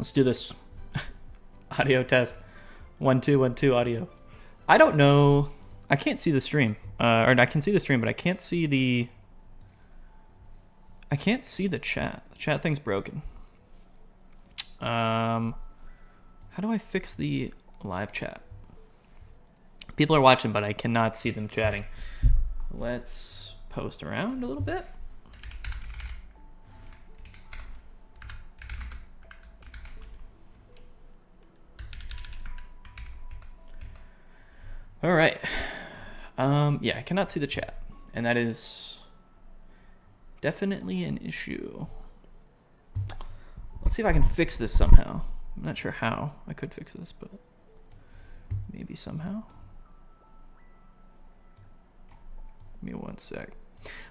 Let's do this. Audio test. 1 2 1 2 audio. I don't know. I can't see the stream. Or I can see the stream, but I can't see the chat. The chat thing's broken. How do I fix the live chat? People are watching, but I cannot see them chatting. Let's post around a little bit. All right. Yeah, I cannot see the chat, and that is definitely an issue. Let's see if I can fix this somehow. I'm not sure how I could fix this, but maybe somehow. Give me 1 sec.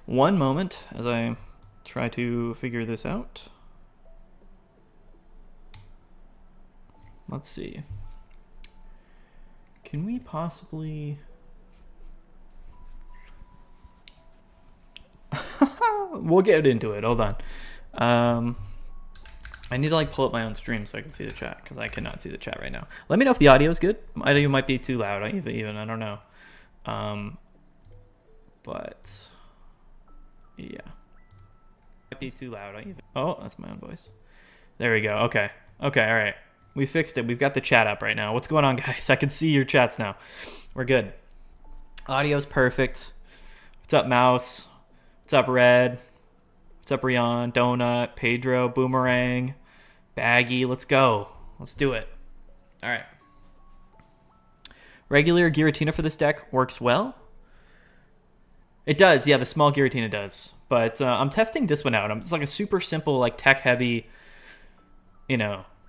One moment as I try to figure this out. Let's see. Can we possibly... We'll get into it. Hold on. I need to like pull up my own stream so I can see the chat, because I cannot see the chat right now. Let me know if the audio is good. Audio might be too loud, even I don't know. But yeah, might be too loud. Oh, that's my own voice. There we go. Okay. Okay. All right. We fixed it. We've got the chat up right now. What's going on, guys? I can see your chats now. We're good. Audio's perfect. What's up, Mouse? What's up, Red? What's up, Rion? Donut, Pedro, Boomerang, Baggy. Let's go. Let's do it. All right. Regular Giratina for this deck works well. It does. Yeah, the small Giratina does. But I'm testing this one out. It's like a super simple, like tech-heavy,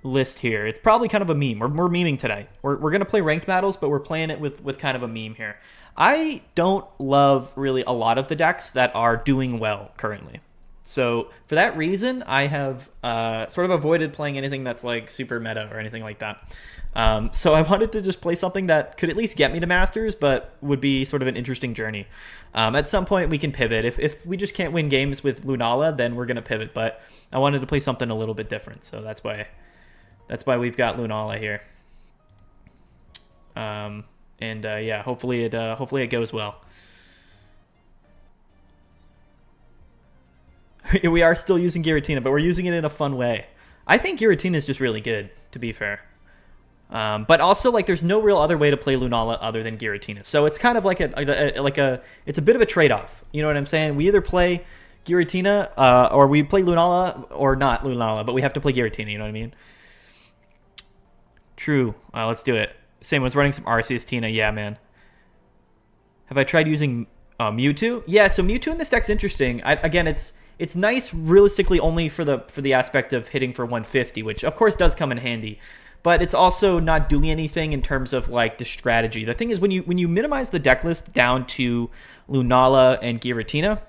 list here. It's probably kind of a meme. We're memeing today. We're going to play ranked battles, but we're playing it with kind of a meme here. I don't love really a lot of the decks that are doing well currently. So for that reason, I have sort of avoided playing anything that's like super meta or anything like that. So I wanted to just play something that could at least get me to Masters, but would be sort of an interesting journey. At some point, we can pivot. If we just can't win games with Lunala, then we're going to pivot. But I wanted to play something a little bit different, so that's why we've got Lunala here. Yeah, hopefully it goes well. We are still using Giratina, but we're using it in a fun way. I think Giratina is just really good, to be fair. But also, like, there's no real other way to play Lunala other than Giratina. So it's kind of like it's a bit of a trade-off. You know what I'm saying? We either play Giratina, or we play Lunala, or not Lunala, but we have to play Giratina. You know what I mean? True. Let's do it. Same was running some Arceus Tina. Yeah, man. Have I tried using Mewtwo? Yeah, so Mewtwo in this deck's interesting. Again, it's nice realistically only for the aspect of hitting for 150, which of course does come in handy. But it's also not doing anything in terms of like the strategy. The thing is, when you minimize the deck list down to Lunala and Giratina,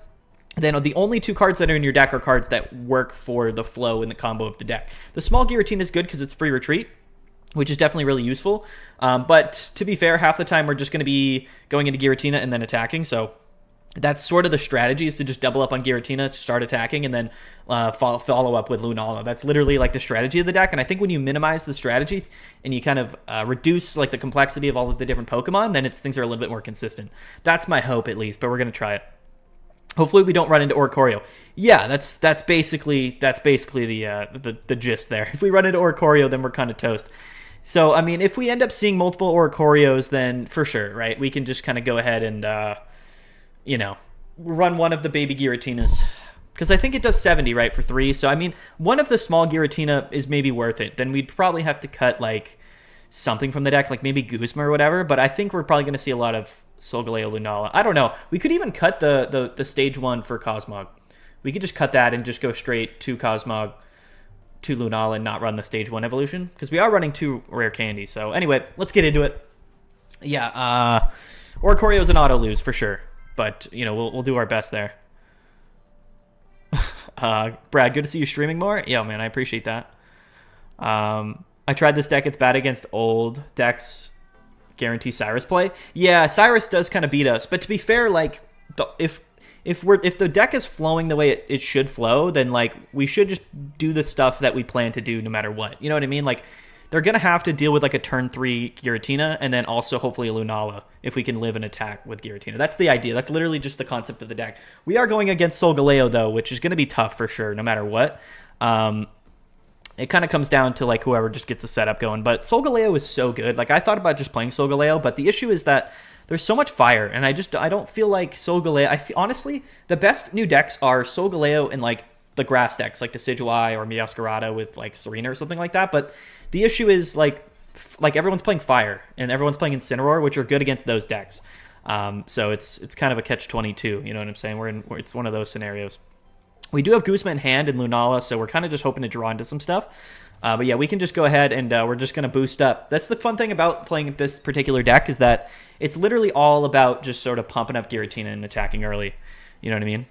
then the only two cards that are in your deck are cards that work for the flow and the combo of the deck. The small Giratina is good because it's free retreat, which is definitely really useful. But to be fair, half the time we're just going to be going into Giratina and then attacking. So that's sort of the strategy, is to just double up on Giratina, start attacking, and then follow up with Lunala. That's literally like the strategy of the deck. And I think when you minimize the strategy and you kind of reduce like the complexity of all of the different Pokemon, then things are a little bit more consistent. That's my hope, at least, but we're going to try it. Hopefully we don't run into Oricorio. Yeah, that's basically the gist there. If we run into Oricorio, then we're kind of toast. So, I mean, if we end up seeing multiple Oricorios, then for sure, right? We can just kind of go ahead and run one of the baby Giratinas. Because I think it does 70, right, for 3. So, I mean, one of the small Giratina is maybe worth it. Then we'd probably have to cut, like, something from the deck, like maybe Guzma or whatever. But I think we're probably going to see a lot of Solgaleo Lunala. I don't know. We could even cut the stage 1 for Cosmog. We could just cut that and just go straight to Cosmog, to Lunala, and not run the stage 1 evolution. Because we are running 2 rare candies. So, anyway, let's get into it. Yeah, Oricorio's an auto lose for sure. But, we'll do our best there. Brad, good to see you streaming more. Yeah, man, I appreciate that. I tried this deck. It's bad against old decks. Guarantee Cyrus play. Yeah, Cyrus does kind of beat us. But to be fair, like, if the deck is flowing the way it should flow, then, like, we should just do the stuff that we plan to do no matter what. You know what I mean? Like, they're going to have to deal with like a turn 3 Giratina and then also hopefully a Lunala if we can live and attack with Giratina. That's the idea. That's literally just the concept of the deck. We are going against Solgaleo though, which is going to be tough for sure no matter what. It kind of comes down to like whoever just gets the setup going. But Solgaleo is so good. Like, I thought about just playing Solgaleo, but the issue is that there's so much fire, and I don't feel like Solgaleo. Honestly, the best new decks are Solgaleo and like the grass decks, like Decidueye or Meowscarada with like Serena or something like that. But the issue is like everyone's playing fire and everyone's playing Incineroar, which are good against those decks. So it's kind of a catch-22. You know what I'm saying? It's one of those scenarios. We do have Guzma in hand and Lunala, so we're kind of just hoping to draw into some stuff. But yeah, we can just go ahead and we're just going to boost up. That's the fun thing about playing this particular deck, is that it's literally all about just sort of pumping up Giratina and attacking early. You know what I mean?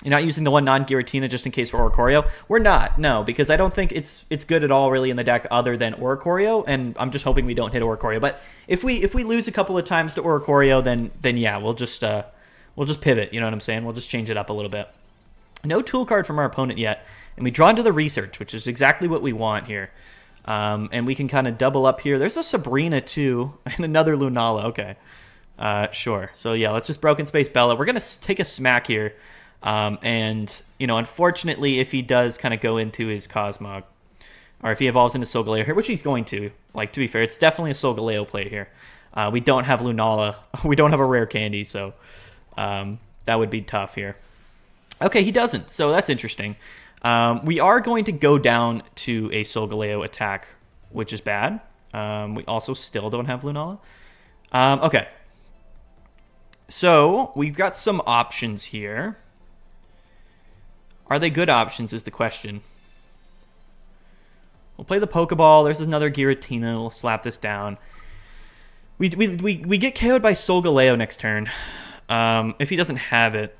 You're not using the one non-Giratina just in case for Oricorio. We're not, no, because I don't think it's good at all really in the deck other than Oricorio, and I'm just hoping we don't hit Oricorio. But if we lose a couple of times to Oricorio, then yeah, we'll just pivot. You know what I'm saying? We'll just change it up a little bit. No tool card from our opponent yet, and we draw into the research, which is exactly what we want here. And we can kind of double up here. There's a Sabrina too, and another Lunala. Okay, sure. So yeah, let's just Broken Space Bella. We're gonna take a smack here. And, you know, unfortunately, if he does kind of go into his Cosmog, or if he evolves into Solgaleo here, which he's going to, like, to be fair, it's definitely a Solgaleo play here. We don't have Lunala. We don't have a rare candy, so that would be tough here. Okay, he doesn't, so that's interesting. We are going to go down to a Solgaleo attack, which is bad. We also still don't have Lunala. Okay. So, we've got some options here. Are they good options is the question. We'll play the Pokeball. There's another Giratina. We'll slap this down. We get KO'd by Solgaleo next turn. If he doesn't have it.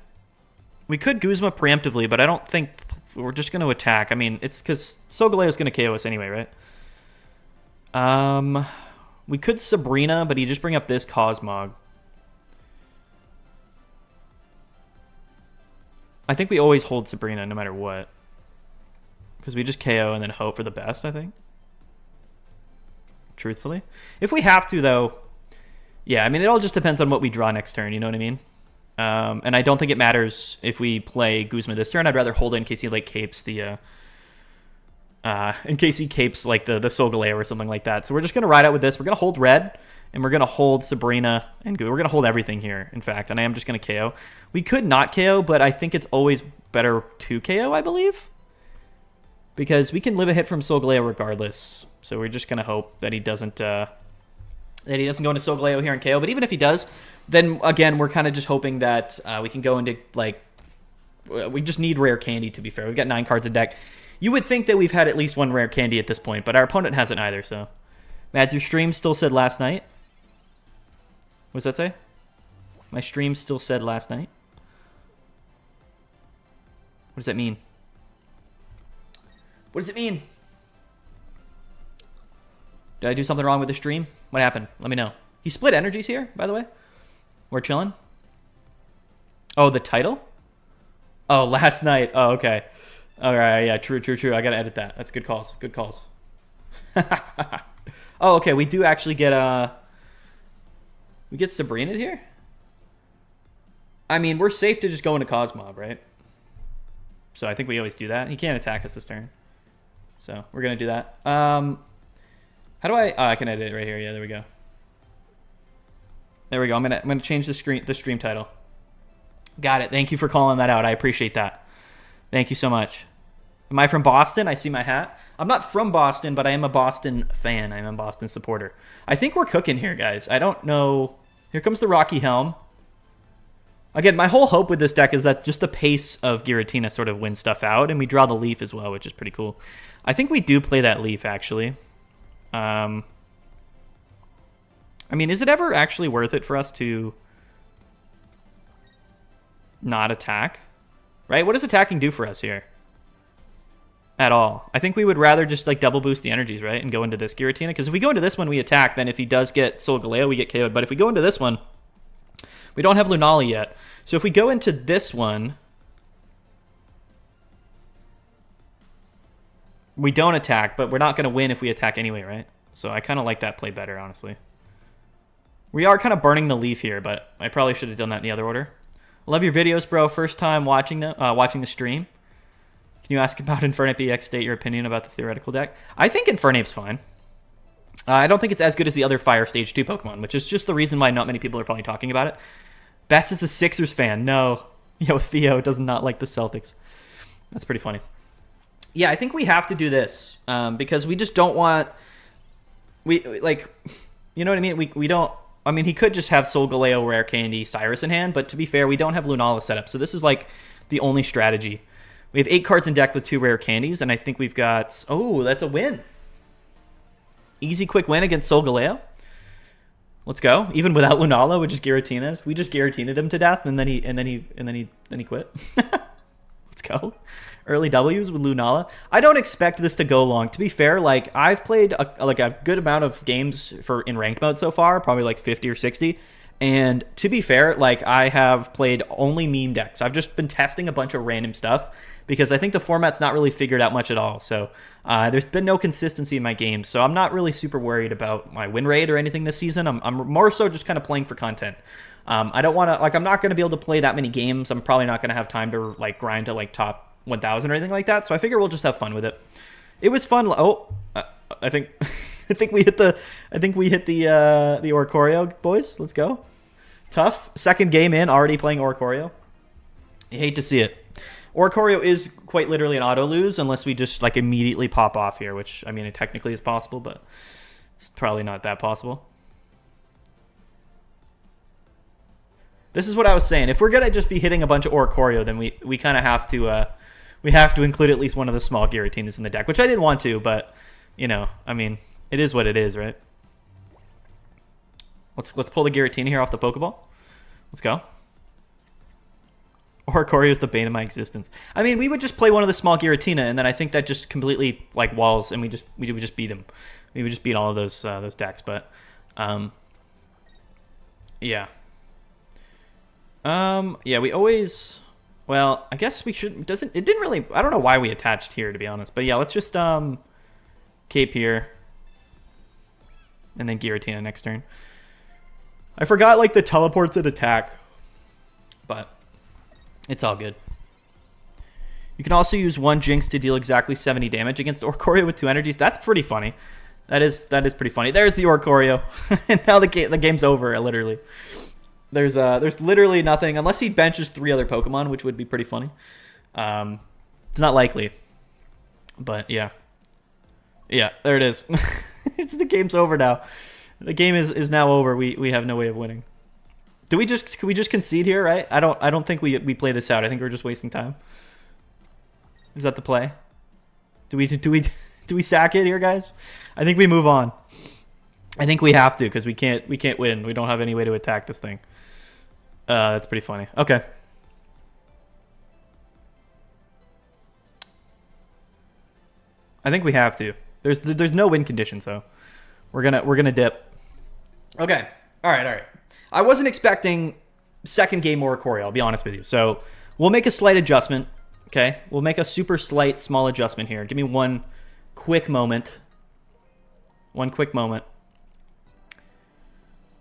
We could Guzma preemptively, but I don't think we're just going to attack. I mean, it's because Solgaleo is going to KO us anyway, right? We could Sabrina, but he just bring up this Cosmog. I think we always hold Sabrina no matter what. Because we just KO and then hope for the best, I think. Truthfully. If we have to, though, yeah, I mean, it all just depends on what we draw next turn, you know what I mean? And I don't think it matters if we play Guzma this turn. I'd rather hold it in case he, like, capes the... in case he capes, like, the Solgaleo or something like that. So we're just going to ride out with this. We're going to hold red. And we're going to hold Sabrina and We're going to hold everything here, in fact. And I am just going to KO. We could not KO, but I think it's always better to KO, I believe. Because we can live a hit from Solgaleo regardless. So we're just going to hope that he doesn't go into Solgaleo here and KO. But even if he does, then, again, we're kind of just hoping that we can go into, like... We just need rare candy, to be fair. We've got 9 cards in deck. You would think that we've had at least one rare candy at this point, but our opponent hasn't either, so... Mads, your stream still said last night. What does that say? My stream still said last night. What does that mean? What does it mean? Did I do something wrong with the stream? What happened? Let me know. He split energies here, by the way. We're chilling. Oh, the title? Oh, last night. Oh, okay. All right, yeah, true. I gotta edit that. That's good calls. Good calls. Oh, okay. We do actually get we get Sabrina here. I mean, we're safe to just go into Cosmog, right? So I think we always do that. He can't attack us this turn, so we're gonna do that. How do I? Oh, I can edit it right here. Yeah, there we go. There we go. I'm gonna change the stream title. Got it. Thank you for calling that out. I appreciate that. Thank you so much. Am I from Boston? I see my hat. I'm not from Boston, but I am a Boston fan. I am a Boston supporter. I think we're cooking here, guys. I don't know. Here comes the Rocky Helm. Again, my whole hope with this deck is that just the pace of Giratina sort of wins stuff out, and we draw the Leaf as well, which is pretty cool. I think we do play that Leaf, actually. I mean, is it ever actually worth it for us to not attack? Right? What does attacking do for us here? At all. I think we would rather just like double boost the energies, right? And go into this Giratina. Because if we go into this one, we attack. Then if he does get Solgaleo, we get KO'd. But if we go into this one, we don't have Lunala yet. So if we go into this one, We don't attack, but we're not going to win if we attack anyway, right? So I kind of like that play better, honestly. We are kind of burning the leaf here, but I probably should have done that in the other order. Love your videos, bro. First time watching the stream. Can you ask about Infernape EX, state your opinion about the theoretical deck? I think Infernape's fine. I don't think it's as good as the other Fire Stage 2 Pokemon, which is just the reason why not many people are probably talking about it. Bats is a Sixers fan. No. Yo, Theo does not like the Celtics. That's pretty funny. Yeah, I think we have to do this because we just don't want... You know what I mean? We don't... I mean, he could just have Solgaleo, Rare Candy, Cyrus in hand, but to be fair, we don't have Lunala set up, so this is like the only strategy. We have 8 cards in deck with 2 Rare Candies, and I think we've got... Oh, that's a win. Easy, quick win against Solgaleo. Let's go. Even without Lunala, we just Giratina. We just Giratina'd him to death, and then he quit. Let's go. Early W's with Lunala. I don't expect this to go long. To be fair, like I've played a good amount of games in ranked mode so far, probably like 50 or 60. And to be fair, like I have played only meme decks. I've just been testing a bunch of random stuff because I think the format's not really figured out much at all. So there's been no consistency in my games. So I'm not really super worried about my win rate or anything this season. I'm more so just kind of playing for content. I don't want to, like, I'm not going to be able to play that many games. I'm probably not going to have time to like grind to like top 1,000 or anything like that. So I figure we'll just have fun with it. It was fun. Oh, I think we hit the Oricorio, boys. Let's go. Tough. Second game in, already playing Oricorio. You hate to see it. Oricorio is quite literally an auto lose unless we just like immediately pop off here, which I mean it technically is possible, but it's probably not that possible. This is what I was saying. If we're gonna just be hitting a bunch of Oricorio, then we kind of have to include at least one of the small Giratinas in the deck, which I didn't want to, but you know, I mean, it is what it is, right? Let's pull the Giratina here off the Pokeball. Let's go. Oricorio is the bane of my existence. I mean, we would just play one of the small Giratina, and then I think that just completely like walls, and we would just beat him. We would just beat all of those decks, but yeah. Yeah, we always... Well, I guess we should... It didn't really... I don't know why we attached here, to be honest. But yeah, let's just cape here. And then Giratina next turn. I forgot, like, the teleports at attack. But it's all good. You can also use 1 Jinx to deal exactly 70 damage against Oricorio with 2 energies. That's pretty funny. That is pretty funny. There's the Oricorio. And now the game's over, literally. There's literally nothing unless he benches 3 other Pokemon, which would be pretty funny. It's not likely, but yeah, there it is. The game's over now. The game is now over. We have no way of winning. Could we just concede here? Right? I don't think we play this out. I think we're just wasting time. Is that the play? Do we sack it here, guys? I think we move on. I think we have to because we can't win. We don't have any way to attack this thing. That's pretty funny. Okay. I think we have to. There's no win condition, so we're gonna dip. Okay. All right. I wasn't expecting second game Oricorio, I'll be honest with you. So we'll make a slight adjustment. Okay. We'll make a super slight small adjustment here. Give me one quick moment.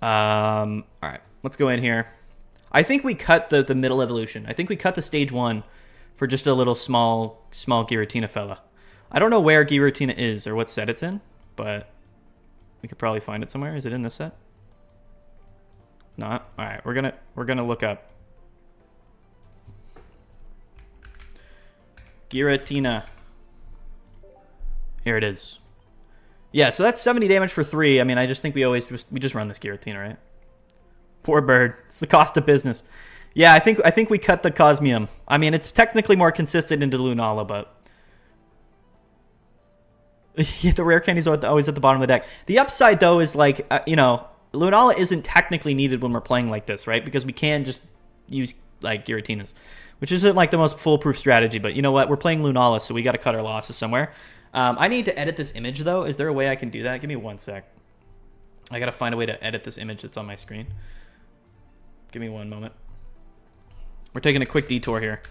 All right. Let's go in here. I think we cut the middle evolution. I think we cut the stage 1 for just a little small Giratina fella. I don't know where Giratina is or what set it's in, but we could probably find it somewhere. Is it in this set? Not. All right, we're gonna look up Giratina. Here it is. Yeah, so that's 70 damage for 3. I mean, I just think we just run this Giratina, right? Poor bird. It's the cost of business. Yeah, I think we cut the Cosmium. I mean, it's technically more consistent into Lunala, but yeah, the rare candies are always at the bottom of the deck. The upside, though, is like, Lunala isn't technically needed when we're playing like this, right? Because we can just use, like, Giratinas, which isn't, like, the most foolproof strategy. But you know what? We're playing Lunala, so we got to cut our losses somewhere. I need to edit this image, though. Is there a way I can do that? Give me 1 sec. I got to find a way to edit this image that's on my screen. Give me 1 moment. We're taking a quick detour here.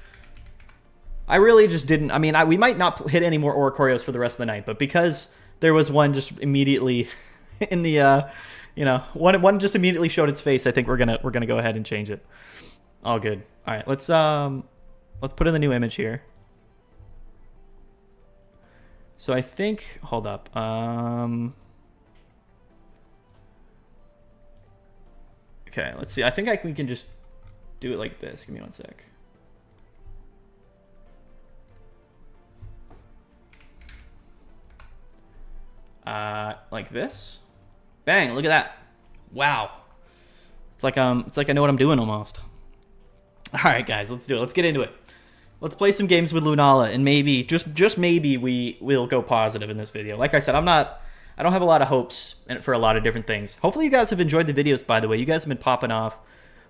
I really just didn't. I mean, we might not hit any more Oricorios for the rest of the night, but because there was one just immediately in the, one just immediately showed its face. I think we're gonna go ahead and change it. All good. All right, let's put in the new image here. So I think, hold up. Okay, let's see. I think we can just do it like this. Give me one sec. Like this. Bang! Look at that. Wow. It's like I know what I'm doing almost. All right, guys, let's do it. Let's get into it. Let's play some games with Lunala, and maybe just maybe we'll go positive in this video. Like I said, I don't have a lot of hopes for a lot of different things. Hopefully, you guys have enjoyed the videos. By the way, you guys have been popping off,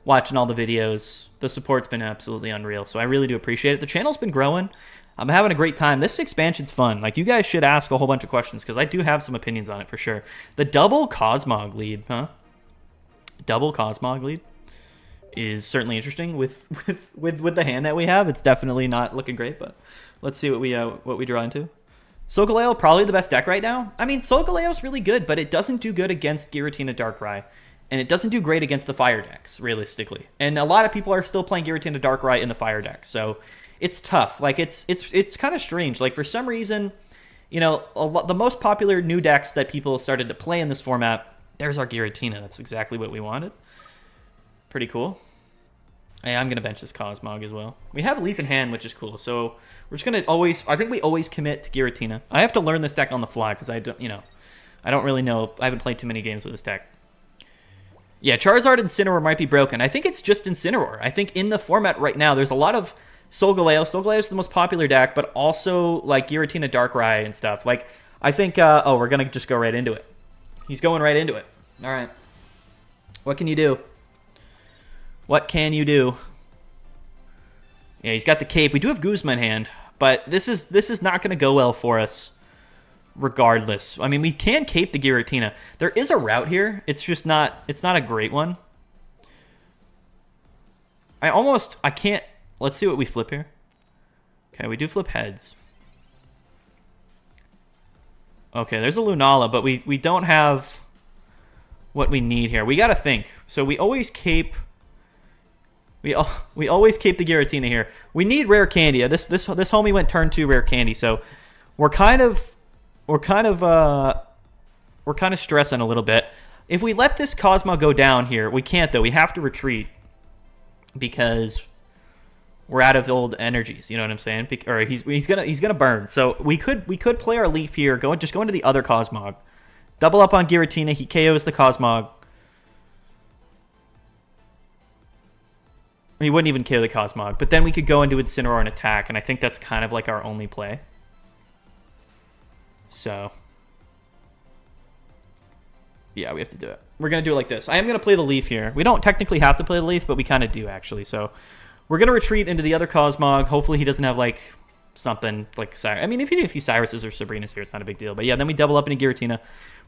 watching all the videos. The support's been absolutely unreal, so I really do appreciate it. The channel's been growing. I'm having a great time. This expansion's fun. Like, you guys should ask a whole bunch of questions, because I do have some opinions on it for sure. The double Cosmog lead, huh? Double Cosmog lead is certainly interesting with the hand that we have. It's definitely not looking great, but let's see what we draw into. Solgaleo, probably the best deck right now. I mean, Solgaleo's really good, but it doesn't do good against Giratina Darkrai, and it doesn't do great against the fire decks, realistically. And a lot of people are still playing Giratina Darkrai in the fire deck, so it's tough. Like, it's kind of strange. Like, for some reason, the most popular new decks that people started to play in this format, there's our Giratina. That's exactly what we wanted. Pretty cool. Hey, I'm going to bench this Cosmog as well. We have a Leaf in hand, which is cool. So we're just going to I think we always commit to Giratina. I have to learn this deck on the fly because I don't really know. I haven't played too many games with this deck. Yeah, Charizard and Incineroar might be broken. I think it's just Incineroar. I think in the format right now, there's a lot of Solgaleo. Solgaleo is the most popular deck, but also like Giratina Darkrai and stuff. Like, I think, we're going to just go right into it. He's going right into it. All right. What can you do? What can you do? Yeah, he's got the cape. We do have Guzma in hand, but this is not going to go well for us regardless. I mean, we can cape the Giratina. There is a route here. It's just not a great one. I can't. Let's see what we flip here. Okay, we do flip heads. Okay, there's a Lunala, but we don't have what we need here. We got to think. So we always cape. We always cape the Giratina here. We need rare candy. This homie went turn 2 rare candy, so we're kind of stressing a little bit. If we let this Cosmo go down here, we can't though. We have to retreat because we're out of old energies. You know what I'm saying? Or he's gonna burn. So we could play our Leaf here. Just go into the other Cosmog. Double up on Giratina. He KOs the Cosmog. He wouldn't even KO the Cosmog, but then we could go into Incineroar and attack, and I think that's kind of like our only play. So, yeah, we have to do it. We're going to do it like this. I am going to play the Leaf here. We don't technically have to play the Leaf, but we kind of do, actually. So, we're going to retreat into the other Cosmog. Hopefully he doesn't have, like, something like Cyrus. I mean, if he did a few Cyruses or Sabrinas here, it's not a big deal. But yeah, then we double up into Giratina.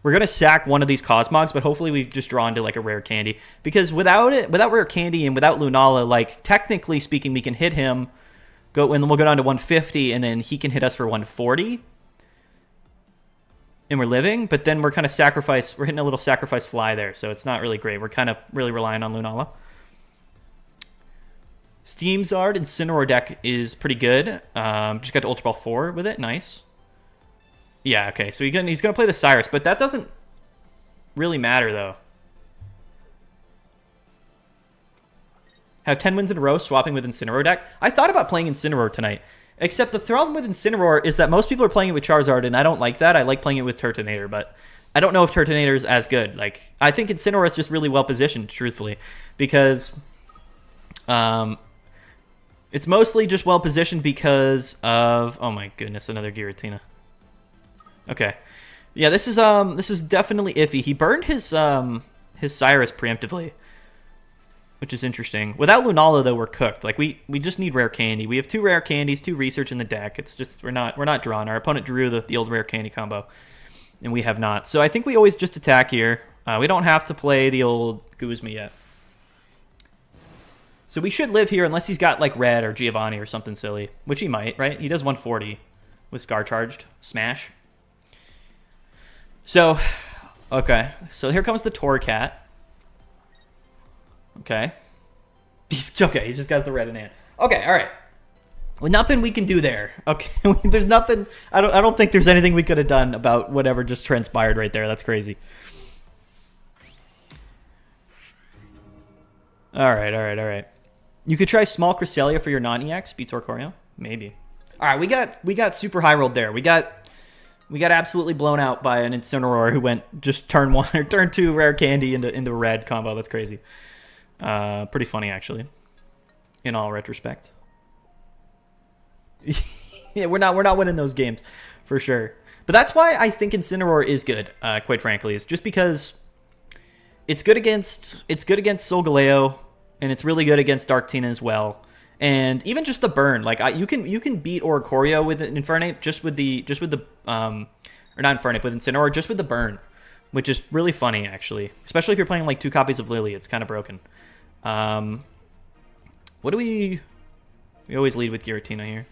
We're going to sack one of these Cosmogs, but hopefully we just draw into, like, a rare candy. Because without rare candy and without Lunala, like, technically speaking, we can hit him, and then we'll go down to 150, and then he can hit us for 140. And we're living, but then we're kind of we're hitting a little sacrifice fly there, so it's not really great. We're kind of really relying on Lunala. Steamzard and Incineroar deck is pretty good. Just got to Ultra Ball 4 with it. Nice. Yeah, okay. So he's going to play the Cyrus, but that doesn't really matter, though. Have 10 wins in a row swapping with Incineroar deck. I thought about playing Incineroar tonight, except the problem with Incineroar is that most people are playing it with Charizard, and I don't like that. I like playing it with Turtonator, but I don't know if Turtonator is as good. Like, I think Incineroar is just really well positioned, truthfully, because it's mostly just well positioned because of, oh my goodness, another Giratina. Okay, yeah, this is definitely iffy. He burned his Cyrus preemptively, which is interesting. Without Lunala, though, we're cooked. Like, we just need rare candy. We have 2 rare candies, 2 research in the deck. It's just we're not drawn. Our opponent drew the old rare candy combo, and we have not. So I think we always just attack here. We don't have to play the old Guzma yet. So we should live here unless he's got like Red or Giovanni or something silly, which he might, right? He does 140 with Scar Charged. Smash. So, okay. So here comes the Torcat. Okay. He's just got the red in hand. Okay, all right. Well, nothing we can do there. Okay, there's nothing. I don't think there's anything we could have done about whatever just transpired right there. That's crazy. All right. You could try small Cresselia for your non-EX. Beats Oricorio. Maybe. All right, we got super high rolled there. We got absolutely blown out by an Incineroar who went just turn 1 or turn 2 rare candy into red combo. That's crazy. Pretty funny actually. In all retrospect. Yeah, we're not winning those games for sure. But that's why I think Incineroar is good. Quite frankly, is just because it's good against Solgaleo. And it's really good against Darktina as well. And even just the burn, like you can beat Oricorio with Infernape with Incineroar, just with the burn, which is really funny actually. Especially if you're playing like 2 copies of Lily, it's kind of broken. What do we always lead with Giratina here.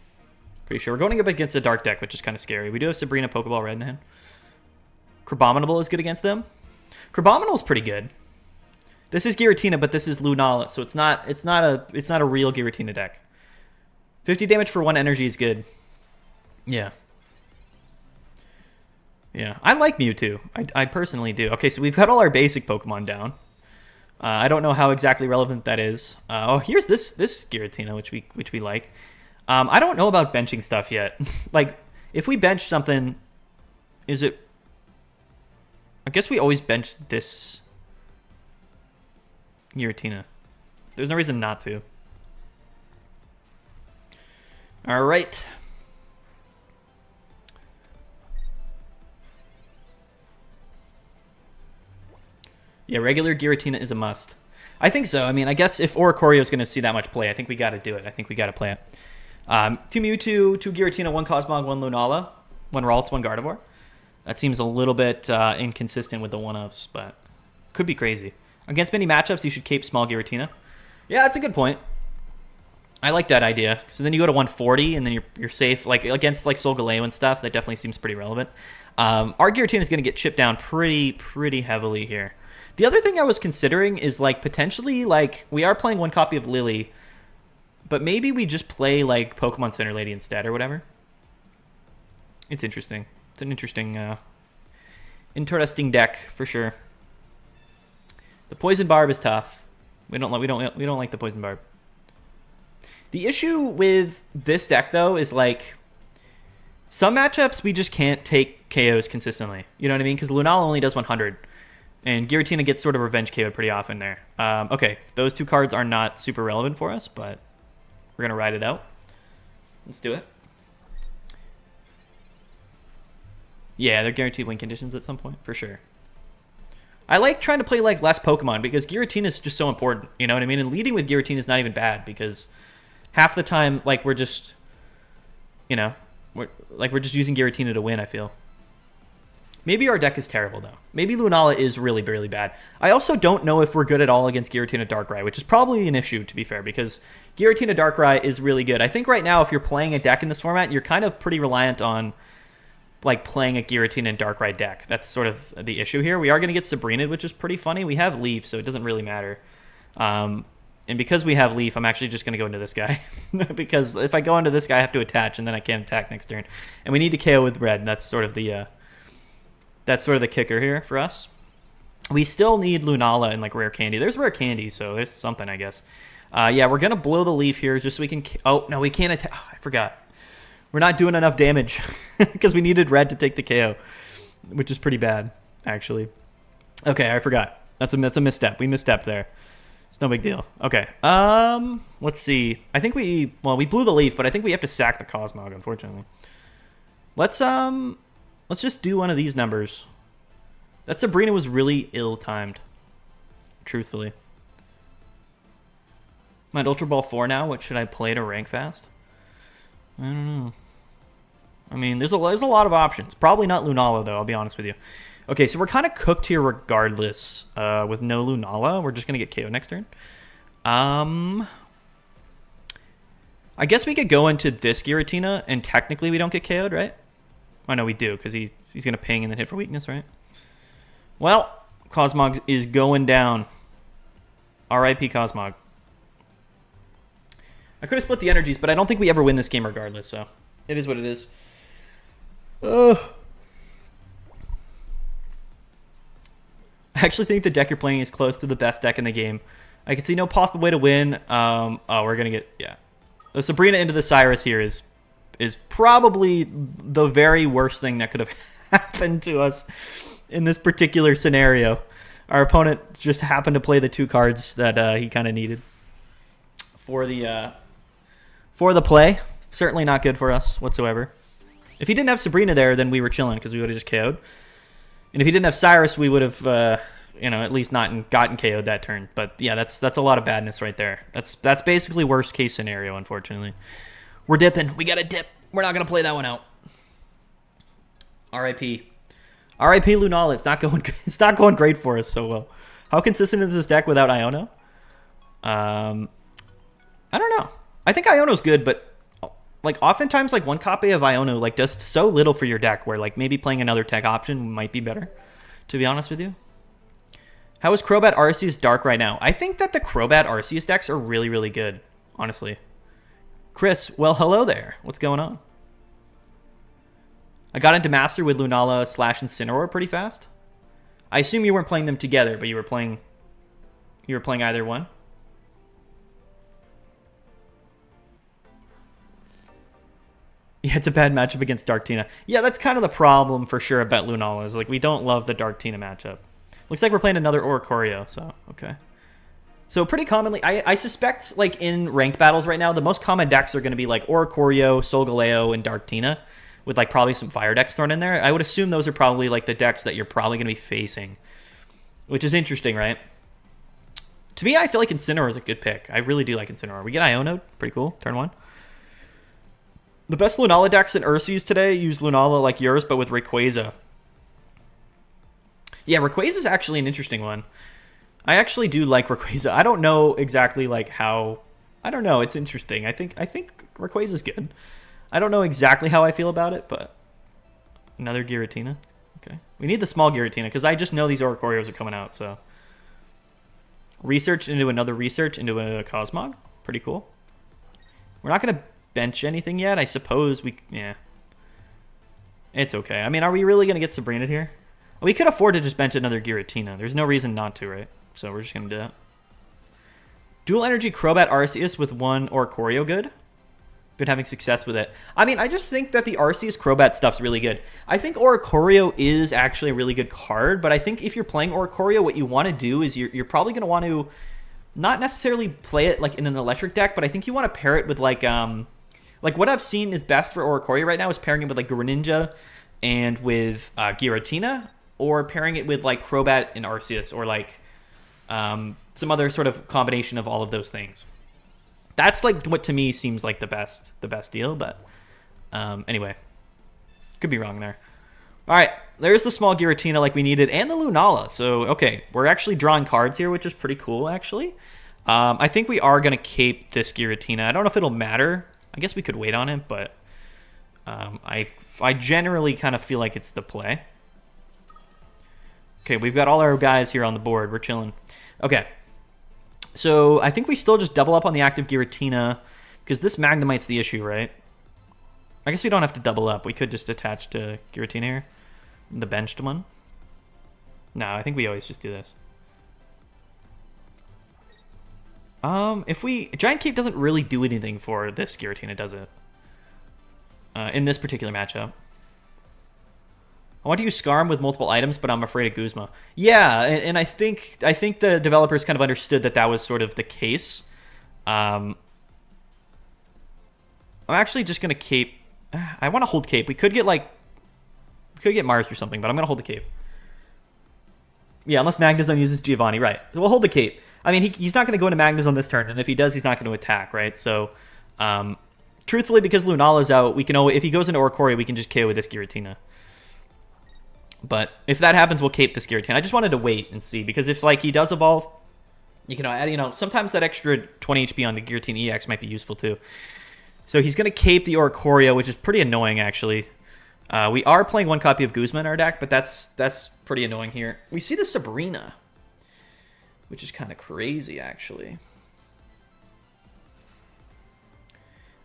Pretty sure we're going up against a dark deck, which is kind of scary. We do have Sabrina Pokeball Red in hand. Crabominable is good against them. Crabominable is pretty good. This is Giratina, but this is Lunala, so it's not a real Giratina deck. 50 damage for 1 energy is good. Yeah. Yeah, I like Mewtwo. I personally do. Okay, so we've got all our basic Pokemon down. I don't know how exactly relevant that is. Oh, here's this Giratina, which we like. I don't know about benching stuff yet. Like, if we bench something, is it? I guess we always bench this Giratina. There's no reason not to. All right. Yeah, regular Giratina is a must. I think so. I mean, I guess if Oricorio is going to see that much play, I think we got to do it. I think we got to play it. 2 Mewtwo, 2 Giratina, 1 Cosmog, 1 Lunala, 1 Ralts, 1 Gardevoir. That seems a little bit inconsistent with the one-ups, but could be crazy. Against many matchups, you should cape small Giratina. Yeah, that's a good point. I like that idea. So then you go to 140, and then you're safe. Like against like Solgaleo and stuff, that definitely seems pretty relevant. Our Giratina is going to get chipped down pretty heavily here. The other thing I was considering is like potentially like we are playing 1 copy of Lily, but maybe we just play like Pokemon Center Lady instead or whatever. It's interesting. It's an interesting deck for sure. The Poison Barb is tough. We don't like the Poison Barb. The issue with this deck though is like some matchups we just can't take KOs consistently. You know what I mean? Because Lunala only does 100. And Giratina gets sort of revenge KO'd pretty often there. Okay, those 2 cards are not super relevant for us, but we're going to ride it out. Let's do it. Yeah, they're guaranteed win conditions at some point, for sure. I like trying to play like less Pokemon because Giratina is just so important. You know what I mean? And leading with Giratina is not even bad because half the time, like, we're just, you know, we're just using Giratina to win, I feel. Maybe our deck is terrible, though. Maybe Lunala is really, really bad. I also don't know if we're good at all against Giratina Darkrai, which is probably an issue, to be fair, because Giratina Darkrai is really good. I think right now, if you're playing a deck in this format, you're kind of pretty reliant on like playing a Giratina and Darkrai deck. That's sort of the issue here. We are going to get Sabrina, which is pretty funny. We have Leaf, so it doesn't really matter. And because we have Leaf, I'm actually just going to go into this guy. Because if I go into this guy, I have to attach, and then I can't attack next turn. And we need to KO with Red, and that's sort of the kicker here for us. We still need Lunala and like Rare Candy. There's Rare Candy, so there's something, I guess. Yeah, we're going to blow the Leaf here just so we can... Oh, no, we can't attack. Oh, I forgot. We're not doing enough damage because we needed Red to take the KO, which is pretty bad, actually. Okay, I forgot. That's a misstep. We misstepped there. It's no big deal. Okay. Let's see. I think we blew the Leaf, but I think we have to sack the Cosmog, unfortunately. Let's just do one of these numbers. That Sabrina was really ill-timed, truthfully. I'm at Ultra Ball 4 now. What should I play to rank fast? I don't know. I mean, there's a lot of options. Probably not Lunala, though, I'll be honest with you. Okay, so we're kind of cooked here regardless with no Lunala. We're just going to get KO next turn. I guess we could go into this Giratina, and technically we don't get KO'd, right? Oh, no, we do, because he's going to ping and then hit for weakness, right? Well, Cosmog is going down. R.I.P. Cosmog. I could have split the energies, but I don't think we ever win this game regardless, so it is what it is. I actually think the deck you're playing is close to the best deck in the game. I can see no possible way to win. Oh, we're going to get... Yeah. The Sabrina into the Cyrus here is probably the very worst thing that could have happened to us in this particular scenario. Our opponent just happened to play the 2 cards that he kind of needed for the play. Certainly not good for us whatsoever. If he didn't have Sabrina there, then we were chilling because we would have just KO'd. And if he didn't have Cyrus, we would have, at least not gotten KO'd that turn. But yeah, that's a lot of badness right there. That's basically worst case scenario, unfortunately. We're dipping. We got to dip. We're not going to play that one out. R.I.P. R.I.P. Lunala. It's not going great for us so well. How consistent is this deck without Iono? I don't know. I think Iono's good, but like oftentimes like one copy of Iono like does so little for your deck where like maybe playing another tech option might be better, to be honest with you. How is Crobat Arceus Dark right now? I think that the Crobat Arceus decks are really, really good, honestly. Chris, well, hello there. What's going on? I got into Master with Lunala / Incineroar pretty fast. I assume you weren't playing them together, but you were playing either one. Yeah, it's a bad matchup against Darktina. Yeah, that's kind of the problem for sure about Lunala, is like we don't love the Darktina matchup. Looks like we're playing another Oricorio, so okay. So pretty commonly, I suspect like in ranked battles right now, the most common decks are going to be like Oricorio, Solgaleo, and Darktina, with like probably some fire decks thrown in there. I would assume those are probably like the decks that you're probably going to be facing, which is interesting, right? To me, I feel like Incineroar is a good pick. I really do like Incineroar. We get Iono, pretty cool, turn 1. The best Lunala decks in Ursies today use Lunala like yours, but with Rayquaza. Yeah, Rayquaza is actually an interesting one. I actually do like Rayquaza. I don't know exactly like how... I don't know. It's interesting. I think Rayquaza is good. I don't know exactly how I feel about it, but... Another Giratina. Okay. We need the small Giratina, because I just know these Oricorios are coming out, so... Research into another research into a Cosmog. Pretty cool. We're not going to bench anything yet. I suppose we... Yeah. It's okay. I mean, are we really going to get Sabrina here? We could afford to just bench another Giratina. There's no reason not to, right? So we're just going to do that. Dual Energy Crobat Arceus with 1 Oricorio good. Been having success with it. I mean, I just think that the Arceus Crobat stuff's really good. I think Oricorio is actually a really good card, but I think if you're playing Oricorio, what you want to do is you're probably going to want to not necessarily play it like in an electric deck, but I think you want to pair it with like what I've seen is best for Oricorio right now is pairing it with like Greninja and with Giratina, or pairing it with like Crobat and Arceus, or like some other sort of combination of all of those things. That's like what to me seems like the best deal, but anyway, could be wrong there. All right, there's the small Giratina like we needed, and the Lunala. So okay, we're actually drawing cards here, which is pretty cool actually. I think we are gonna cape this Giratina. I don't know if it'll matter. I guess we could wait on it, but I generally kind of feel like it's the play. Okay, we've got all our guys here on the board. We're chilling. Okay. So I think we still just double up on the active Giratina, because this Magnemite's the issue, right? I guess we don't have to double up. We could just attach to Giratina here. The benched one. No, I think we always just do this. If we... Giant Cape doesn't really do anything for this Giratina, does it? In this particular matchup. I want to use Scarm with multiple items, but I'm afraid of Guzma. Yeah, and I think the developers kind of understood that was sort of the case. I'm actually just gonna cape. I want to hold cape. We could get Mars or something, but I'm gonna hold the cape. Yeah, unless Magnezone uses Giovanni, right? We'll hold the cape. I mean, he's not gonna go into Magnezone this turn, and if he does, he's not going to attack, right? So, truthfully, because Lunala's out, we can if he goes into Oricorio, we can just KO with this Giratina. But if that happens, we'll cape this Giratina. I just wanted to wait and see, because if like he does evolve, you can add, sometimes that extra 20 HP on the Giratina EX might be useful too. So he's going to cape the Oricorio, which is pretty annoying, actually. We are playing one copy of Guzma in our deck, but that's pretty annoying here. We see the Sabrina, which is kind of crazy, actually.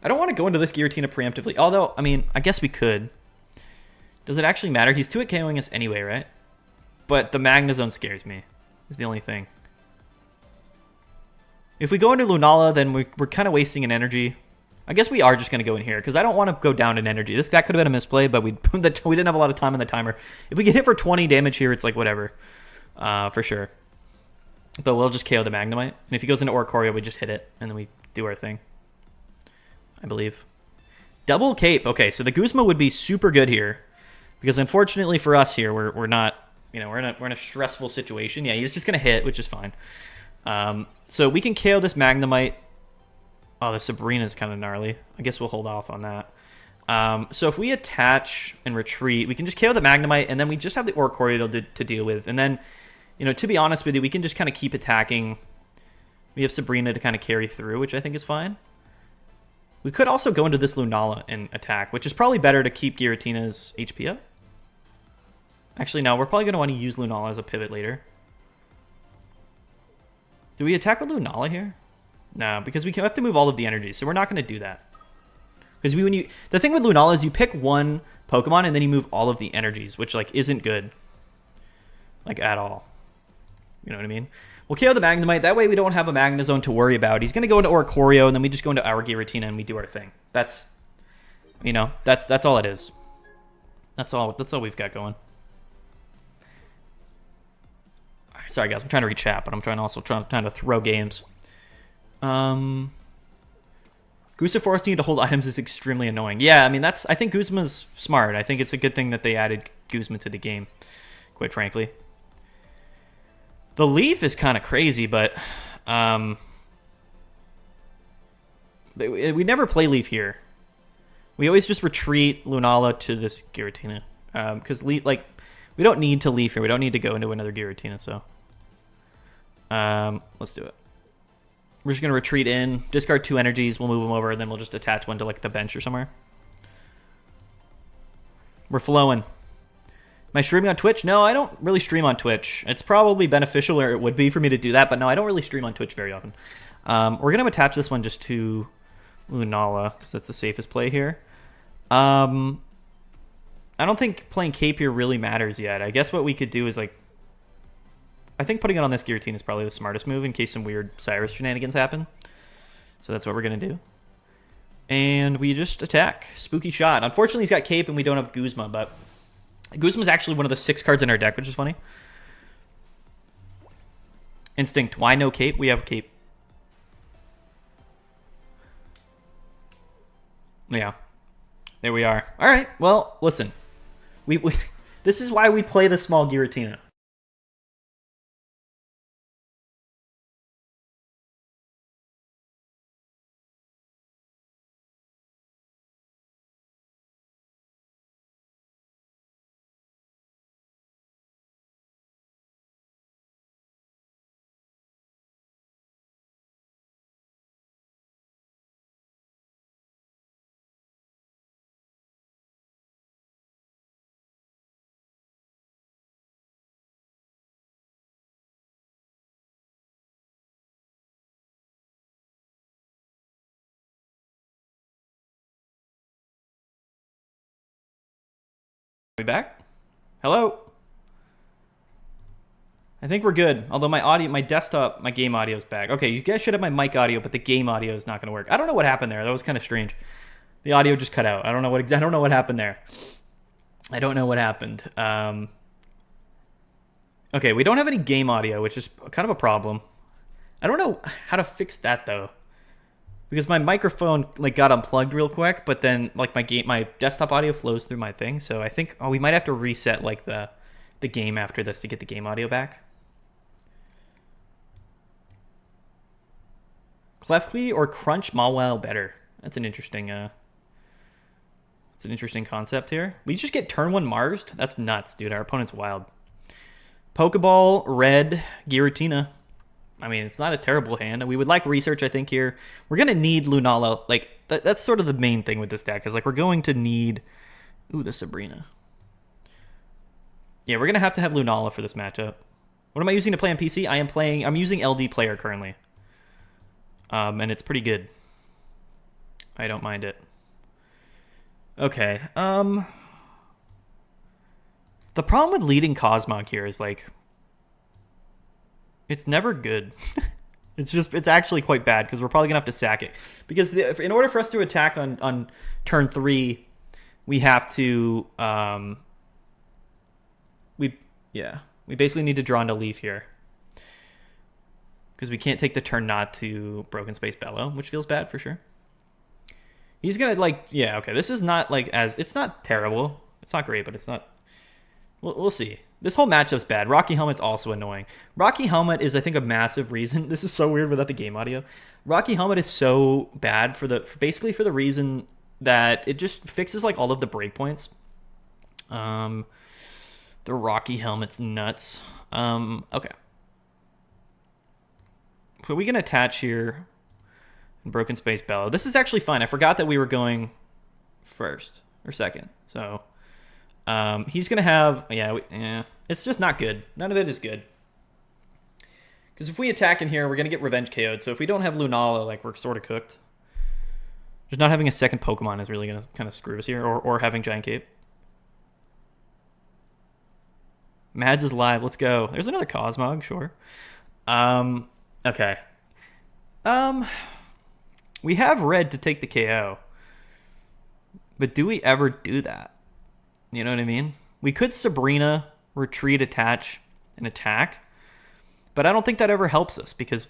I don't want to go into this Giratina preemptively, although, I mean, I guess we could. Does it actually matter? He's 2 at KOing us anyway, right? But the Magnezone scares me, is the only thing. If we go into Lunala, then we're kind of wasting an energy. I guess we are just going to go in here, because I don't want to go down in energy. That could have been a misplay, but we didn't have a lot of time on the timer. If we get hit for 20 damage here, it's like whatever, for sure. But we'll just KO the Magnemite. And if he goes into Oricorio, we just hit it, and then we do our thing, I believe. Double cape. Okay, so the Guzma would be super good here, because unfortunately for us here, we're not, you know, we're in a stressful situation. Yeah, he's just going to hit, which is fine. So we can KO this Magnemite. Oh, the Sabrina's kind of gnarly. I guess we'll hold off on that. So if we attach and retreat, we can just KO the Magnemite, and then we just have the Oricorio to deal with. And then, you know, to be honest with you, we can just kind of keep attacking. We have Sabrina to kind of carry through, which I think is fine. We could also go into this Lunala and attack, which is probably better to keep Giratina's HP up. Actually, no, we're probably going to want to use Lunala as a pivot later. Do we attack with Lunala here? No, because we have to move all of the energy, so we're not going to do that. Because the thing with Lunala is you pick one Pokemon and then you move all of the energies, which like isn't good, like at all. You know what I mean? We'll KO the Magnemite. That way we don't have a Magnezone to worry about. He's going to go into Oricorio, and then we just go into our Giratina and we do our thing. That's, you know, that's all it is. That's all we've got going. All right, sorry guys, I'm trying to reach chat, but I'm trying to throw games. Guzma forcing you to hold items is extremely annoying. Yeah, I mean I think Guzma's smart. I think it's a good thing that they added Guzma to the game, quite frankly. The Leaf is kind of crazy, but we never play Leaf here. We always just retreat Lunala to this Giratina. Because Leaf, like, we don't need to Leaf here. We don't need to go into another Giratina, so let's do it. We're just going to retreat in, discard 2 energies, we'll move them over, and then we'll just attach one to like the bench or somewhere. We're flowing. Am I streaming on Twitch? No, I don't really stream on Twitch. It's probably beneficial, or it would be for me to do that, but no, I don't really stream on Twitch very often. We're going to attach this one just to Lunala, because that's the safest play here. I don't think playing Cape here really matters yet. I guess what we could do is like, I think putting it on this Giratina is probably the smartest move in case some weird Cyrus shenanigans happen. So that's what we're going to do. And we just attack. Spooky shot. Unfortunately, he's got Cape and we don't have Guzma, but Guzma's actually one of the 6 cards in our deck, which is funny. Instinct. Why no Cape? We have Cape. Yeah. There we are. All right. Well, listen. This is why we play the small Giratina. We back? Hello? I think we're good. Although my audio, my desktop, my game audio is back. Okay, you guys should have my mic audio, but the game audio is not going to work. I don't know what happened there. That was kind of strange. The audio just cut out. I don't know what happened there. I don't know what happened. Okay, we don't have any game audio, which is kind of a problem. I don't know how to fix that though, because my microphone like got unplugged real quick, but then like my desktop audio flows through my thing. So I think we might have to reset like the game after this to get the game audio back. Clefly or Crunch Mawile better? That's an interesting concept here. We just get turn 1 Marsed? That's nuts, dude. Our opponent's wild. Pokeball, red, Giratina. I mean, it's not a terrible hand. We would like research, I think, here. We're going to need Lunala. Like, That's sort of the main thing with this deck, is like we're going to need... Ooh, the Sabrina. Yeah, we're going to have Lunala for this matchup. What am I using to play on PC? I'm using LD Player currently. And it's pretty good. I don't mind it. Okay. The problem with leading Cosmog here is like it's never good. It's actually quite bad because we're probably gonna have to sack it. Because in order for us to attack on turn 3, we have to we basically need to draw into Leaf here. Because we can't take the turn not to Broken Space Bellow, which feels bad for sure. He's gonna like, yeah, okay. This is not like it's not terrible. It's not great, but it's not. We'll see. This whole matchup's bad. Rocky Helmet's also annoying. Rocky Helmet is, I think, a massive reason. This is so weird without the game audio. Rocky Helmet is so bad basically for the reason that it just fixes like all of the breakpoints. The Rocky Helmet's nuts. Okay. So we can attach here. Broken Space Bellow. This is actually fine. I forgot that we were going first or second. So he's going to have... Yeah, it's just not good. None of it is good. Because if we attack in here, we're going to get Revenge KO'd. So if we don't have Lunala, like, we're sort of cooked. Just not having a second Pokemon is really going to kind of screw us here. Or having Giant Cape. Mads is live. Let's go. There's another Cosmog, sure. Okay. We have red to take the KO. But do we ever do that? You know what I mean? We could Sabrina, retreat, attach, and attack. But I don't think that ever helps us because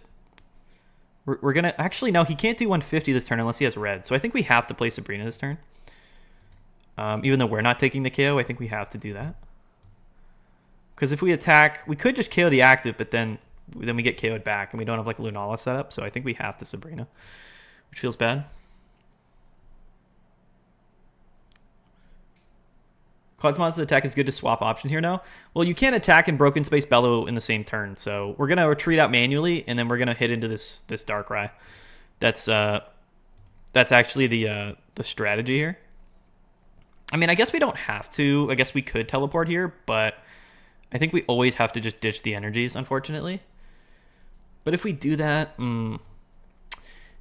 we're going to... Actually, no, he can't do 150 this turn unless he has red. So I think we have to play Sabrina this turn. Even though we're not taking the KO, I think we have to do that. Because if we attack... We could just KO the active, but then we get KO'd back and we don't have like Lunala set up. So I think we have to Sabrina. Which feels bad. Cosmos' attack is good to swap option here now. Well, you can't attack and Broken Space Bellow in the same turn, so we're gonna retreat out manually, and then we're gonna hit into this Darkrai. That's actually the strategy here. I mean, I guess we don't have to. I guess we could teleport here, but I think we always have to just ditch the energies, unfortunately. But if we do that,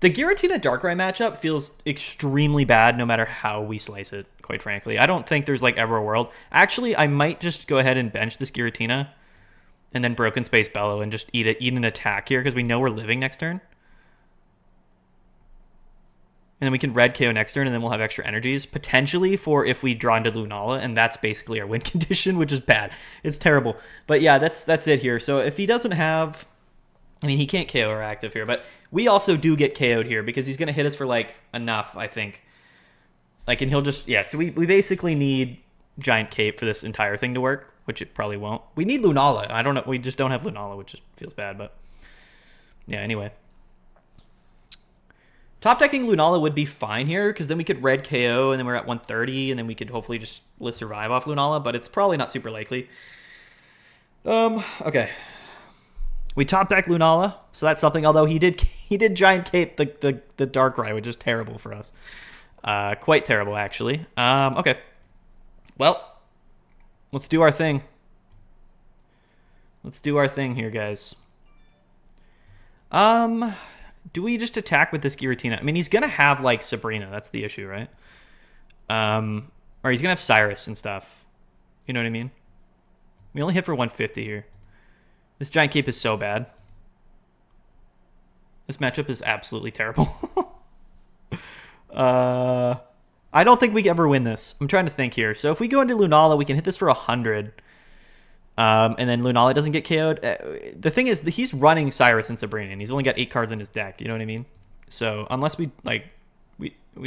the Giratina Darkrai matchup feels extremely bad no matter how we slice it, quite frankly. I don't think there's like ever a world. Actually, I might just go ahead and bench this Giratina and then Broken Space Bellow and just eat an attack here because we know we're living next turn. And then we can red KO next turn and then we'll have extra energies, potentially for if we draw into Lunala, and that's basically our win condition, which is bad. It's terrible. But yeah, that's it here. So if he doesn't have... I mean, he can't KO our active here, but we also do get KO'd here because he's going to hit us for, like, enough, I think. Like, and he'll just... Yeah, so we basically need Giant Cape for this entire thing to work, which it probably won't. We need Lunala. I don't know. We just don't have Lunala, which just feels bad, but... Yeah, anyway. Top decking Lunala would be fine here because then we could red KO and then we're at 130 and then we could hopefully just survive off Lunala, but it's probably not super likely. Okay. We top deck Lunala, so that's something. Although he did Giant Cape the Darkrai, which is terrible for us. Quite terrible, actually. Okay. Well, let's do our thing. Let's do our thing here, guys. Do we just attack with this Giratina? I mean, he's gonna have like Sabrina. That's the issue, right? Or he's gonna have Cyrus and stuff. You know what I mean? We only hit for 150 here. This Giant Cape is so bad. This matchup is absolutely terrible. I don't think we can ever win this. I'm trying to think here. So if we go into Lunala, we can hit this for 100. And then Lunala doesn't get KO'd. The thing is, he's running Cyrus and Sabrina, and he's only got 8 cards in his deck. You know what I mean? So unless we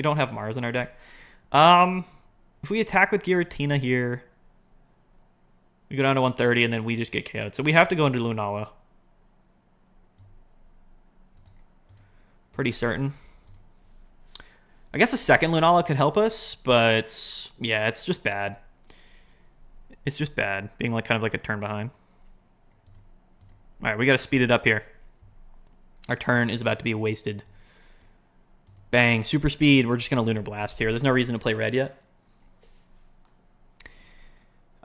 don't have Mars in our deck. If we attack with Giratina here, we go down to 130, and then we just get KO'd. So we have to go into Lunala. Pretty certain. I guess a second Lunala could help us, but yeah, it's just bad. It's just bad, being like kind of like a turn behind. All right, we got to speed it up here. Our turn is about to be wasted. Bang. Super speed. We're just going to Lunar Blast here. There's no reason to play red yet.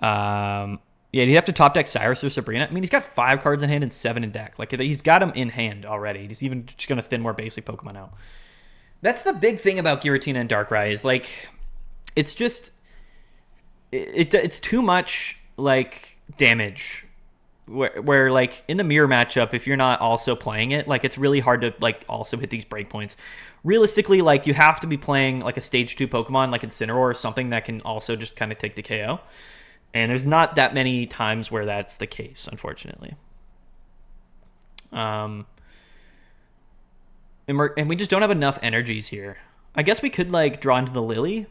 Yeah, he'd have to top deck Cyrus or Sabrina. I mean, he's got 5 cards in hand and 7 in deck. Like, he's got them in hand already. He's even just going to thin more basic Pokemon out. That's the big thing about Giratina and Darkrai is, like, it's just... It's too much, like, damage. Where, like, in the mirror matchup, if you're not also playing it, like, it's really hard to, like, also hit these breakpoints. Realistically, like, you have to be playing, like, a Stage 2 Pokemon, like Incineroar or something that can also just kind of take the KO. And there's not that many times where that's the case, unfortunately. And we just don't have enough energies here. I guess we could, like, draw into the Lily,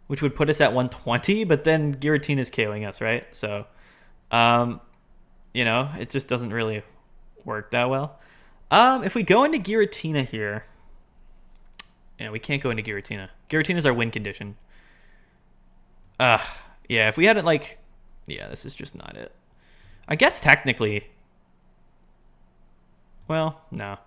which would put us at 120, but then Giratina's KOing us, right? So, you know, it just doesn't really work that well. If we go into Giratina here... Yeah, we can't go into Giratina. Giratina's our win condition. Yeah, if we hadn't, like... Yeah, this is just not it. I guess technically... Well, no.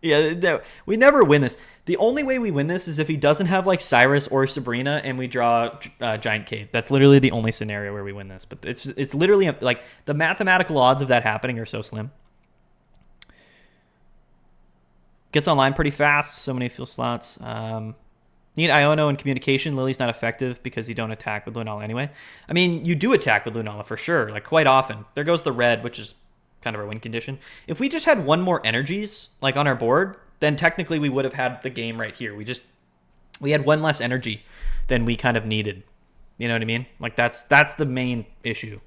Yeah, no, we never win this. The only way we win this is if he doesn't have, like, Cyrus or Sabrina and we draw Giant Cape. That's literally the only scenario where we win this. But it's literally, like, the mathematical odds of that happening are so slim. Gets online pretty fast. So many fuel slots. Need Iono and communication. Lily's not effective because you don't attack with Lunala anyway. I mean, you do attack with Lunala for sure, like, quite often. There goes the red, which is kind of our win condition. If we just had one more energies, like, on our board, then technically we would have had the game right here. We had one less energy than we kind of needed. You know what I mean? Like, that's the main issue,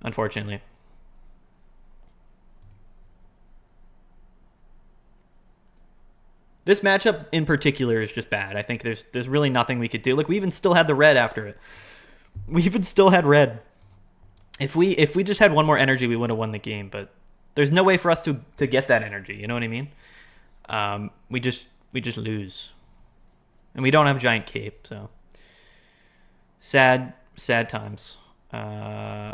unfortunately. This matchup in particular is just bad. I think there's really nothing we could do. Like, we even still had the red after it. We even still had red. If we just had one more energy, we would have won the game. But there's no way for us to get that energy. You know what I mean? We just lose, and we don't have Giant Cape. So sad times. Yeah.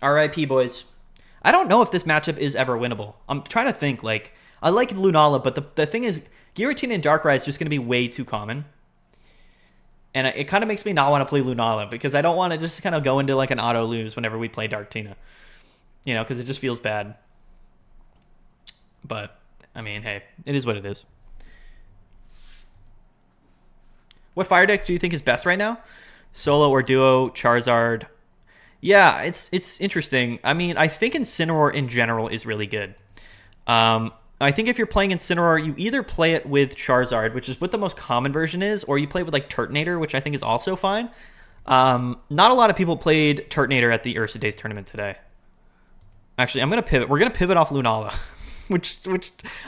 R.I.P. boys. I don't know if this matchup is ever winnable. I'm trying to think. Like, I like Lunala, but the thing is, Giratina and Darkrai is just going to be way too common. And it kind of makes me not want to play Lunala, because I don't want to just kind of go into, like, an auto lose whenever we play Darktina. You know, because it just feels bad. But, I mean, hey, it is what it is. What fire deck do you think is best right now? Solo or duo, Charizard? Yeah, it's interesting. I mean, I think Incineroar in general is really good. I think if you're playing Incineroar, you either play it with Charizard, which is what the most common version is, or you play it with, like, Turtonator, which I think is also fine. Not a lot of people played Turtonator at the Ursa Days tournament today. Actually, I'm going to pivot. We're going to pivot off Lunala, which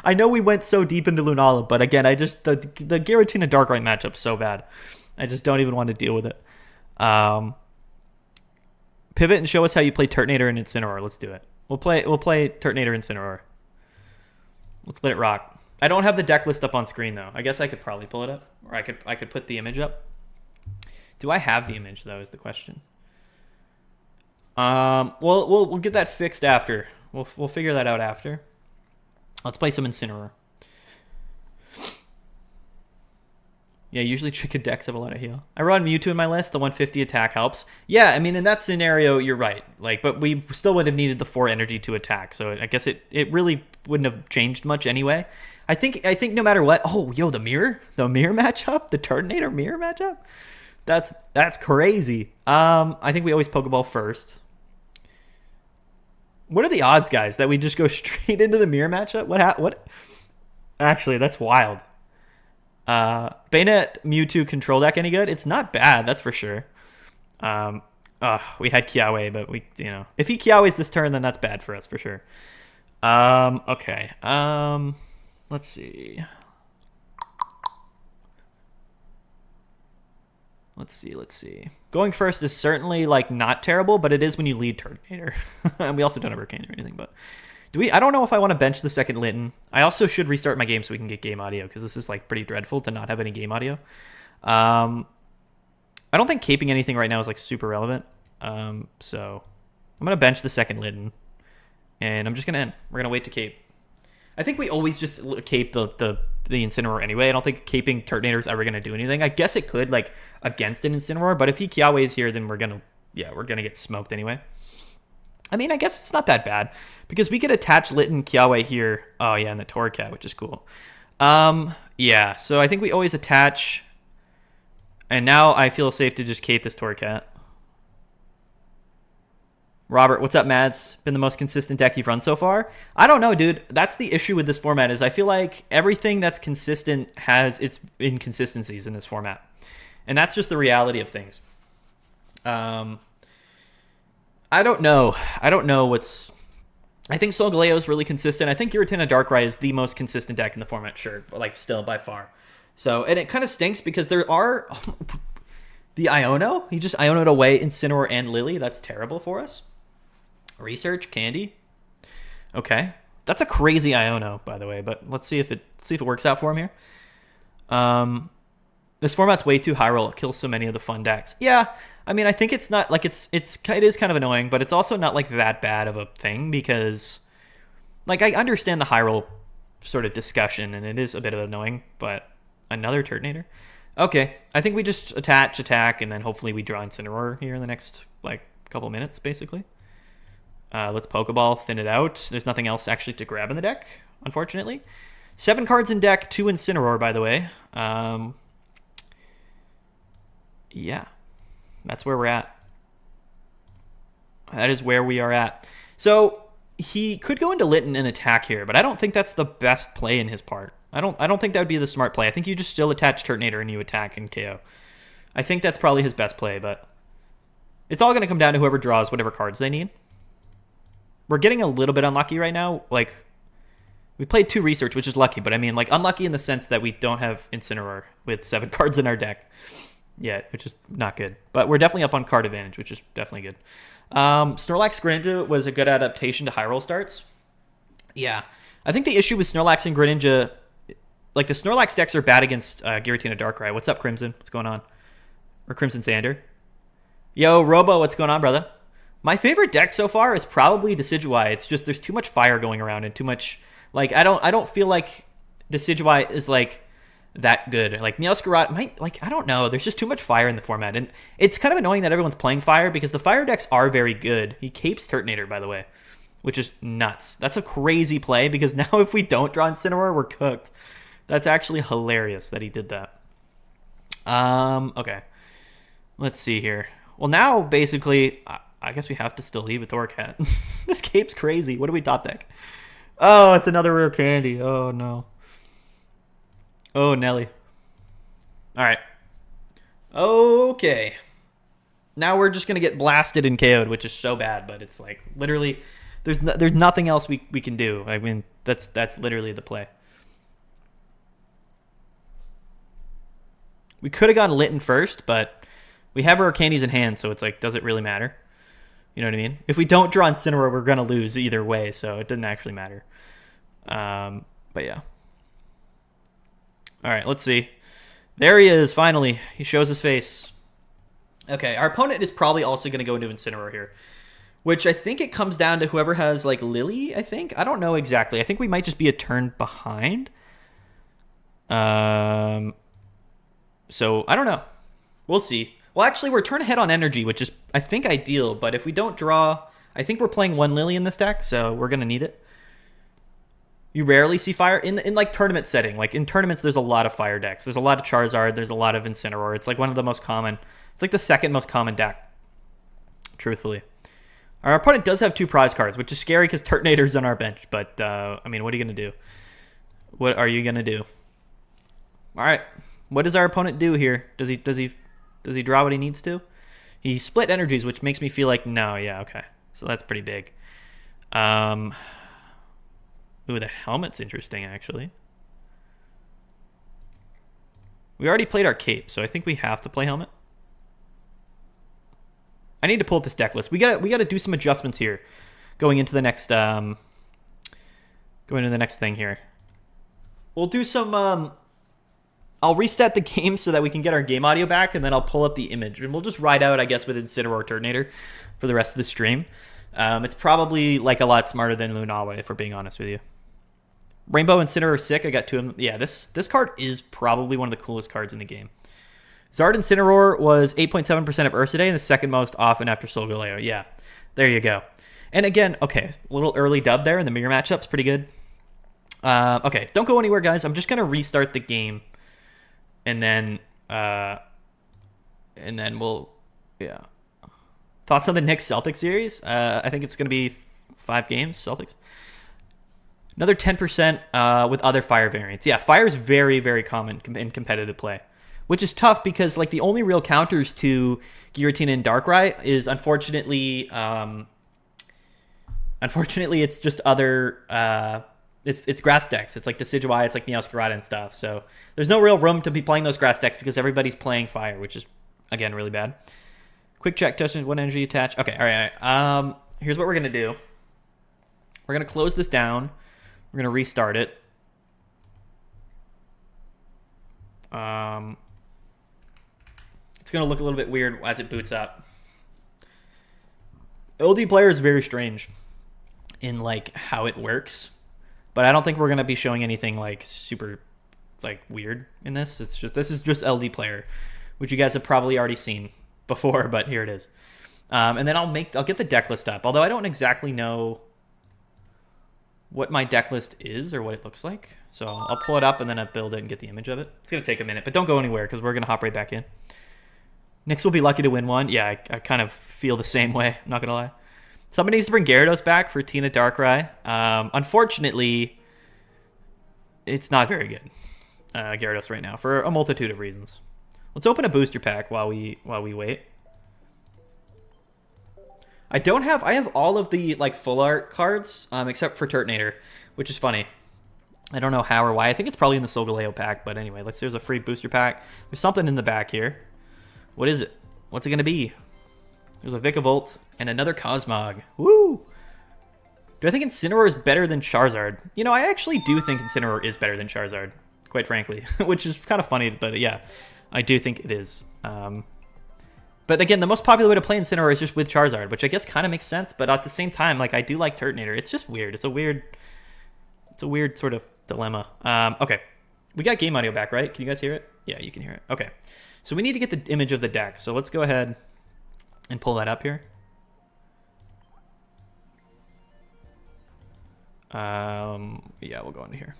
I know we went so deep into Lunala, but again, the Giratina Darkrai matchup's so bad. I just don't even want to deal with it. Pivot and show us how you play Turtonator and Incineroar. Let's do it. We'll play Turtonator and Incineroar. Let's let it rock. I don't have the deck list up on screen, though. I guess I could probably pull it up, or I could put the image up. Do I have the image, though, is the question. We'll get that fixed after. We'll figure that out after. Let's play some Incineroar. Yeah, usually chicken decks have a lot of heal. I run Mewtwo in my list. The 150 attack helps. Yeah, I mean, in that scenario, you're right. Like, but we still would have needed the 4 energy to attack. So I guess it really wouldn't have changed much anyway. I think no matter what. Oh, yo, the mirror matchup, the Turtonator mirror matchup. That's crazy. I think we always Pokeball first. What are the odds, guys, that we just go straight into the mirror matchup? What? Actually, that's wild. Bayonet Mewtwo control deck any good? It's not bad, that's for sure. We had Kiawe, but if he Kiawe's this turn, then that's bad for us for sure. Okay. Let's see. Let's see. Going first is certainly, like, not terrible, but it is when you lead Turtonator. And we also don't have Arcane or anything, but I don't know if I want to bench the second Litten. I also should restart my game so we can get game audio, because this is, like, pretty dreadful to not have any game audio. I don't think caping anything right now is, like, super relevant. So I'm going to bench the second Litten, and I'm just going to end. We're going to wait to cape. I think we always just cape the Incineroar anyway. I don't think caping Turtonator is ever going to do anything. I guess it could, like, against an Incineroar, but if he Kiawe is here, then we're going to get smoked anyway. I mean, I guess it's not that bad, because we could attach Litten Kiawe here. Oh, yeah, and the Torcat, which is cool. Yeah, so I think we always attach, and now I feel safe to just cape this Torcat. Robert, what's up, Mads? Been the most consistent deck you've run so far? I don't know, dude. That's the issue with this format, is I feel like everything that's consistent has its inconsistencies in this format. And that's just the reality of things. I don't know. I think Solgaleo is really consistent. I think Giratina Darkrai is the most consistent deck in the format, sure. But, like, still, by far. So, and it kind of stinks because there are... the Iono. He just Iono'd away Incineroar and Lily. That's terrible for us. Research Candy. Okay, that's a crazy Iono, by the way. But let's see if it works out for him here. This format's way too high roll. It kills so many of the fun decks. Yeah, I mean, I think it's not like it is kind of annoying, but it's also not like that bad of a thing because, like, I understand the high roll sort of discussion, and it is a bit of annoying. But another Turtonator. Okay, I think we just attack, and then hopefully we draw Incineroar here in the next, like, couple minutes, basically. Let's Pokeball, thin it out. There's nothing else actually to grab in the deck, unfortunately. 7 cards in deck, 2 Incineroar, by the way. Yeah, that's where we're at. That is where we are at. So he could go into Litten and attack here, but I don't think that's the best play in his part. I don't think that would be the smart play. I think you just still attach Turtonator and you attack and KO. I think that's probably his best play, but it's all going to come down to whoever draws whatever cards they need. We're getting a little bit unlucky right now. Like, we played 2 Research, which is lucky, but I mean, like, unlucky in the sense that we don't have Incineroar with 7 cards in our deck yet, which is not good. But we're definitely up on card advantage, which is definitely good. Snorlax Greninja was a good adaptation to high roll starts. Yeah. I think the issue with Snorlax and Greninja, like, the Snorlax decks are bad against Giratina Darkrai. What's up, Crimson? What's going on? Or Crimson Sander? Yo, Robo, what's going on, brother? My favorite deck so far is probably Decidueye. It's just there's too much fire going around and too much, like, I don't feel like Decidueye is, like, that good. Like, Meowscarada might, like, I don't know. There's just too much fire in the format, and it's kind of annoying that everyone's playing fire because the fire decks are very good. He capes Turtonator, by the way, which is nuts. That's a crazy play because now if we don't draw Incineroar, we're cooked. That's actually hilarious that he did that. Okay. Let's see here. Well, now, basically, I guess we have to still leave with Torcat. This cape's crazy. What do we top deck? Oh, it's another rare candy. Oh, no. Oh, Nelly. All right. Okay. Now we're just going to get blasted and KO'd, which is so bad, but it's like, literally, there's nothing else we can do. I mean, that's literally the play. We could have gone Litten first, but we have our candies in hand, so it's like, does it really matter? You know what I mean? If we don't draw Incineroar, we're going to lose either way, so it doesn't actually matter. But yeah. All right, let's see. There he is, finally. He shows his face. Okay, our opponent is probably also going to go into Incineroar here, which I think it comes down to whoever has, like, Lily, I think. I don't know exactly. I think we might just be a turn behind. So, I don't know. We'll see. Well, actually, we're turn ahead on energy, which is, I think, ideal. But if we don't draw, I think we're playing 1 Lily in this deck, so we're going to need it. You rarely see fire in like, tournament setting. Like, in tournaments, there's a lot of fire decks. There's a lot of Charizard. There's a lot of Incineroar. It's, like, one of the most common. It's, like, the second most common deck, truthfully. Our opponent does have 2 prize cards, which is scary because Turtonator's on our bench. But, I mean, what are you going to do? What are you going to do? All right. What does our opponent do here? Does he draw what he needs to? He split energies, which makes me feel like, no, yeah, okay. So that's pretty big. Ooh, the helmet's interesting, actually. We already played our cape, so I think we have to play helmet. I need to pull up this deck list. We gotta do some adjustments here, going into the next thing here. We'll do some. I'll reset the game so that we can get our game audio back, and then I'll pull up the image, and we'll just ride out, I guess, with Incineroar Turtonator for the rest of the stream. It's probably, like, a lot smarter than Lunala, if we're being honest with you. Rainbow Incineroar sick. I got 2 of them. Yeah, this card is probably one of the coolest cards in the game. Zard Incineroar was 8.7% of Ursa Day and the second most often after Solgaleo. Yeah, there you go. And again, okay, a little early dub there, and the mirror matchup's pretty good. Okay, don't go anywhere, guys. I'm just gonna restart the game, and then we'll, yeah. Thoughts on the Knicks Celtics series? I think it's gonna be 5 games, Celtics. Another 10% with other fire variants. Yeah, fire is very, very common in competitive play, which is tough because like the only real counters to Giratina and Darkrai is unfortunately it's just other it's grass decks. It's like Decidueye, it's like Meowscarada and stuff. So there's no real room to be playing those grass decks because everybody's playing fire, which is again really bad. Quick check, touching 1 energy attach. Okay, all right. Here's what we're gonna do. We're gonna close this down. We're gonna restart it. It's gonna look a little bit weird as it boots up. LD player is very strange in like how it works, but I don't think we're gonna be showing anything like super like weird in this. This is just LD player, which you guys have probably already seen before, but here it is. And then I'll get the deck list up, although I don't exactly know what my deck list is or what it looks like. So I'll pull it up and then I'll build it and get the image of it. It's going to take a minute, but don't go anywhere because we're going to hop right back in. Knicks will be lucky to win one. Yeah, I kind of feel the same way. I'm not going to lie. Somebody needs to bring Gyarados back for Tina Darkrai. Unfortunately, it's not very good, Gyarados right now, for a multitude of reasons. Let's open a booster pack while we wait. I have all of the like full art cards, except for Turtonator, which is funny. I don't know how or why. I think it's probably in the Solgaleo pack, but anyway, there's a free booster pack. There's something in the back here. What is it? What's it gonna be? There's a Vikavolt and another Cosmog. Woo! Do I think Incineroar is better than Charizard? You know, I actually do think Incineroar is better than Charizard, quite frankly, which is kind of funny, but yeah, I do think it is. But again, the most popular way to play Incineroar is just with Charizard, which I guess kind of makes sense. But at the same time, like I do like Turtonator. It's just weird. It's a weird sort of dilemma. Okay, we got game audio back, right? Can you guys hear it? Yeah, you can hear it. Okay, so we need to get the image of the deck. So let's go ahead and pull that up here. Yeah, we'll go into here.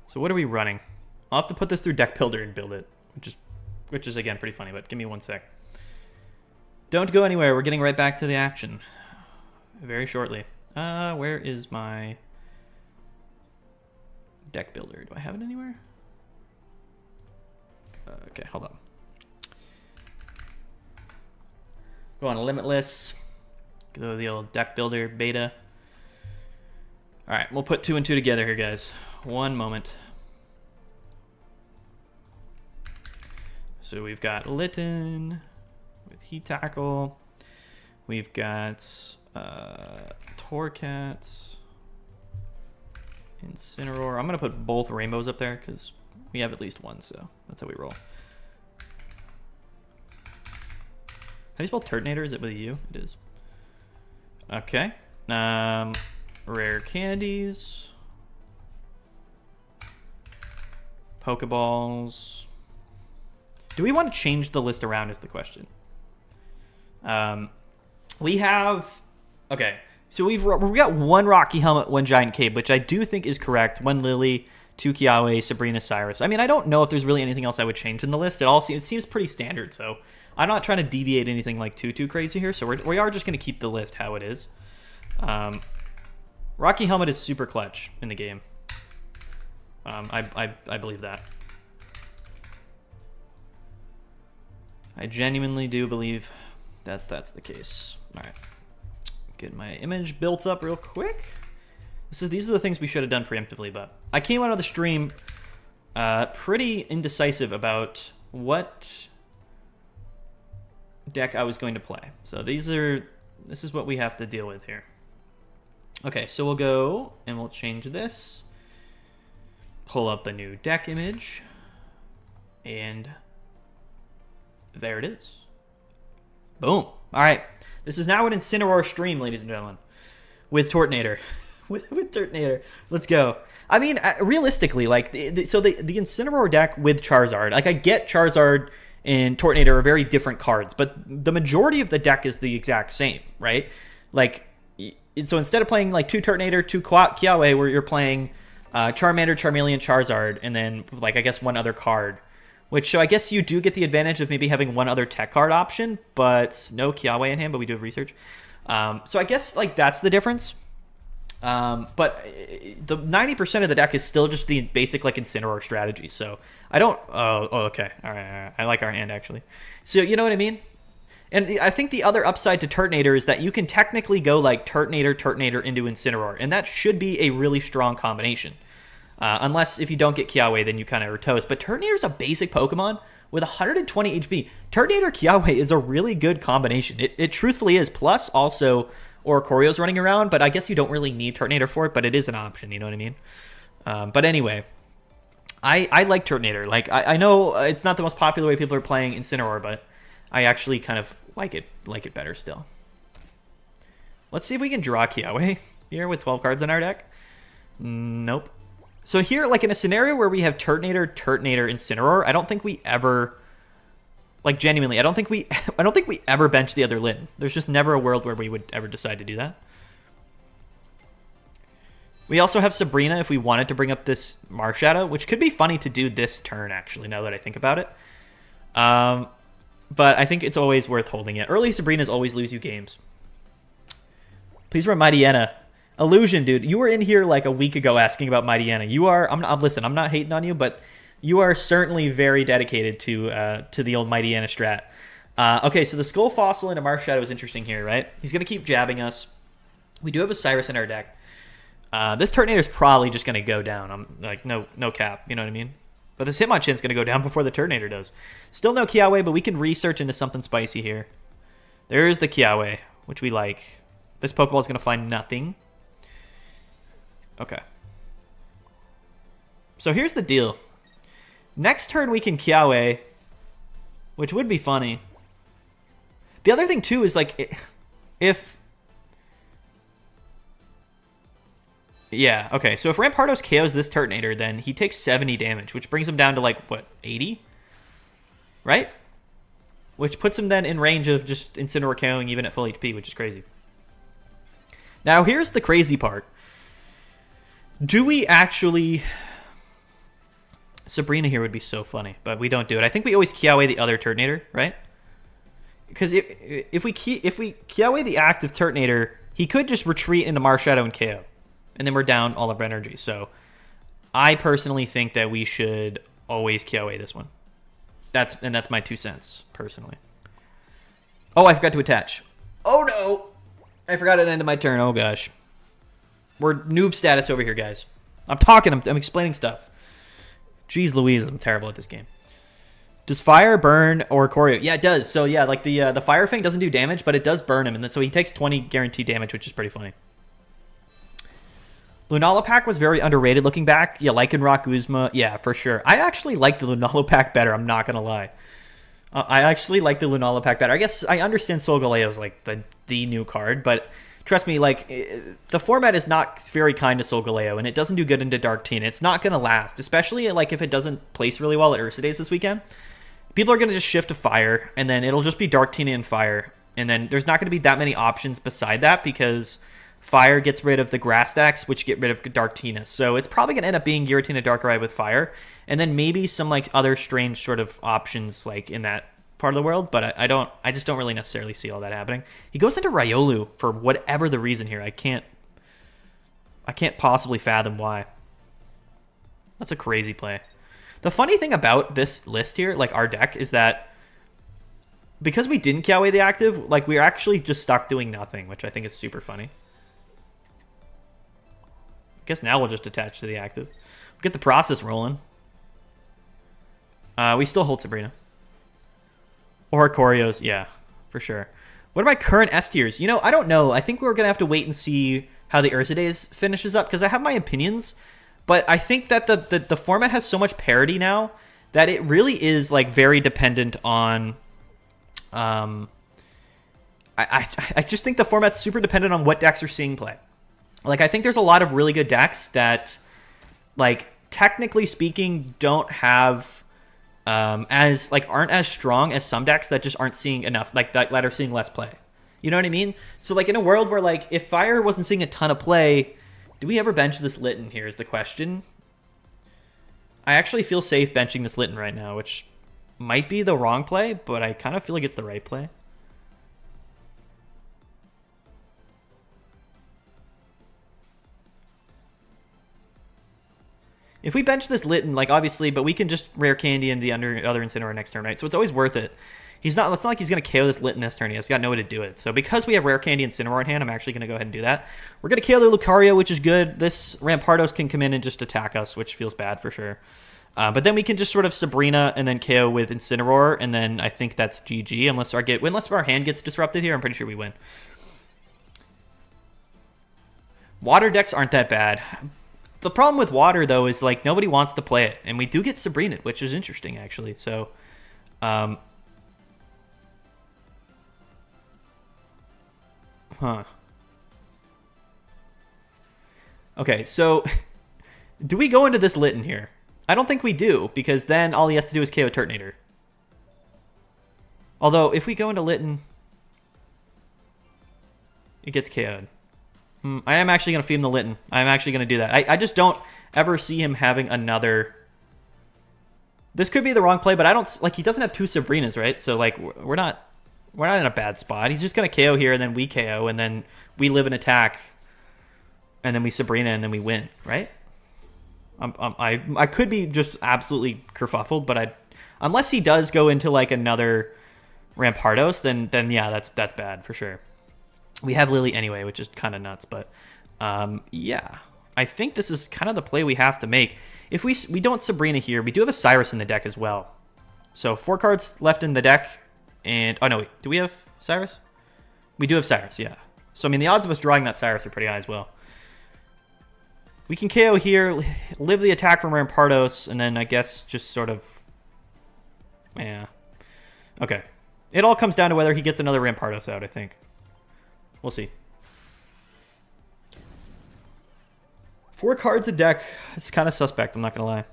So what are we running? I'll have to put this through Deck Builder and build it, which is again pretty funny, but give me 1 sec. Don't go anywhere. We're getting right back to the action very shortly. Where is my Deck Builder? Do I have it anywhere? Okay, hold on. Go on Limitless. Go to the old Deck Builder beta. All right, we'll put 2 and 2 together here, guys. One moment. So we've got Litten with Heat Tackle. We've got Torcat, Incineroar. I'm going to put both rainbows up there because we have at least one, so that's how we roll. How do you spell Turtonator? Is it with a U? It is. Okay. Rare candies. Pokeballs. Do we want to change the list around is the question. We have... Okay. So we've got 1 Rocky Helmet, 1 Giant Cape, which I do think is correct. 1 Lily, 2 Kiawe, Sabrina, Cyrus. I mean, I don't know if there's really anything else I would change in the list. It seems pretty standard, so I'm not trying to deviate anything like too crazy here. So we are just going to keep the list how it is. Rocky Helmet is super clutch in the game. I believe that. I genuinely do believe that that's the case. All right. Get my image built up real quick. These are the things we should have done preemptively, but I came out of the stream pretty indecisive about what deck I was going to play. So this is what we have to deal with here. Okay, so we'll go and we'll change this. Pull up the new deck image. And there it is. Boom. All right. This is now an Incineroar stream, ladies and gentlemen, with Tortnator. with Tortnator. Let's go. I mean, realistically, like, so the Incineroar deck with Charizard, like, I get Charizard and Tortnator are very different cards, but the majority of the deck is the exact same, right? Like, so instead of playing, like, 2 Tortnator, 2 Kiawe, where you're playing Charmander, Charmeleon, Charizard, and then, like, I guess one other card. Which, so I guess you do get the advantage of maybe having one other tech card option, but no Kiawe in hand, but we do have research. So I guess, like, that's the difference. But the 90% of the deck is still just the basic, like, Incineroar strategy. So I don't... okay. All right. I like our hand, actually. So, you know what I mean? And I think the other upside to Turtonator is that you can technically go, like, Turtonator into Incineroar. And that should be a really strong combination. Unless if you don't get Kiawe, then you kind of are toast. But Turtonator is a basic Pokemon with 120 HP. Turtonator Kiawe is a really good combination. It truthfully is. Plus, also, Oricoreo's running around, but I guess you don't really need Turtonator for it, but it is an option, you know what I mean? But anyway, I like Turtonator. Like, I know it's not the most popular way people are playing Incineroar, but I actually kind of like it better still. Let's see if we can draw Kiawe here with 12 cards in our deck. Nope. So here, like, in a scenario where we have Turtonator, Incineroar, I don't think we ever, like, genuinely, I don't think we ever bench the other Lyn. There's just never a world where we would ever decide to do that. We also have Sabrina if we wanted to bring up this Marshadow, which could be funny to do this turn, actually, now that I think about it. But I think it's always worth holding it. Early Sabrinas always lose you games. Please run Mightyena. Illusion, dude, you were in here like a week ago asking about Mightyena. You are, listen, I'm not hating on you, but you are certainly very dedicated to the old Mightyena strat. Okay, so the Skull Fossil into Marshadow is interesting here, right? He's going to keep jabbing us. We do have a Cyrus in our deck. This Turtonator is probably just going to go down. I'm like, no cap, you know what I mean? But this Hitmonchan is going to go down before the Turtonator does. Still no Kiawe, but we can research into something spicy here. There is the Kiawe, which we like. This Pokeball is going to find nothing. Okay. So here's the deal. Next turn we can Kiawe, which would be funny. The other thing too is, like, if... Yeah, okay. So if Rampardos KOs this Turtonator, then he takes 70 damage, which brings him down to, like, what, 80? Right? Which puts him then in range of just Incineroar KOing even at full HP, which is crazy. Now here's the crazy part. Do we actually... Sabrina here would be so funny, but we don't do it. I think we always Kiawe the other Turtonator, right? Because if we Kiawe the active Turtonator, he could just retreat into Marshadow and KO. And then we're down all of our energy. So I personally think that we should always Kiawe this one. That's my 2 cents, personally. Oh, I forgot to attach. Oh, no! I forgot it ended my turn. Oh, gosh. We're noob status over here, guys. I'm talking. I'm explaining stuff. Jeez Louise, I'm terrible at this game. Does fire burn Oricorio? Yeah, it does. So, yeah, like the Fire Fang doesn't do damage, but it does burn him. And then, so he takes 20 guaranteed damage, which is pretty funny. Lunala was very underrated looking back. Yeah, Lycanroc, Guzma. Yeah, for sure. I actually like the Lunala better. I'm not going to lie. I actually like the Lunala better. I guess I understand Solgaleo is like the new card, but... Trust me, like, the format is not very kind to Solgaleo, and it doesn't do good into Dark Teen. It's not going to last, especially, like, if it doesn't place really well at Ursa Days this weekend. People are going to just shift to Fire, and then it'll just be Dark Teen and Fire. And then there's not going to be that many options beside that, because Fire gets rid of the Grass stacks, which get rid of Darktina. So it's probably going to end up being Giratina Darkrai with Fire, and then maybe some, like, other strange sort of options, like, in that part of the world, but I just don't really necessarily see all that happening. He goes into Riolu for whatever the reason here. I can't possibly fathom why. That's a crazy play. The funny thing about this list here, like our deck, is that because we didn't Kiawe the active, like we're actually just stuck doing nothing, which I think is super funny. I guess now we'll just attach to the active. Get the process rolling. We still hold Sabrina. Oricorios, yeah, for sure. What are my current S tiers? You know, I don't know. I think we're going to have to wait and see how the Ursa Days finishes up, because I have my opinions, but I think that the format has so much parity now that it really is, like, very dependent on I just think the format's super dependent on what decks are seeing play. Like, I think there's a lot of really good decks that, like, technically speaking, don't have as like aren't as strong as some decks that just aren't seeing enough, like that are seeing less play. You know what I mean? So like in a world where like if Fire wasn't seeing a ton of play, do we ever bench this Litten here is the question. I actually feel safe benching this Litten right now, which might be the wrong play, but I kind of feel like it's the right play. If we bench this Litten, like obviously, but we can just rare candy into the other Incineroar next turn, right? So it's always worth it. It's not like he's going to KO this Litten this turn. He's got no way to do it. So because we have rare candy and Incineroar in hand, I'm actually going to go ahead and do that. We're going to KO the Lucario, which is good. This Rampardos can come in and just attack us, which feels bad for sure. But then we can just sort of Sabrina and then KO with Incineroar, and then I think that's GG unless our hand gets disrupted here. I'm pretty sure we win. Water decks aren't that bad. The problem with water, though, is like nobody wants to play it, and we do get Sabrina, which is interesting, actually. So, Okay, so do we go into this Litten here? I don't think we do, because then all he has to do is KO Turtonator. Although, if we go into Litten, it gets KO'd. I am actually going to feed him the Litten. I'm actually going to do that. I just don't ever see him having another... This could be the wrong play, but I don't... Like, he doesn't have two Sabrinas, right? So, like, we're not in a bad spot. He's just going to KO here, and then we KO, and then we live an attack, and then we Sabrina, and then we win, right? I could be just absolutely kerfuffled, but unless he does go into, like, another Rampardos, then yeah, that's bad for sure. We have Lily anyway, which is kind of nuts, but yeah. I think this is kind of the play we have to make. If we don't Sabrina here, we do have a Cyrus in the deck as well. So 4 cards left in the deck, and... Oh, no, wait. Do we have Cyrus? We do have Cyrus, yeah. So, I mean, the odds of us drawing that Cyrus are pretty high as well. We can KO here, live the attack from Rampardos, and then I guess just sort of... Yeah. Okay. It all comes down to whether he gets another Rampardos out, I think. We'll see. 4 cards a deck. It's kind of suspect, I'm not going to lie.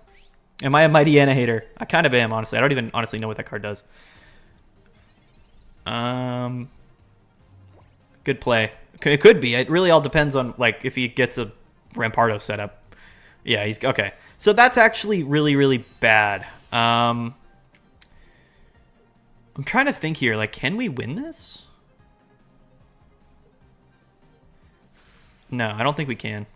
Am I a Mighty Anna hater? I kind of am, honestly. I don't even honestly know what that card does. Good play. It could be. It really all depends on, like, if he gets a Rampardos setup. Yeah, he's... Okay. So that's actually really, really bad. I'm trying to think here. Like, can we win this? No, I don't think we can.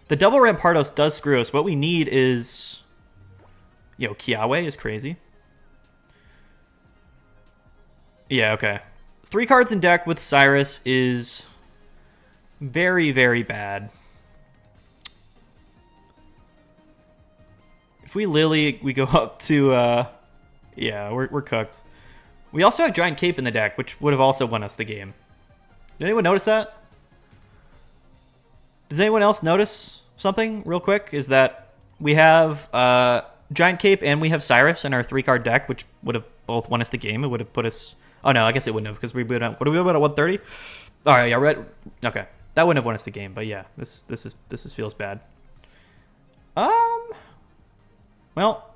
The double Rampardos does screw us. What we need is... Yo, Kiawe is crazy. Yeah, okay. 3 cards in deck with Cyrus is very, very bad. If we Lily, we go up to... yeah, we're cooked. We also have Giant Cape in the deck, which would have also won us the game. Did anyone notice that? Does anyone else notice something real quick? Is that we have Giant Cape and we have Cyrus in our 3-card deck, which would have both won us the game. It would have put us... Oh, no, I guess it wouldn't have, because we would have... What are we about at 130? All right, yeah, okay. That wouldn't have won us the game, but yeah, this feels bad. Well,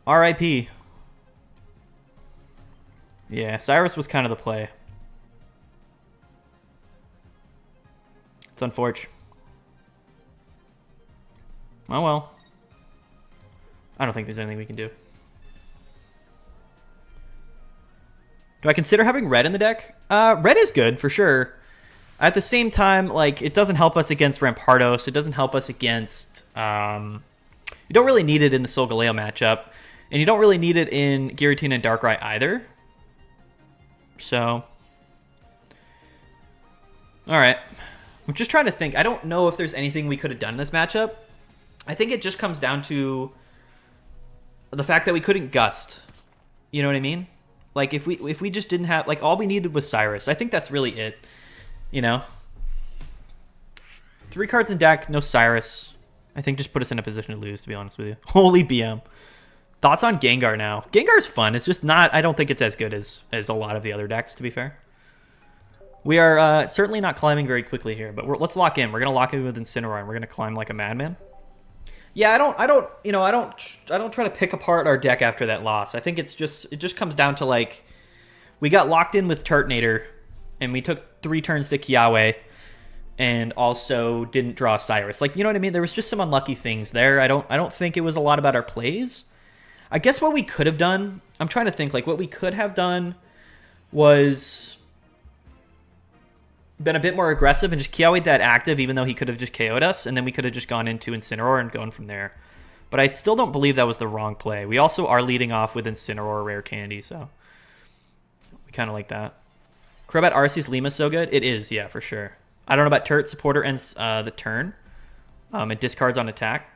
R.I.P. Yeah, Cyrus was kind of the play. It's unfortunate. Oh well. I don't think there's anything we can do. Do I consider having red in the deck? Red is good, for sure. At the same time, like, it doesn't help us against Rampardos. It doesn't help us against... you don't really need it in the Solgaleo matchup. And you don't really need it in Giratina and Darkrai either. So... Alright. I'm just trying to think. I don't know if there's anything we could have done in this matchup. I think it just comes down to the fact that we couldn't Gust. You know what I mean? Like, if we just didn't have... Like, all we needed was Cyrus. I think that's really it. You know? 3 cards in deck, no Cyrus. I think just put us in a position to lose, to be honest with you. Holy BM. Thoughts on Gengar now? Gengar's fun. It's just not. I don't think it's as good as a lot of the other decks. To be fair, we are certainly not climbing very quickly here. But let's lock in. We're gonna lock in with Incineroar, and we're gonna climb like a madman. Yeah, I don't try to pick apart our deck after that loss. I think it just comes down to like we got locked in with Turtonator, and we took 3 turns to Kiawe, and also didn't draw Cyrus. Like, you know what I mean? There was just some unlucky things there. I don't think it was a lot about our plays. I guess what we could have done, I'm trying to think, like what we could have done was been a bit more aggressive and just Kiawe'd that active, even though he could have just KO'd us, and then we could have just gone into Incineroar and gone from there. But I still don't believe that was the wrong play. We also are leading off with Incineroar Rare Candy, so we kind of like that. Crobat Arceus Lima's so good? It is, yeah, for sure. I don't know about Turret. Supporter ends the turn. It discards on attack.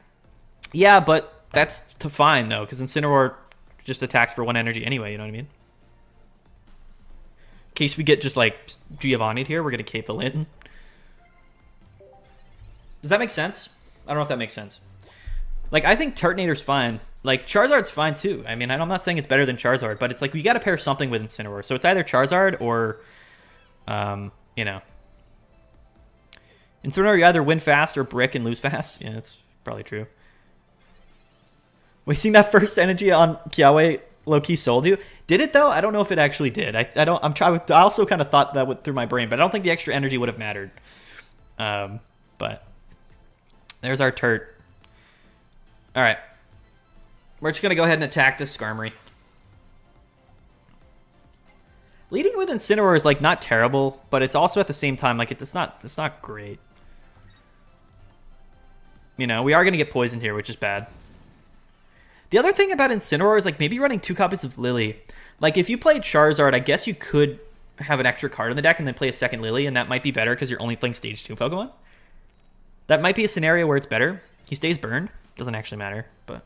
Yeah, but that's fine, though, because Incineroar just attacks for 1 energy anyway, you know what I mean? In case we get just, like, Giovanni'd here, we're going to Cape the Linton. Does that make sense? I don't know if that makes sense. Like, I think Turtonator's fine. Like, Charizard's fine, too. I mean, I'm not saying it's better than Charizard, but it's like we got to pair something with Incineroar. So it's either Charizard or, you know. Incineroar, you either win fast or brick and lose fast. Yeah, that's probably true. Wasting that first energy on Kiawe low-key sold you. Did it, though? I don't know if it actually did. I also kind of thought that went through my brain, but I don't think the extra energy would have mattered. But there's our Turt. All right. We're just going to go ahead and attack this Skarmory. Leading with Incineroar is, like, not terrible, but it's also at the same time, like, it's not great. You know, we are going to get poisoned here, which is bad. The other thing about Incineroar is, like, maybe running 2 copies of Lily. Like, if you played Charizard, I guess you could have an extra card in the deck and then play a second Lily, and that might be better because you're only playing Stage 2 Pokemon. That might be a scenario where it's better. He stays burned. Doesn't actually matter, but...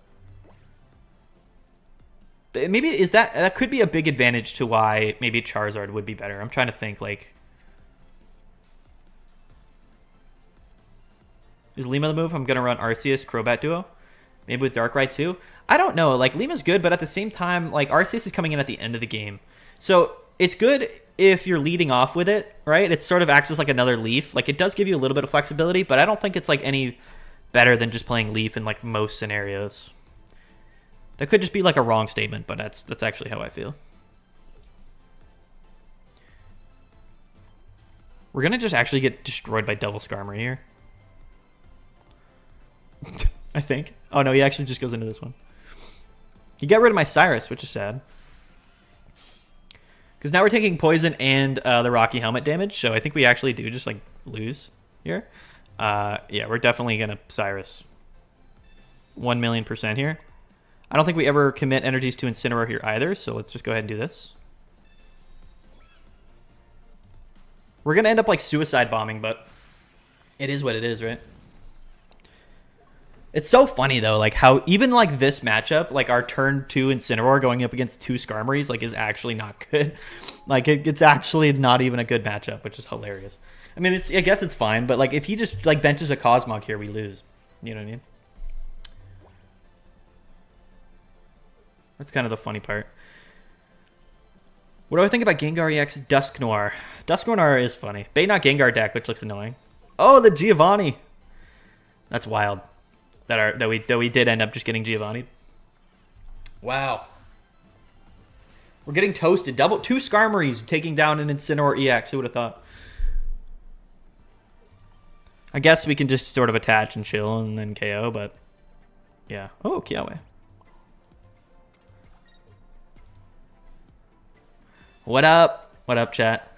Maybe that could be a big advantage to why maybe Charizard would be better. I'm trying to think, like... Is Lima the move? I'm going to run Arceus Crobat Duo. Maybe with Darkrai too. I don't know. Like, Lima's good, but at the same time, like, Arceus is coming in at the end of the game. So it's good if you're leading off with it, right? It sort of acts as like another Leaf. Like, it does give you a little bit of flexibility, but I don't think it's like any better than just playing Leaf in like most scenarios. That could just be like a wrong statement, but that's actually how I feel. We're going to just actually get destroyed by Double Skarmory here. I think. Oh, no, he actually just goes into this one. He got rid of my Cyrus, which is sad. Because now we're taking poison and the Rocky Helmet damage, so I think we actually do just, like, lose here. Yeah, we're definitely going to Cyrus. 1,000,000% here. I don't think we ever commit energies to Incineroar here either, so let's just go ahead and do this. We're going to end up, like, suicide bombing, but it is what it is, right? It's so funny, though, like, how even, like, this matchup, like, our turn 2 Incineroar going up against 2 Skarmories, like, is actually not good. Like, it's actually not even a good matchup, which is hilarious. I mean, I guess it's fine, but, like, if he just, like, benches a Cosmog here, we lose. You know what I mean? That's kind of the funny part. What do I think about Gengar EX Dusknoir? Dusknoir is funny. Bait not Gengar deck, which looks annoying. Oh, the Giovanni! That's wild. That we did end up just getting Giovanni. Wow. We're getting toasted. 2 Skarmories taking down an Incineroar EX. Who would have thought? I guess we can just sort of attach and chill and then KO, but yeah. Oh, Kiawe. What up? What up, chat?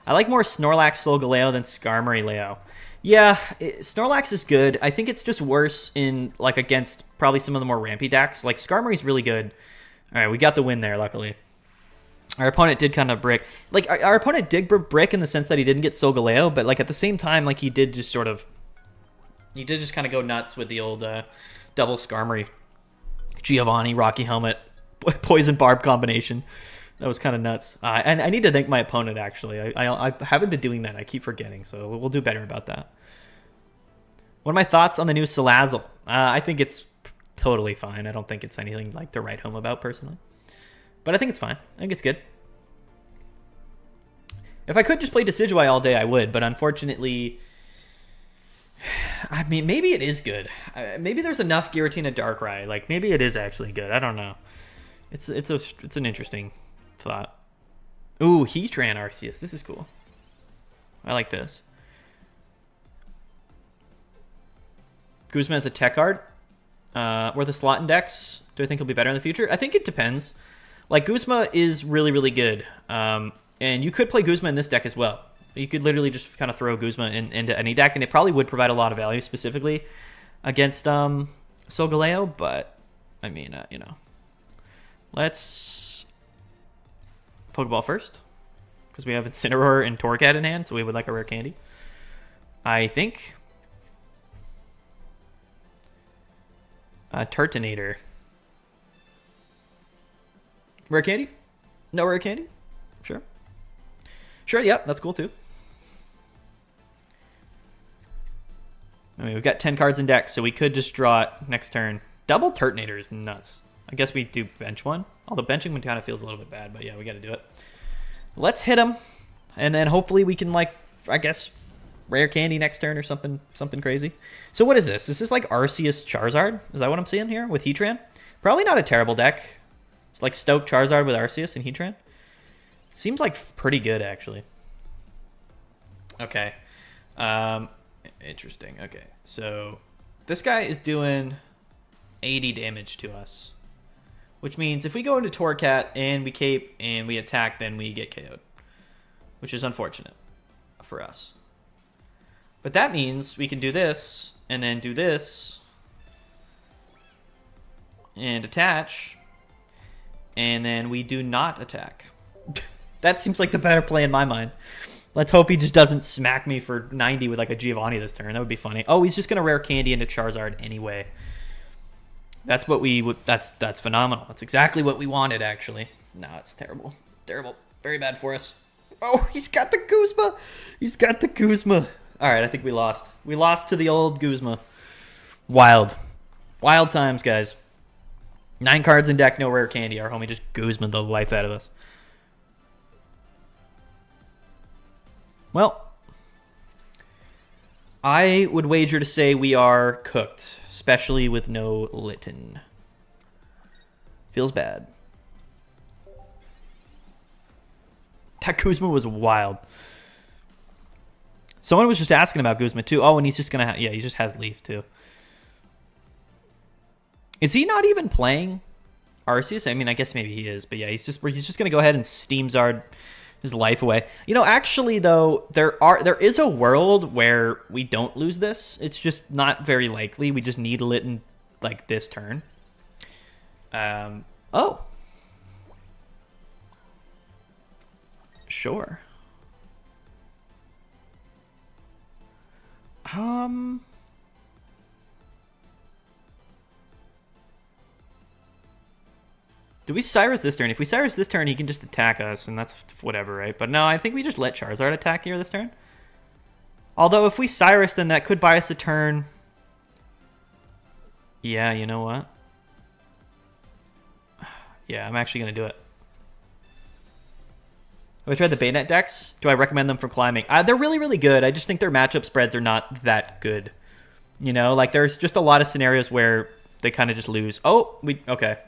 I like more Snorlax Solgaleo than Skarmory Leo. Yeah, Snorlax is good. I think it's just worse in, like, against probably some of the more rampy decks. Like, Skarmory's really good. All right, we got the win there, luckily. Our opponent did kind of brick. Like, our opponent did brick in the sense that he didn't get Solgaleo, but, like, at the same time, like, he did just sort of... He did just kind of go nuts with the old double Skarmory. Giovanni, Rocky Helmet, Poison Barb combination. That was kind of nuts. And I need to thank my opponent, actually. I haven't been doing that. I keep forgetting, so we'll do better about that. What are my thoughts on the new Salazzle? I think it's totally fine. I don't think it's anything like to write home about personally. But I think it's fine. I think it's good. If I could just play Decidueye all day, I would. But unfortunately, I mean, maybe it is good. Maybe there's enough Giratina Darkrai. Like, maybe it is actually good. I don't know. It's an interesting thought. Ooh, Heatran Arceus. This is cool. I like this. Guzma is a tech card. Or the slot index. Do I think he'll be better in the future? I think it depends. Like, Guzma is really, really good. And you could play Guzma in this deck as well. You could literally just kind of throw Guzma into any deck, and it probably would provide a lot of value, specifically against Solgaleo. But, I mean, you know. Let's Pokeball first, because we have Incineroar and Torracat in hand, so we would like a rare candy. I think. Turtonator. Rare candy? No rare candy? Sure. Sure, yeah, that's cool too. I mean, we've got 10 cards in deck, so we could just draw it next turn. Double Turtonator is nuts. I guess we do bench one. Although benching one kind of feels a little bit bad, but yeah, we got to do it. Let's hit him, and then hopefully we can, like, I guess, rare candy next turn or something crazy. So what is this? Is this like Arceus Charizard? Is that what I'm seeing here with Heatran? Probably not a terrible deck. It's like Stoke Charizard with Arceus and Heatran. Seems like pretty good, actually. Okay. Interesting. Okay, so this guy is doing 80 damage to us, which means if we go into Torracat and we cape and we attack, then we get KO'd, which is unfortunate for us. But that means we can do this and then do this and attach, and then we do not attack. That seems like the better play in my mind. Let's hope he just doesn't smack me for 90 with like a Giovanni this turn. That would be funny. Oh, he's just going to rare candy into Charizard anyway. That's what we would. That's phenomenal. That's exactly what we wanted, actually. No, it's terrible. Terrible. Very bad for us. Oh, he's got the Guzma. He's got the Guzma. All right, I think we lost. We lost to the old Guzma. Wild. Wild times, guys. 9 cards in deck, no rare candy. Our homie just Guzma the life out of us. Well, I would wager to say we are cooked, especially with no Litten. Feels bad. That Guzma was wild. Someone was just asking about Guzma too. Oh, and he's just gonna, yeah, he just has Leaf too. Is he not even playing Arceus? I mean, I guess maybe he is, but yeah, he's just gonna go ahead and Steam Zard his life away. You know, actually though, there is a world where we don't lose this. It's just not very likely. We just need Litten like this turn. Oh. Sure. Do we Cyrus this turn? If we Cyrus this turn, he can just attack us, and that's whatever, right? But no, I think we just let Charizard attack here this turn. Although, if we Cyrus, then that could buy us a turn. Yeah, you know what? Yeah, I'm actually going to do it. Have I tried the Bayonet decks? Do I recommend them for climbing? They're really, really good. I just think their matchup spreads are not that good. You know, like there's just a lot of scenarios where they kind of just lose. Oh, okay.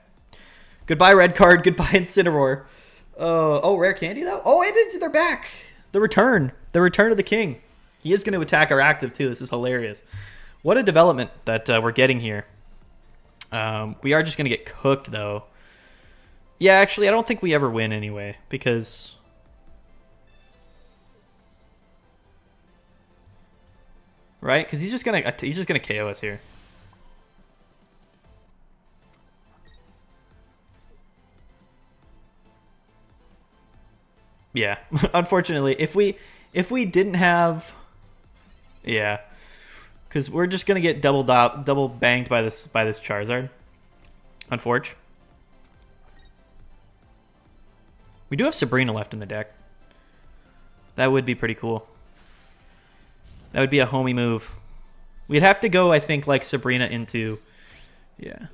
Goodbye, red card. Goodbye, Incineroar. Oh, rare candy, though? Oh, they're back. The return. The return of the king. He is going to attack our active, too. This is hilarious. What a development that we're getting here. We are just going to get cooked, though. Yeah, actually, I don't think we ever win anyway, because... Right? Because he's just gonna KO us here. Yeah, unfortunately, if we didn't have, yeah, because we're just gonna get double banged by this Charizard. Unfortunately, we do have Sabrina left in the deck. That would be pretty cool. That would be a homie move. We'd have to go, I think, like Sabrina into, yeah.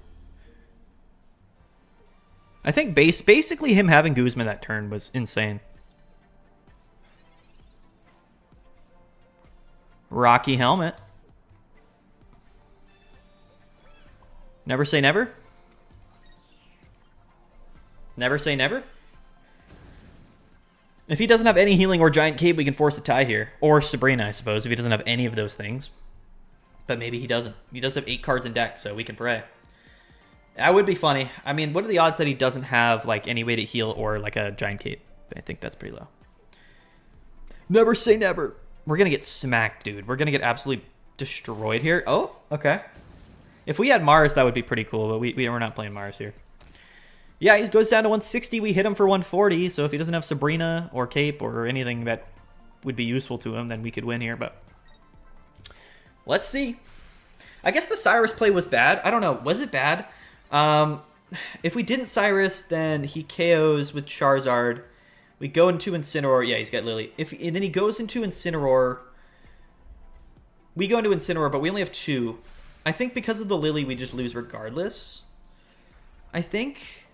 I think basically him having Guzman that turn was insane. Rocky Helmet. Never say never. Never say never. If he doesn't have any healing or Giant Cape, we can force a tie here. Or Sabrina, I suppose, if he doesn't have any of those things. But maybe he doesn't. He does have 8 cards in deck, so we can pray. That would be funny. I mean, what are the odds that he doesn't have like any way to heal or like a Giant Cape? I think that's pretty low. Never say never. We're going to get smacked, dude. We're going to get absolutely destroyed here. Oh, okay. If we had Mars, that would be pretty cool, but we're not playing Mars here. Yeah, he goes down to 160. We hit him for 140. So if he doesn't have Sabrina or Cape or anything that would be useful to him, then we could win here. But let's see. I guess the Cyrus play was bad. I don't know. Was it bad? If we didn't Cyrus, then he KOs with Charizard. We go into Incineroar. Yeah, he's got Lily. And then he goes into Incineroar. We go into Incineroar, but we only have 2. I think because of the Lily, we just lose regardless. I think.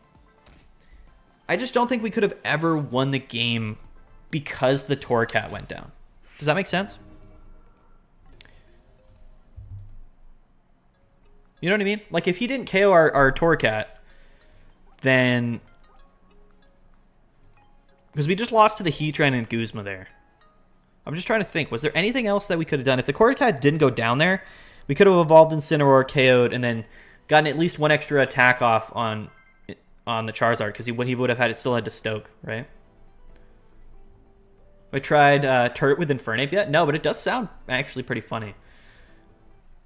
I just don't think we could have ever won the game because the Torcat went down. Does that make sense? You know what I mean? Like, if he didn't KO our Torcat, then... Because we just lost to the Heatran and Guzma there. I'm just trying to think. Was there anything else that we could have done? If the Torcat didn't go down there, we could have evolved Incineroar, KO'd, and then gotten at least 1 extra attack off on the Charizard, because he would have still had to Stoke, right? I tried Turret with Infernape yet? No, but it does sound actually pretty funny.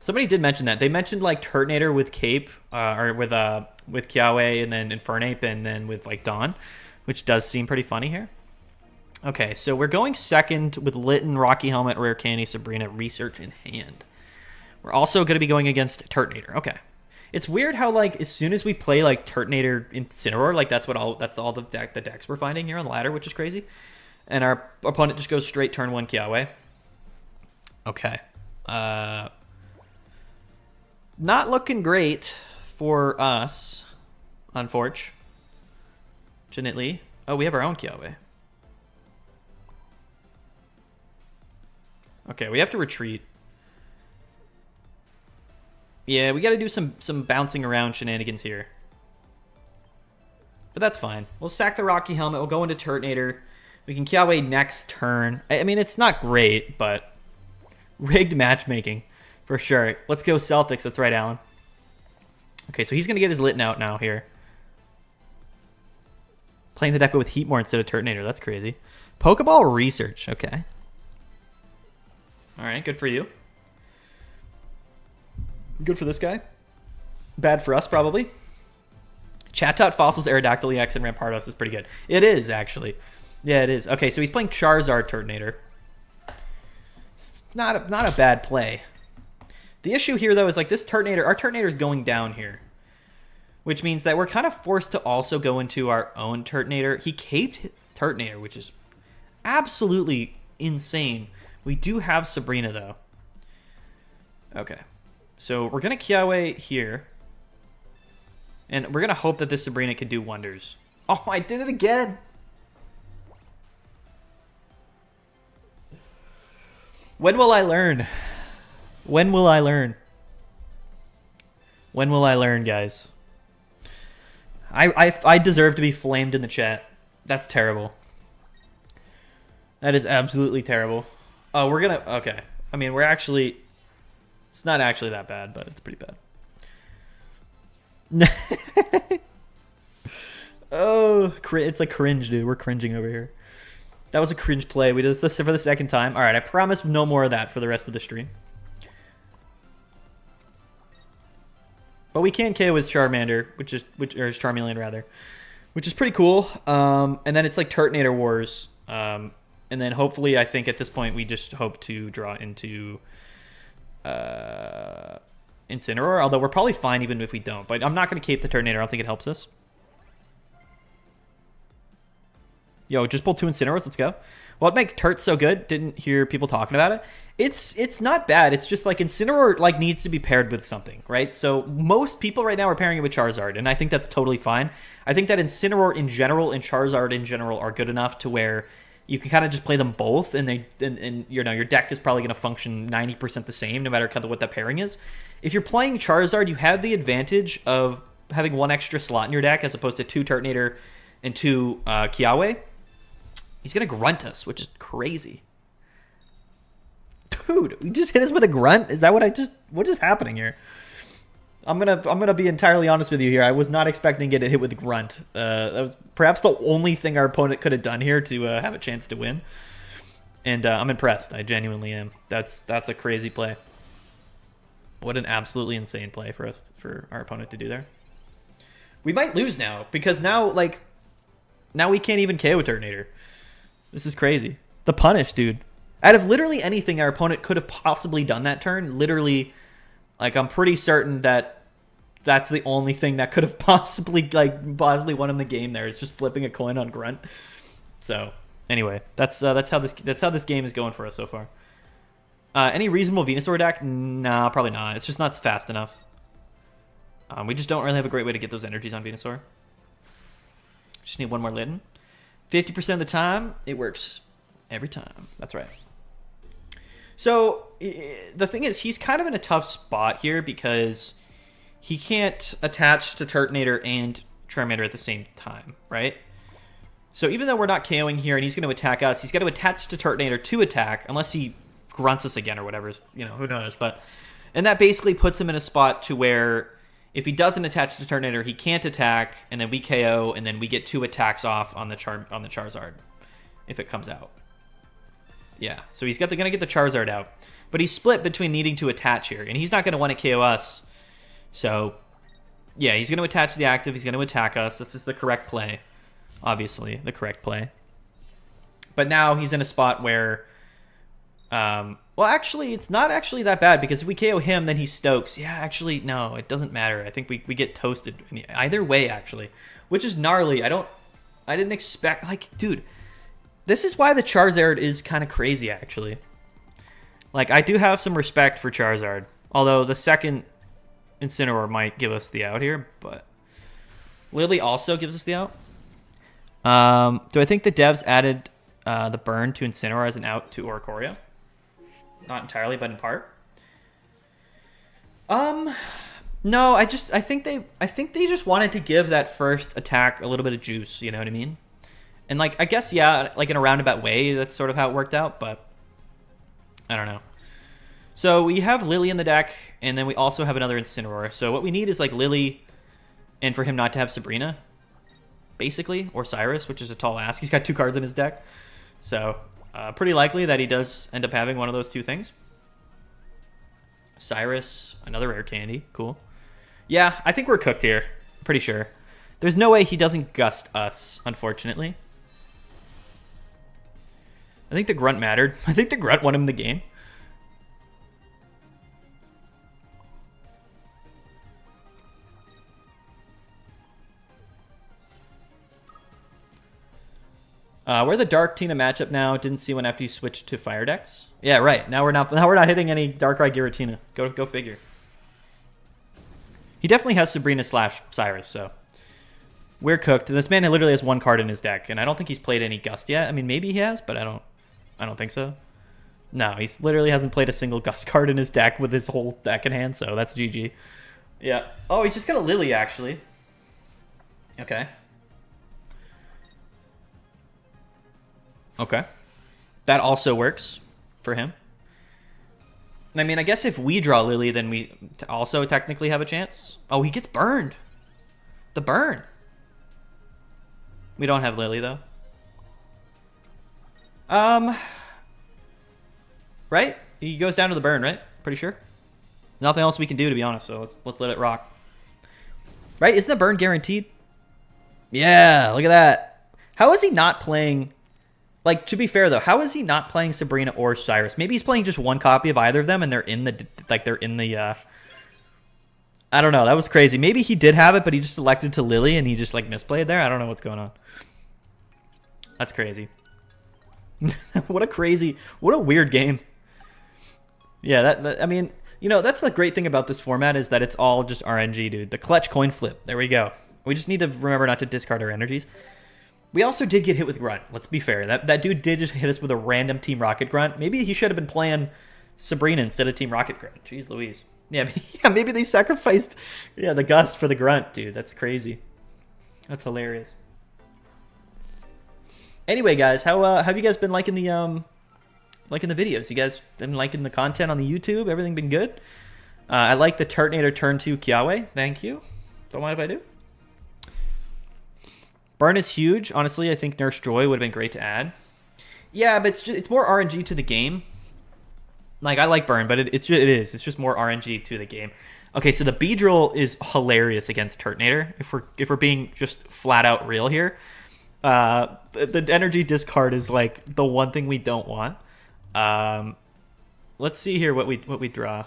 Somebody did mention that. They mentioned like Turtonator with Cape, or with Kiawe, and then Infernape, and then with like Dawn, which does seem pretty funny here. Okay, so we're going second with Litten, Rocky Helmet, Rare Candy, Sabrina, Research in hand. We're also going to be going against Turtonator. Okay. It's weird how, like, as soon as we play, like, Turtonator Incineroar, like, that's all the decks we're finding here on the ladder, which is crazy. And our opponent just goes straight turn 1 Kiawe. Okay. Not looking great for us, unfortunately. Oh, we have our own Kiawe. Okay, we have to retreat. Yeah, we got to do some bouncing around shenanigans here. But that's fine. We'll sack the Rocky Helmet. We'll go into Turtonator. We can Kiawe next turn. I mean, it's not great, but rigged matchmaking for sure. Let's go Celtics. That's right, Alan. Okay, so he's going to get his Litten out now here. Playing the deck but with Heatmore instead of Turtonator. That's crazy. Pokeball Research. Okay. All right, good for you. Good for this guy. Bad for us, probably. Chatot, Fossils, Aerodactyl EX, and Rampardos is pretty good. It is, actually. Yeah, it is. Okay, so he's playing Charizard Turtonator. It's not a bad play. The issue here, though, is like this Turtonator... Our Turtonator is going down here. Which means that we're kind of forced to also go into our own Turtonator. He caped Turtonator, which is absolutely insane. We do have Sabrina, though. Okay. So we're going to Kiawe here. And we're going to hope that this Sabrina can do wonders. Oh, I did it again. When will I learn? When will I learn? When will I learn, guys? I deserve to be flamed in the chat. That's terrible. That is absolutely terrible. Oh, we're going to... Okay. I mean, we're actually... It's not actually that bad, but it's pretty bad. Oh, it's like cringe, dude. We're cringing over here. That was a cringe play. We did this for the second time. All right, I promise no more of that for the rest of the stream. But we can KO his Charmander, or his Charmeleon rather, which is pretty cool. And then it's like Turtonator Wars. And then hopefully, I think at this point we just hope to draw into Incineroar. Although we're probably fine even if we don't. But I'm not going to cape the Turtonator. I don't think it helps us. Yo, just pull 2 Incineroars. Let's go. What makes Turt so good? Didn't hear people talking about it. It's not bad. It's just like Incineroar like needs to be paired with something, right? So most people right now are pairing it with Charizard, and I think that's totally fine. I think that Incineroar in general and Charizard in general are good enough to where you can kind of just play them both, and your deck is probably going to function 90% the same no matter kind of what that pairing is. If you're playing Charizard, you have the advantage of having one extra slot in your deck as opposed to 2 Turtonator and 2 Kiawe. He's going to grunt us, which is crazy. Dude, we just hit us with a grunt? Is that what is happening here? I'm gonna be entirely honest with you here. I was not expecting to get hit with a grunt. That was perhaps the only thing our opponent could have done here to have a chance to win. And I'm impressed. I genuinely am. That's a crazy play. What an absolutely insane play for our opponent to do there. We might lose now because now we can't even KO Turtonator. This is crazy. The punish, dude. Out of literally anything our opponent could have possibly done that turn, literally, like, I'm pretty certain that that's the only thing that could have possibly won him the game there. It's just flipping a coin on grunt. So, anyway, that's how this game is going for us so far. Any reasonable Venusaur deck? Nah, probably not. It's just not fast enough. We just don't really have a great way to get those energies on Venusaur. Just need one more Litten. 50% of the time, it works. Every time. That's right. So, the thing is, he's kind of in a tough spot here because he can't attach to Turtonator and Charmander at the same time, right? So even though we're not KOing here and he's going to attack us, he's got to attach to Turtonator to attack, unless he grunts us again or whatever. Who knows? And that basically puts him in a spot to where if he doesn't attach to Turtonator, he can't attack, and then we KO, and then we get 2 attacks off on the Charizard if it comes out. Yeah, so he's going to get the Charizard out. But he's split between needing to attach here, and he's not going to want to KO us. So, yeah, he's going to attach the active. He's going to attack us. This is the correct play. Obviously, the correct play. But now he's in a spot where... well, actually, it's not actually that bad, because if we KO him, then he Stokes. Yeah, actually, no, it doesn't matter. I think we get toasted either way, actually, which is gnarly. I didn't expect... dude... This is why the Charizard is kind of crazy, actually. I do have some respect for Charizard. Although the second Incineroar might give us the out here, but Lily also gives us the out. Do I think the devs added the burn to Incineroar as an out to Oricorio? Not entirely, but in part. No, I think they just wanted to give that first attack a little bit of juice, you know what I mean? And I guess, yeah, in a roundabout way, that's sort of how it worked out, but I don't know. So we have Lily in the deck, and then we also have another Incineroar. So what we need is Lily, and for him not to have Sabrina, basically, or Cyrus, which is a tall ask. He's got 2 cards in his deck. So pretty likely that he does end up having one of those 2 things. Cyrus, another rare candy, cool. Yeah, I think we're cooked here, pretty sure. There's no way he doesn't gust us, unfortunately. I think the grunt mattered. I think the grunt won him the game. We're the Dark Tina matchup now. Didn't see one after you switched to Fire decks. Yeah, right. Now we're not hitting any Darkrai Giratina. Go figure. He definitely has Sabrina / Cyrus, so we're cooked. And this man literally has 1 card in his deck, and I don't think he's played any Gust yet. I mean, maybe he has, but I don't think so. No, he literally hasn't played a single Gust card in his deck with his whole deck in hand, so that's GG. Yeah. Oh, he's just got a Lily, actually. Okay. Okay. That also works for him. I mean, I guess if we draw Lily, then we also technically have a chance. Oh, he gets burned. The burn. We don't have Lily, though. Right? He goes down to the burn, right? Pretty sure. Nothing else we can do, to be honest, so let's let it rock. Right? Isn't the burn guaranteed? Yeah, look at that. How is he not playing... to be fair, though, how is he not playing Sabrina or Cyrus? Maybe he's playing just 1 copy of either of them, and they're in the, I don't know. That was crazy. Maybe he did have it, but he just elected to Lily, and he just, misplayed there. I don't know what's going on. That's crazy. What a weird game. Yeah, I mean, that's the great thing about this format is that it's all just RNG, dude. The clutch coin flip. There we go. We just need to remember not to discard our energies. We also did get hit with Grunt. Let's be fair. That dude did just hit us with a random Team Rocket Grunt. Maybe he should have been playing Sabrina instead of Team Rocket Grunt. Jeez Louise. Yeah, maybe they sacrificed the Gust for the Grunt, dude. That's crazy. That's hilarious. Anyway, guys, how have you guys been liking the videos? You guys been liking the content on the YouTube? Everything been good? I like the Turtonator turn 2 Kiawe. Thank you. Don't mind if I do. Burn is huge. Honestly, I think Nurse Joy would have been great to add. Yeah, but it's more RNG to the game. Like, I like Burn, but it is. It's just more RNG to the game. Okay, so the Beedrill is hilarious against Turtonator. If we're being just flat out real here, the energy discard is like the one thing we don't want. Let's see here what we draw.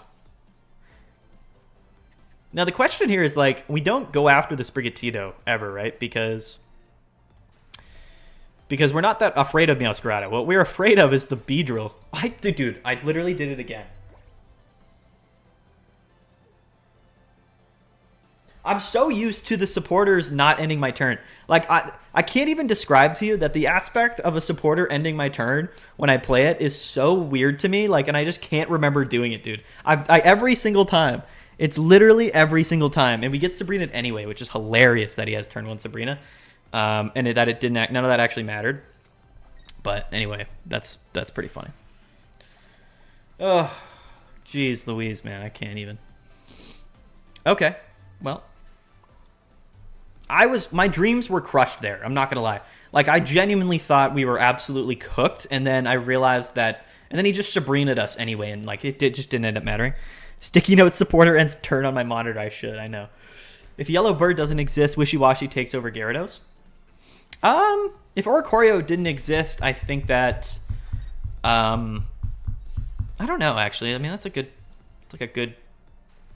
Now the question here is like we don't go after the Sprigatito ever, right? Because we're not that afraid of Meowscarada. What we're afraid of is the Beedrill. Dude, I literally did it again. I'm so used to the supporters not ending my turn. Like, I can't even describe to you that the aspect of a supporter ending my turn when I play it is so weird to me. Like, and I just can't remember doing it, dude. I every single time. It's literally every single time. And we get Sabrina anyway, which is hilarious that he has turn 1 Sabrina. And that it didn't none of that actually mattered. But anyway, that's pretty funny. Oh, jeez Louise, man. I can't even. Okay, well. My dreams were crushed there. I'm not going to lie. Like, I genuinely thought we were absolutely cooked. And then I realized that, and then he just Sabrina'd us anyway. And like, it just didn't end up mattering. Sticky Note supporter ends turn on my monitor. I should, I know. If Yellow Bird doesn't exist, Wishy-Washy takes over Gyarados. If Oricorio didn't exist, I think that, I don't know, actually. I mean, it's like a good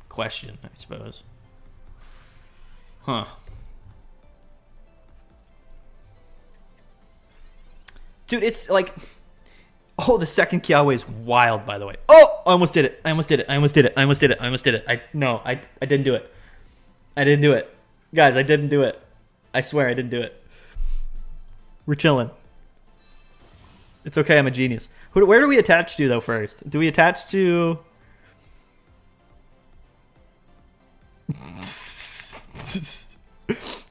question, I suppose. Huh. Dude, it's like... Oh, the second Kiawe is wild, by the way. Oh! I almost did it. I almost did it. I didn't do it. I didn't do it. Guys, I didn't do it. I swear I didn't do it. We're chilling. It's okay, I'm a genius. Where do we attach to, though, first? Do we attach to...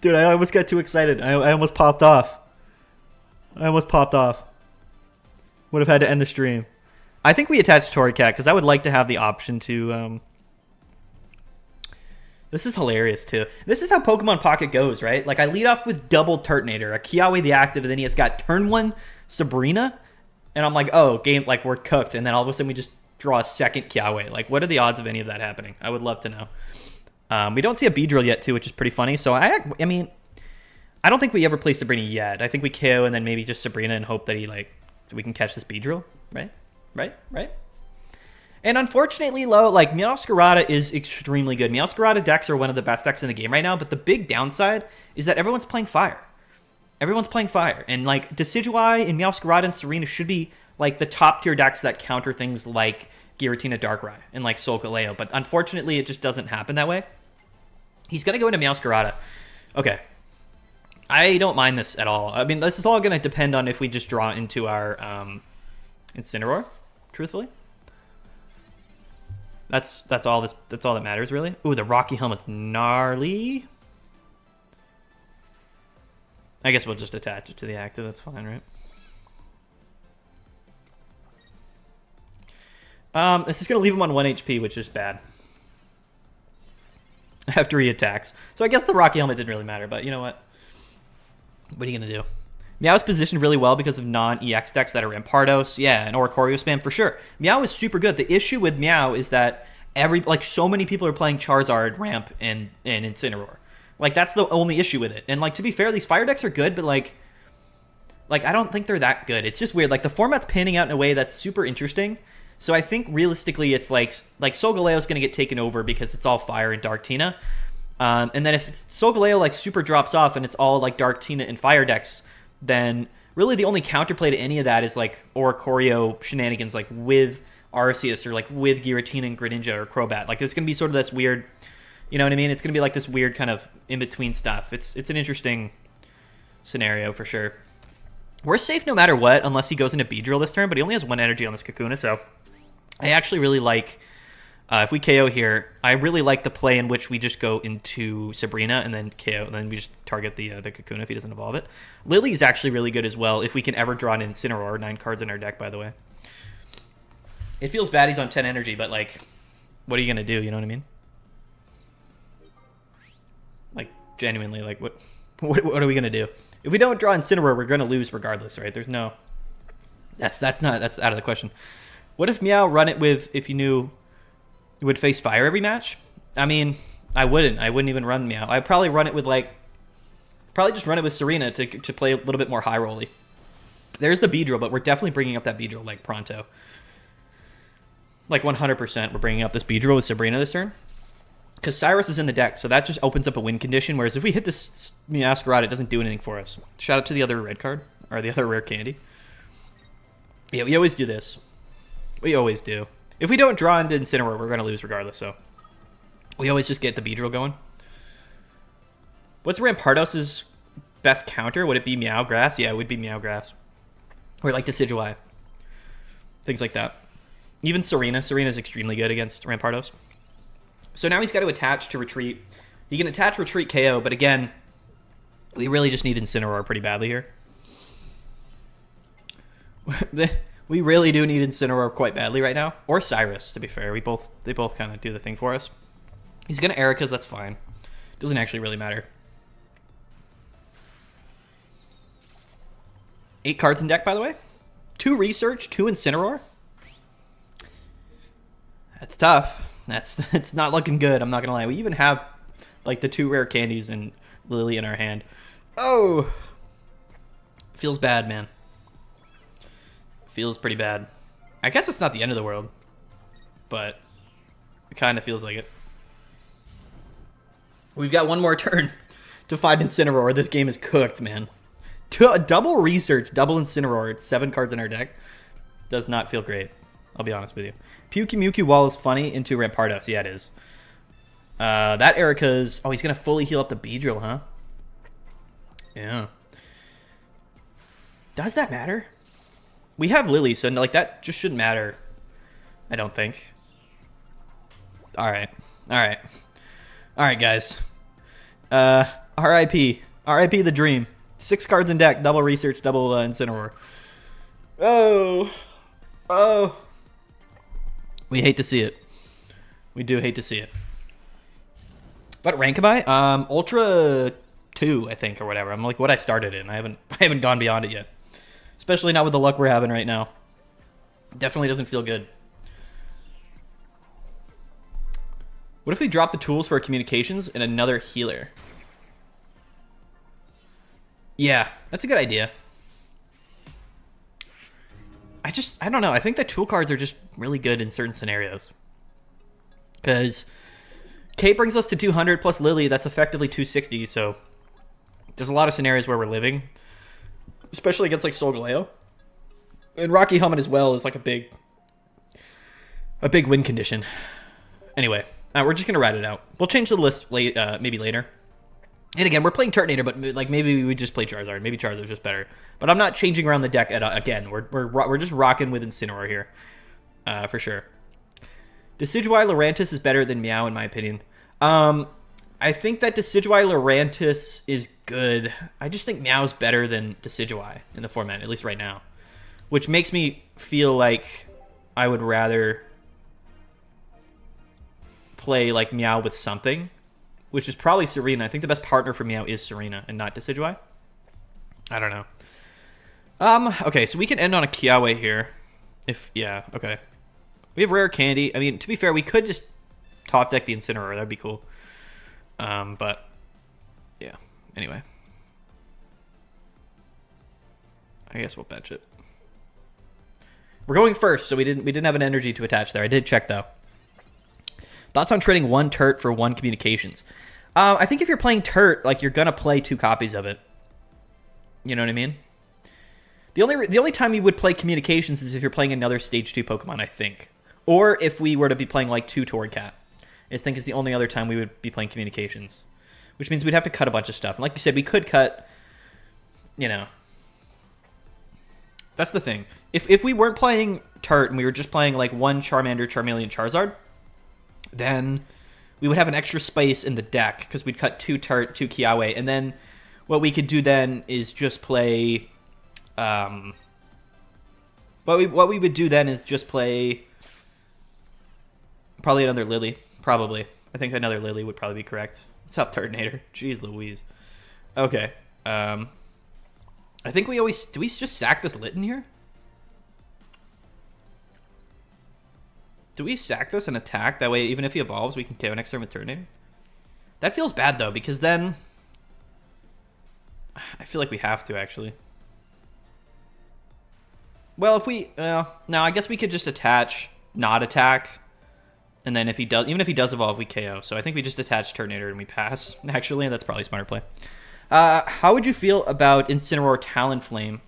Dude, I almost got too excited. I almost popped off. Would have had to end the stream. I think we attached Torracat because I would like to have the option to... This is hilarious, too. This is how Pokemon Pocket goes, right? Like, I lead off with double Turtonator, a Kiawe the active, and then he has got turn 1 Sabrina, and I'm like, oh, game, like, we're cooked, and then all of a sudden we just draw a second Kiawe. Like, what are the odds of any of that happening? I would love to know. We don't see a Beedrill yet, too, which is pretty funny. So, I mean, I don't think we ever play Sabrina yet. I think we KO and then maybe just Sabrina and hope that he, like, we can catch this Beedrill, right? Right? And unfortunately, like, Meowscarada is extremely good. Meowscarada decks are one of the best decks in the game right now, but the big downside is that everyone's playing Fire. And, like, Decidueye and Meowscarada and Serena should be, like, the top-tier decks that counter things like Giratina Darkrai and, like, Solgaleo. But unfortunately, it just doesn't happen that way. He's going to go into Meowscarada. Okay. I don't mind this at all. I mean, this is all going to depend on if we just draw into our Incineroar, truthfully. That's all that matters, really. Ooh, the Rocky Helmet's gnarly. I guess we'll just attach it to the active. That's fine, right? This is going to leave him on 1 HP, which is bad. After he attacks. So I guess the Rocky Helmet didn't really matter, but you know what? What are you going to do? Meow is positioned really well because of non-EX decks that are Rampardos. Yeah, and Oricorio spam for sure. Meow is super good. The issue with Meow is that so many people are playing Charizard, Ramp, and Incineroar. Like, that's the only issue with it. And, like, to be fair, these fire decks are good, but, like, I don't think they're that good. It's just weird. Like, the format's panning out in a way that's super interesting. So I think, realistically, it's like Solgaleo's going to get taken over because it's all Fire and Darktina. And then if Solgaleo, like, super drops off and it's all, like, Darktina and Fire decks, then really the only counterplay to any of that is like Oricorio shenanigans, like with Arceus or like with Giratina and Greninja or Crobat. Like it's gonna be sort of this weird, you know what I mean? It's gonna be like this weird kind of in between stuff. It's an interesting scenario for sure. We're safe no matter what, unless he goes into Beedrill this turn, but he only has 1 energy on this Kakuna, so I actually really like, if we KO here, I really like the play in which we just go into Sabrina and then KO, and then we just target the Kakuna if he doesn't evolve it. Lily is actually really good as well, if we can ever draw an Incineroar, 9 cards in our deck, by the way. It feels bad he's on 10 energy, but, like, what are you going to do, you know what I mean? Like, genuinely, like, what are we going to do? If we don't draw Incineroar, we're going to lose regardless, right? There's no... That's out of the question. What if Meow run it with, if you knew you would face fire every match? I mean, I wouldn't even run Meow. I'd probably run it with, like... Probably just run it with Serena to play a little bit more high rolly. There's the Beedrill, but we're definitely bringing up that Beedrill, like, pronto. Like, 100% we're bringing up this Beedrill with Sabrina this turn. Because Cyrus is in the deck, so that just opens up a win condition, whereas if we hit this Meowscarada, it doesn't do anything for us. Shout out to the other red card, or the other rare candy. Yeah, we always do this. We always do. If we don't draw into Incineroar, we're going to lose regardless, so... We always just get the Beedrill going. What's Rampardos' best counter? Would it be Meow Grass? Yeah, it would be Meow Grass. Or like Decidueye. Things like that. Even Serena. Serena's extremely good against Rampardos. So now he's got to attach to retreat. He can attach, retreat, KO, but again, we really just need Incineroar pretty badly here. We really do need Incineroar quite badly right now. Or Cyrus, to be fair. They both kind of do the thing for us. He's going to Erika's, that's fine. Doesn't actually really matter. 8 cards in deck, by the way. 2 Research, 2 Incineroar. That's tough. It's not looking good, I'm not going to lie. We even have, like, the 2 rare candies and Lily in our hand. Oh! Feels bad, man. Feels pretty bad. I guess it's not the end of the world, but it kind of feels like it. We've got 1 more turn to find Incineroar. This game is cooked, man. Double Research, double Incineroar. It's 7 cards in our deck. Does not feel great. I'll be honest with you. Pukey Wall is funny into Rampardos. Yeah, it is. That Erika's... Oh, he's going to fully heal up the Beedrill, huh? Yeah. Does that matter? We have Lily, so like that just shouldn't matter. I don't think. All right, guys. R.I.P. R.I.P. the dream. 6 cards in deck, double Research, double Incineroar. Oh. We hate to see it. We do hate to see it. What rank am I? Ultra 2, I think, or whatever. I'm like what I started in. I haven't gone beyond it yet. Especially not with the luck we're having right now. Definitely doesn't feel good. What if we drop the tools for our communications and another healer? Yeah, that's a good idea. I don't know. I think the tool cards are just really good in certain scenarios. Because Kate brings us to 200 plus Lily. That's effectively 260. So there's a lot of scenarios where we're living. Especially against like Solgaleo. And Rocky Helmet as well is like a big win condition. Anyway, we're just going to ride it out. We'll change the list maybe later. And again, we're playing Turtonator, but like maybe we would just play Charizard. Maybe Charizard's just better. But I'm not changing around the deck again. We're just rocking with Incineroar here, for sure. Decidueye Lurantis is better than Meow in my opinion. I think that Decidueye Lurantis is good. I just think Meow's better than Decidueye in the format, at least right now, which makes me feel like I would rather play like Meow with something. Which is probably Serena. I think the best partner for Meow is Serena and not Decidueye. I don't know. Okay, so we can end on a Kiawe here. Yeah, okay. We have rare candy. I mean, to be fair, we could just top deck the Incineroar. That'd be cool. But yeah. Anyway. I guess we'll bench it. We're going first, so we didn't have an energy to attach there. I did check though. Thoughts on trading 1 Turt for 1 Communications? I think if you're playing Turt, like you're gonna play 2 copies of it. You know what I mean? The only time you would play Communications is if you're playing another Stage 2 Pokemon, I think. Or if we were to be playing like 2 Torracat. I think is the only other time we would be playing Communications. Which means we'd have to cut a bunch of stuff. And like you said, we could cut, you know. That's the thing. If we weren't playing Tart and we were just playing like 1 Charmander, Charmeleon, Charizard, then we would have an extra space in the deck because we'd cut 2 Tart, 2 Kiawe, and then what we could do then is just play... what we would do then is just play probably another Lily. Probably. I think another Lily would probably be correct. What's up, Turtonator? Jeez Louise. Okay. I think we always... Do we just sack this Litten here? Do we sack this and attack? That way, even if he evolves, we can KO next turn with Turtonator? That feels bad, though, because then... I feel like we have to, actually. Well, if we... no, I guess we could just attach, not attack. And then if he does... Even if he does evolve, we KO. So I think we just attach Turtonator and we pass. Actually, that's probably a smarter play. How would you feel about Incineroar Talonflame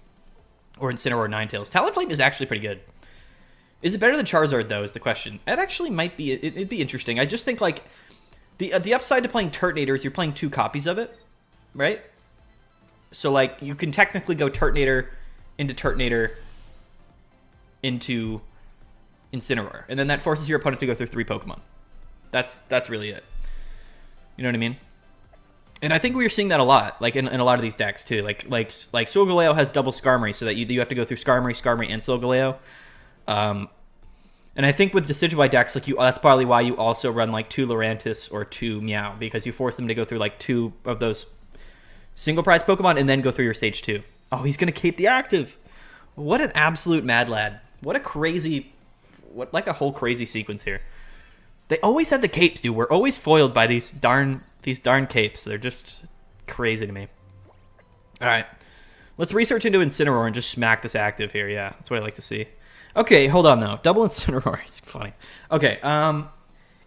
or Incineroar Ninetales? Talonflame is actually pretty good. Is it better than Charizard, though, is the question. It actually might be... It'd be interesting. I just think, like... The upside to playing Turtonator is you're playing 2 copies of it. Right? So, like, you can technically go Turtonator into Incineroar. And then that forces your opponent to go through 3 Pokemon. That's really it. You know what I mean? And I think we're seeing that a lot, like in a lot of these decks too. Like Solgaleo has double Skarmory, so that you have to go through Skarmory, and Solgaleo. And I think with Decidueye decks, like that's probably why you also run like 2 Lurantis or 2 Meow, because you force them to go through like 2 of those single prize Pokemon and then go through your stage 2. Oh, he's gonna cape the active. What an absolute mad lad. What a crazy, like a whole crazy sequence here. They always have the capes, dude. We're always foiled by these darn capes. They're just crazy to me. All right. Let's research into Incineroar and just smack this active here. Yeah, that's what I like to see. Okay, hold on, though. Double Incineroar. It's funny. Okay,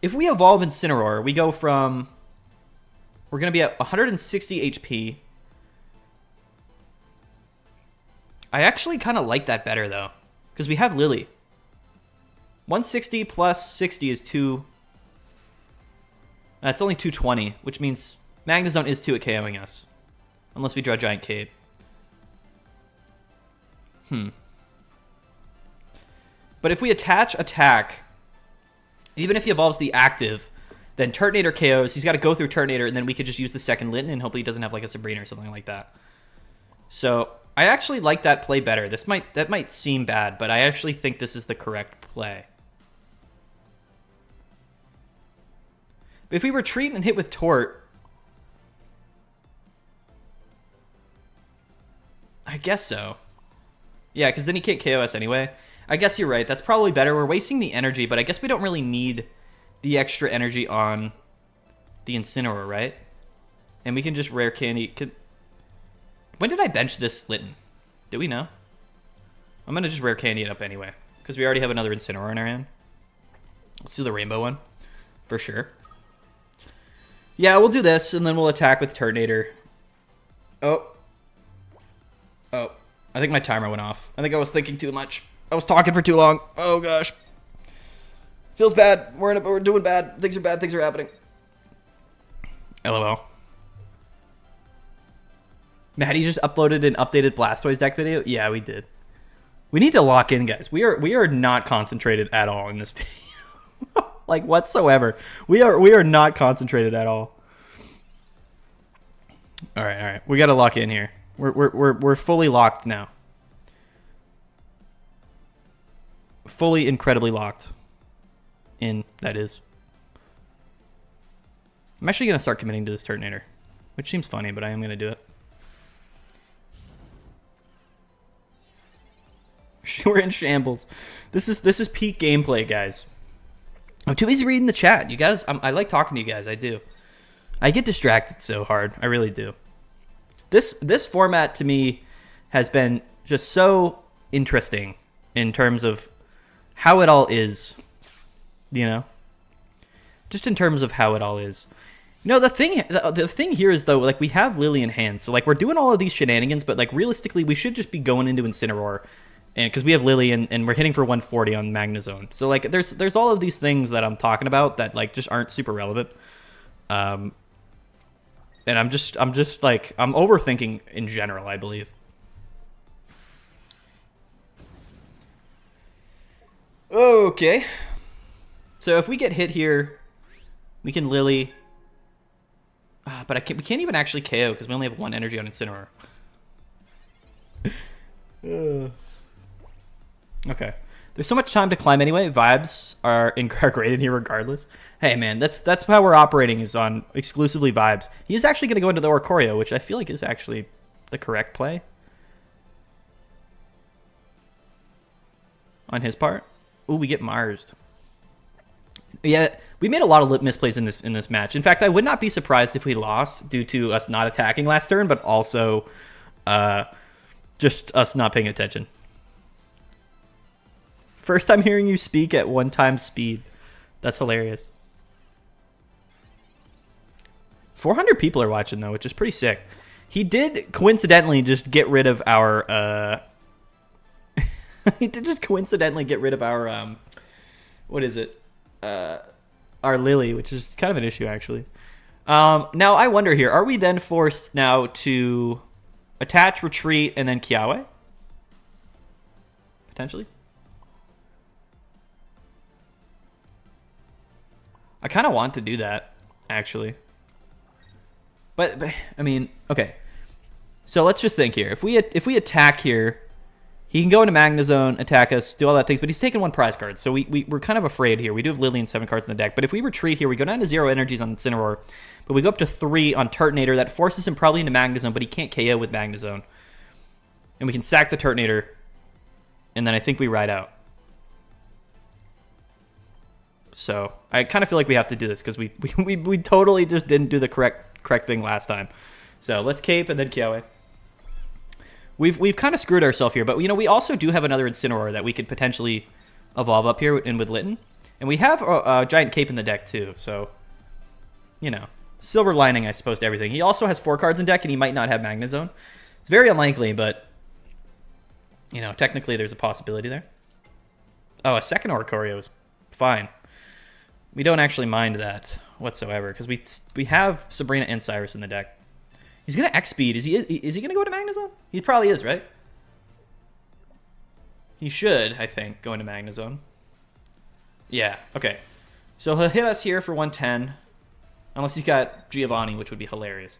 if we evolve Incineroar, we go from... We're going to be at 160 HP. I actually kind of like that better, though, because we have Lily. 160 plus 60 is 2... That's only 220, which means Magnezone is 2 at KOing us. Unless we draw Giant Cape. But if we attach attack, even if he evolves the active, then Turtonator KOs. He's got to go through Turtonator, and then we could just use the second Litten, and hopefully he doesn't have like a Sabrina or something like that. So I actually like that play better. That might seem bad, but I actually think this is the correct play. If we retreat and hit with Tort, I guess so. Yeah, because then he can't KO us anyway. I guess you're right. That's probably better. We're wasting the energy, but I guess we don't really need the extra energy on the Incineroar, right? And we can just rare candy. When did I bench this Litten? Do we know? I'm going to just rare candy it up anyway, because we already have another Incineroar in our hand. Let's do the rainbow one, for sure. Yeah, we'll do this, and then we'll attack with Turtonator. Oh. I think my timer went off. I think I was thinking too much. I was talking for too long. Oh, gosh. Feels bad. We're doing bad. Things are bad. Things are happening. LOL. Maddie just uploaded an updated Blastoise deck video. Yeah, we did. We need to lock in, guys. We are not concentrated at all in this video. Like, whatsoever. We are not concentrated at all. All right. We got to lock in here. We're fully locked now. Fully incredibly locked in, that is. I'm actually going to start committing to this Turtonator, which seems funny, but I am going to do it. We're in shambles. This is peak gameplay, guys. I'm too busy reading the chat. You guys, I like talking to you guys. I do. I get distracted so hard. I really do. This format to me has been just so interesting in terms of how it all is, you know? Just in terms of how it all is. No, the thing here is though, like we have Lily in hand, so like we're doing all of these shenanigans, but like realistically, we should just be going into Incineroar, and because we have Lily and we're hitting for 140 on Magnezone, so like there's all of these things that I'm talking about that like just aren't super relevant, and I'm just like I'm overthinking in general, I believe. Okay, so if we get hit here, we can Lily. But we can't even actually KO because we only have 1 energy on Incineroar. Okay. There's so much time to climb anyway. Vibes are great in here regardless. Hey, man, that's how we're operating, is on exclusively vibes. He's actually going to go into the Oricorio, which I feel like is actually the correct play on his part. Ooh, we get Marsed. Yeah, we made a lot of misplays in this match. In fact, I would not be surprised if we lost due to us not attacking last turn, but also just us not paying attention. First time hearing you speak at 1 times speed. That's hilarious. 400 people are watching though, which is pretty sick. He did coincidentally just get rid of our he did just coincidentally get rid of our what is it? Our Lily, which is kind of an issue actually. Now I wonder here, are we then forced now to attach, retreat, and then Kiawe? Potentially. I kind of want to do that, actually. But I mean, okay. So let's just think here. If we attack here, he can go into Magnezone, attack us, do all that things, but he's taking 1 prize card, so we're kind of afraid here. We do have Lily and 7 cards in the deck, but if we retreat here, we go down to 0 energies on Incineroar, but we go up to 3 on Turtonator. That forces him probably into Magnezone, but he can't KO with Magnezone. And we can sack the Turtonator, and then I think we ride out. So I kind of feel like we have to do this because we totally just didn't do the correct thing last time. So let's Cape and then Kiawe. We've kind of screwed ourselves here, but you know we also do have another Incineroar that we could potentially evolve up here in with Litten, and we have a giant Cape in the deck too. So you know, silver lining I suppose to everything. He also has 4 cards in deck, and he might not have Magnezone. It's very unlikely, but you know technically there's a possibility there. Oh, a second Oricorio is fine. We don't actually mind that whatsoever because we have Sabrina and Cyrus in the deck. He's gonna X speed. Is he gonna go to Magnezone? He probably is, right? He should, I think, go into Magnezone. Yeah. Okay. So he'll hit us here for 110, unless he's got Giovanni, which would be hilarious.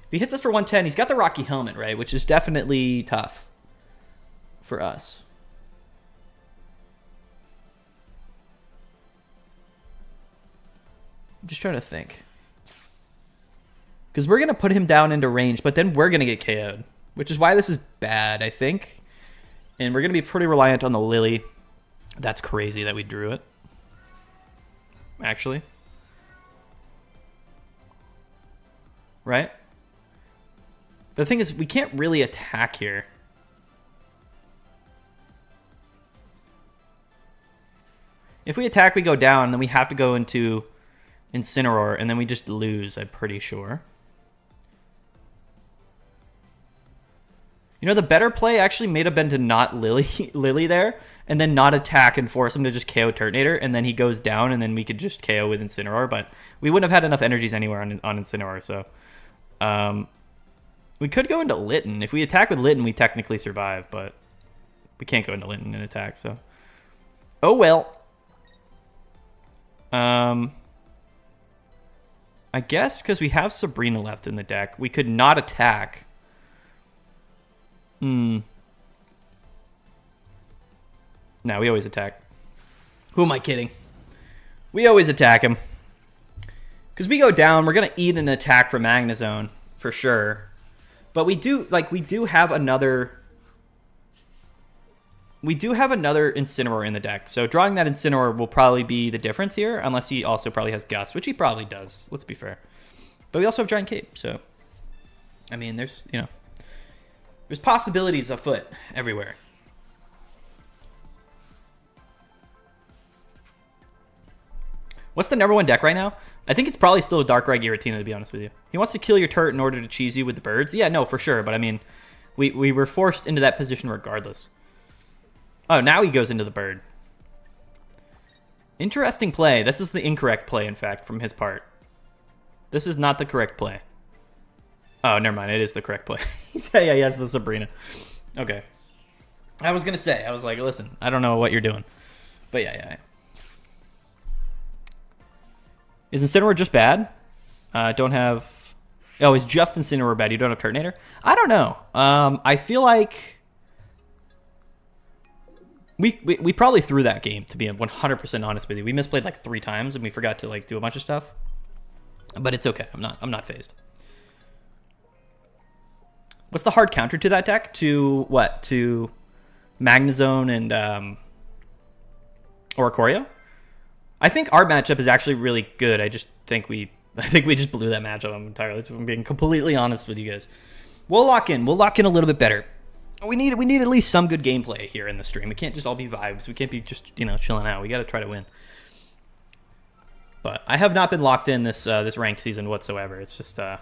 If he hits us for 110, he's got the Rocky Helmet, right? Which is definitely tough for us. I'm just trying to think. Because we're going to put him down into range, but then we're going to get KO'd. Which is why this is bad, I think. And we're going to be pretty reliant on the Lily. That's crazy that we drew it. Actually. Right? But the thing is, we can't really attack here. If we attack, we go down, then we have to go into Incineroar, and then we just lose, I'm pretty sure. You know, the better play actually may have been to not Lily there, and then not attack and force him to just KO Turtonator, and then he goes down, and then we could just KO with Incineroar, but we wouldn't have had enough energies anywhere on Incineroar, so... we could go into Litten. If we attack with Litten, we technically survive, but we can't go into Litten and attack, so... Oh, well. I guess because we have Sabrina left in the deck, we could not attack. No, we always attack. Who am I kidding? We always attack him. Because we go down, we're going to eat an attack from Magnezone, for sure. But we do have another... We do have another Incineroar in the deck, so drawing that Incineroar will probably be the difference here, unless he also probably has Gust, which he probably does, let's be fair. But we also have Giant Cape, so... I mean, there's, you know... There's possibilities afoot everywhere. What's the #1 deck right now? I think it's probably still a Darkrai Giratina, to be honest with you. He wants to kill your turret in order to cheese you with the birds. Yeah, no, for sure. But I mean, we were forced into that position regardless. Oh, now he goes into the bird. Interesting play. This is the incorrect play, in fact, from his part. This is not the correct play. Oh, never mind. It is the correct play. Yeah, he has the Sabrina. Okay. I was going to say, I was like, listen, I don't know what you're doing. But yeah. Is Incineroar just bad? Don't have... Oh, is just Incineroar bad? You don't have Turtonator? I don't know. I feel like... We probably threw that game, to be 100% honest with you. We misplayed like 3 times, and we forgot to like do a bunch of stuff. But it's okay. I'm not phased. What's the hard counter to that deck? To what? To Magnezone and Oricorio? I think our matchup is actually really good. I think we just blew that matchup entirely. I'm being completely honest with you guys. We'll lock in. We'll lock in a little bit better. We need at least some good gameplay here in the stream. We can't just all be vibes. We can't be just, chilling out. We got to try to win. But I have not been locked in this ranked season whatsoever. It's just a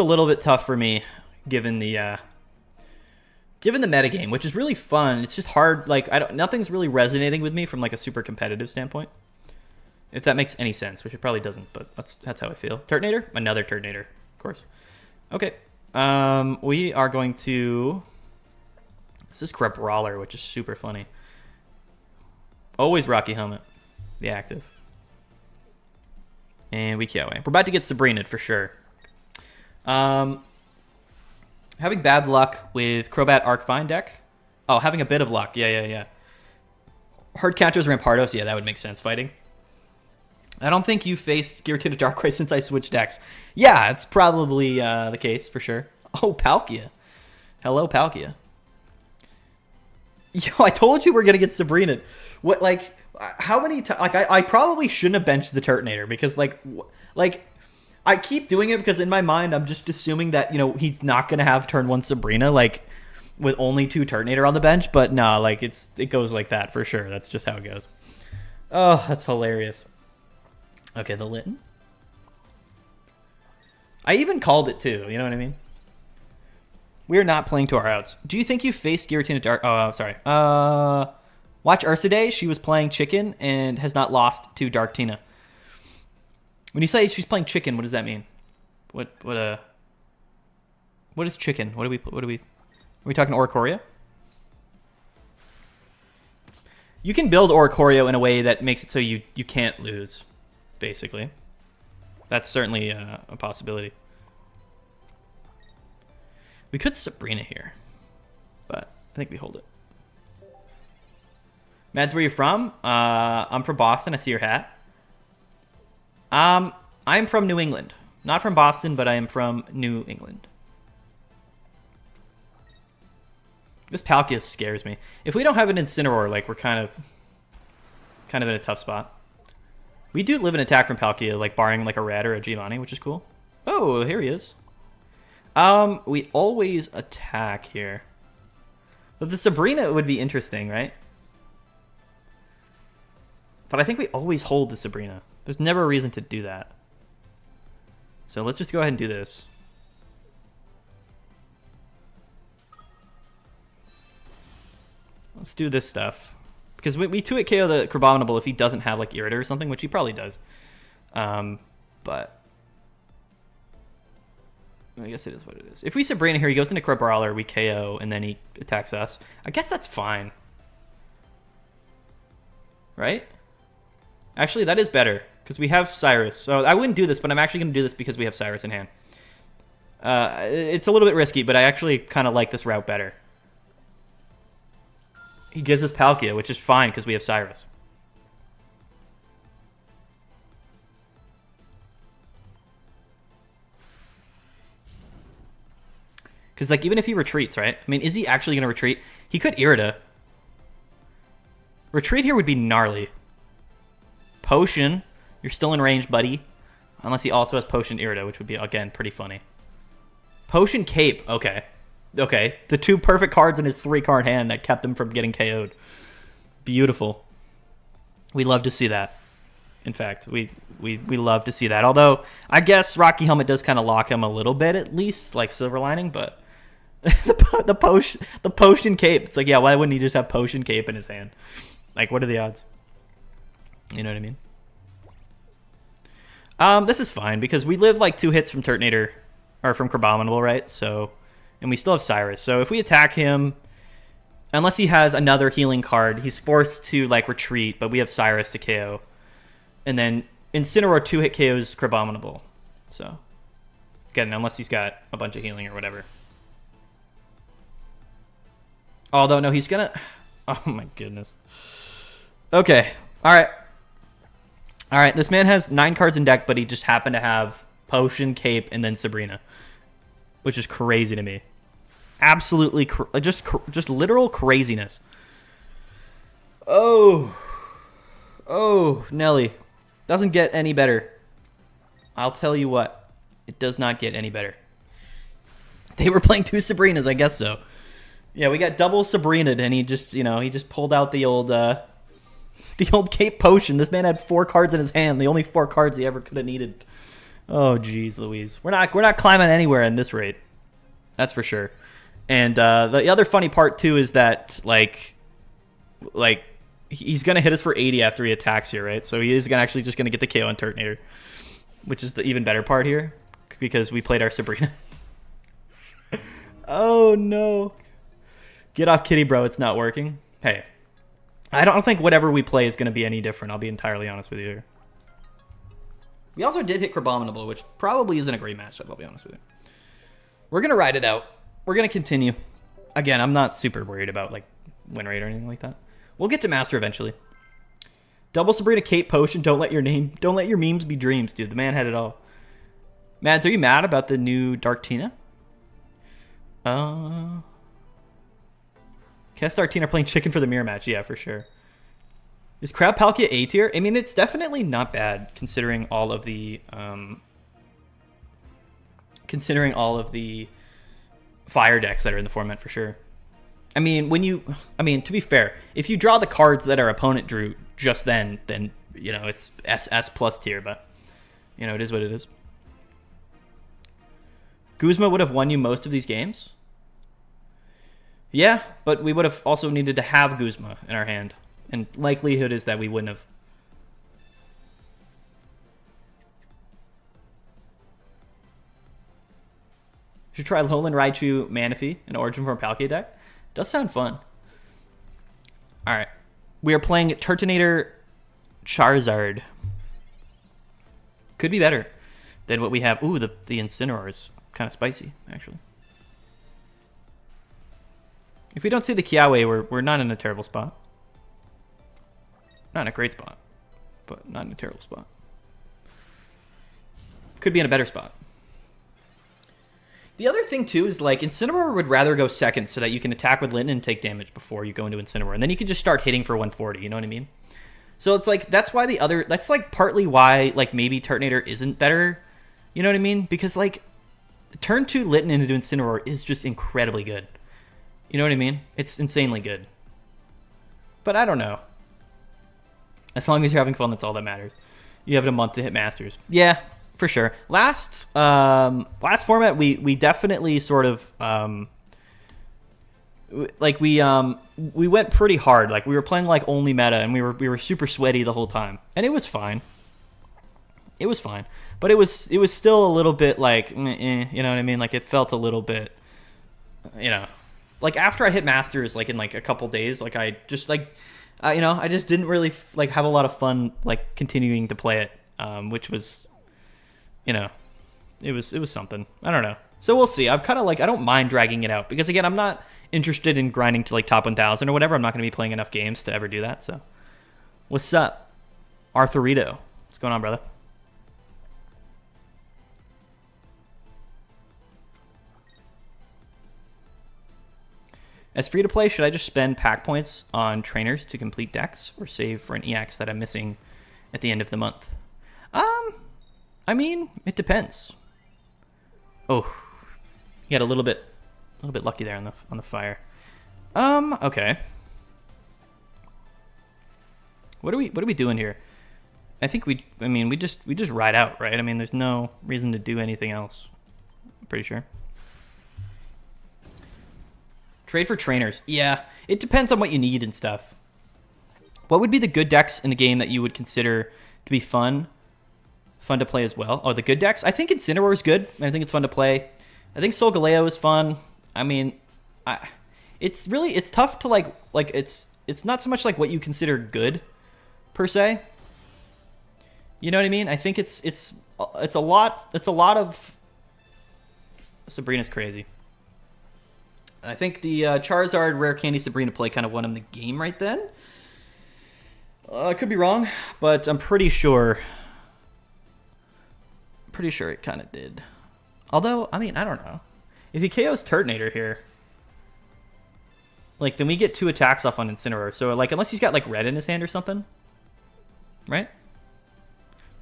little bit tough for me given the metagame, which is really fun. It's just hard. Like nothing's really resonating with me from like a super competitive standpoint. If that makes any sense, which it probably doesn't, but that's how I feel. Turtonator? Another Turtonator, of course. Okay. We are going to... This is Crabrawler, which is super funny. Always Rocky Helmet. The active. And we Kiawe. We're about to get Sabrina for sure. Having bad luck with Crobat Arcvine deck. Oh, having a bit of luck. Yeah. Hard counters Rampardos. Yeah, that would make sense fighting. I don't think you faced Giratina Darkrai since I switched decks. Yeah, it's probably the case for sure. Oh, Palkia. Hello, Palkia. Yo, I told you we're gonna get Sabrina. What, like, how many times? Like, I probably shouldn't have benched the Turtonator because, like, I keep doing it because in my mind I'm just assuming that he's not gonna have turn 1 Sabrina like with only 2 Turtonator on the bench. But nah, like it goes like that for sure. That's just how it goes. Oh, that's hilarious. Okay, the Litten. I even called it too, you know what I mean? We're not playing to our outs. Do you think you faced Giratina Dark... Oh, sorry. Watch Ursidae. She was playing Chicken and has not lost to Darktina. When you say she's playing Chicken, what does that mean? What is Chicken? Are we talking Oricorio? You can build Oricorio in a way that makes it so you can't lose. Basically, that's certainly a possibility. We could Sabrina here, but I think we hold it. Mads, where you from? I'm from Boston. I see your hat. I'm from New England. Not from Boston, but I am from New England. This Palkia scares me. If we don't have an Incineroar, like we're kind of in a tough spot. We do live an attack from Palkia, like barring like a Red or a Giovanni, which is cool. Oh, here he is. We always attack here. But the Sabrina would be interesting, right? But I think we always hold the Sabrina. There's never a reason to do that. So let's just go ahead and do this. Let's do this stuff. Because we 2-hit KO the Crabominable if he doesn't have like Irida or something, which he probably does. But I guess it is what it is. If we Sabrina here, he goes into Crabrawler, we KO, and then he attacks us. I guess that's fine. Right? Actually, that is better. Because we have Cyrus. So I wouldn't do this, but I'm actually going to do this because we have Cyrus in hand. It's a little bit risky, but I actually kind of like this route better. He gives us Palkia, which is fine because we have Cyrus. Because, like, even if he retreats, right? I mean, is he actually going to retreat? He could Irida. Retreat here would be gnarly. Potion. You're still in range, buddy. Unless he also has Potion Irida, which would be, again, pretty funny. Potion Cape. Okay. Okay. The 2 perfect cards in his 3-card hand that kept him from getting KO'd. Beautiful. We love to see that. In fact, we love to see that. Although I guess Rocky Helmet does kind of lock him a little bit, at least, like Silver Lining. But the potion cape. It's like, yeah, why wouldn't he just have potion cape in his hand? Like, what are the odds? You know what I mean? This is fine because we live like 2 hits from Turtonator or from Crabominable, right? So, and we still have Cyrus. So if we attack him, unless he has another healing card, he's forced to like retreat. But we have Cyrus to KO. And then Incineroar 2-hit KOs Crabominable. So, again, unless he's got a bunch of healing or whatever. Although, no, he's gonna... Oh, my goodness. Okay. All right, this man has 9 cards in deck, but he just happened to have Potion, Cape, and then Sabrina. Which is crazy to me. Absolutely, just literal craziness. Oh, Nelly. Doesn't get any better. I'll tell you what. It does not get any better. They were playing 2 Sabrinas, I guess so. Yeah, we got double Sabrina'd, and he just pulled out the old Cape Potion. This man had 4 cards in his hand, the only 4 cards he ever could have needed. Oh, geez, Louise. We're not climbing anywhere in this rate. That's for sure. And the other funny part too is that like he's gonna hit us for 80 after he attacks here, right? So he is actually just gonna get the KO on Turtonator, which is the even better part here because we played our Sabrina. Oh no! Get off Kitty, bro. It's not working. Hey, I don't think whatever we play is gonna be any different. I'll be entirely honest with you here. We also did hit Crabominable, which probably isn't a great matchup. I'll be honest with you. We're gonna ride it out. We're gonna continue. Again, I'm not super worried about like win rate or anything like that. We'll get to Master eventually. Double Sabrina, Cape Potion. Don't let your memes be dreams, dude. The man had it all. Mads, are you mad about the new Dark Tina? Kest Dark Tina playing chicken for the mirror match. Yeah, for sure. Is Crab Palkia A tier? I mean, it's definitely not bad considering all of the fire decks that are in the format for sure. I mean, to be fair, if you draw the cards that our opponent drew just then you know it's SS plus tier, but you know it is what it is. Guzma would have won you most of these games. Yeah, but we would have also needed to have Guzma in our hand, and likelihood is that we wouldn't have. Should try Alolan Raichu Manaphy, an Origin Form Palkia deck. Does sound fun. All right. We are playing Turtonator Charizard. Could be better than what we have. Ooh, the Incineroar is kind of spicy, actually. If we don't see the Kiawe, we're not in a terrible spot. Not in a great spot, but not in a terrible spot. Could be in a better spot. The other thing, too, is like Incineroar would rather go second so that you can attack with Linton and take damage before you go into Incineroar. And then you can just start hitting for 140, you know what I mean? So it's like, that's like partly why like maybe Turtonator isn't better, you know what I mean? Because like turn 2 Linton into Incineroar is just incredibly good. You know what I mean? It's insanely good. But I don't know. As long as you're having fun, that's all that matters. You have a month to hit Masters. Yeah. For sure. Last format, we definitely sort of we went pretty hard. Like we were playing like only meta, and we were super sweaty the whole time, and it was fine. It was fine, but it was still a little bit like, you know what I mean? Like it felt a little bit, you know, like after I hit Masters, like in like a couple days, like I just like, you know, I just didn't really like have a lot of fun like continuing to play it, which was. You know, it was something. I don't know. So we'll see. I'm kind of like, I don't mind dragging it out because again, I'm not interested in grinding to like top 1,000 or whatever. I'm not going to be playing enough games to ever do that. So what's up, Arthurito? What's going on, brother? As free to play, should I just spend pack points on trainers to complete decks or save for an EX that I'm missing at the end of the month? I mean, it depends. Oh, you got a little bit lucky there on the fire. Okay. What are we doing here? I think I mean, we just ride out, right? I mean, there's no reason to do anything else. I'm pretty sure. Trade for trainers. Yeah, it depends on what you need and stuff. What would be the good decks in the game that you would consider to be fun to play as well? Oh, the good decks? I think Incineroar is good, and I think it's fun to play. I think Solgaleo is fun. I mean, it's tough to like it's not so much like what you consider good per se. You know what I mean? I think it's a lot of Sabrina's crazy. I think the Charizard Rare Candy Sabrina play kind of won him the game right then. I could be wrong, but I'm pretty sure it kind of did. Although, I mean, I don't know. If he KOs Turtonator here, like, then we get 2 attacks off on Incineroar. So, like, unless he's got, like, red in his hand or something. Right?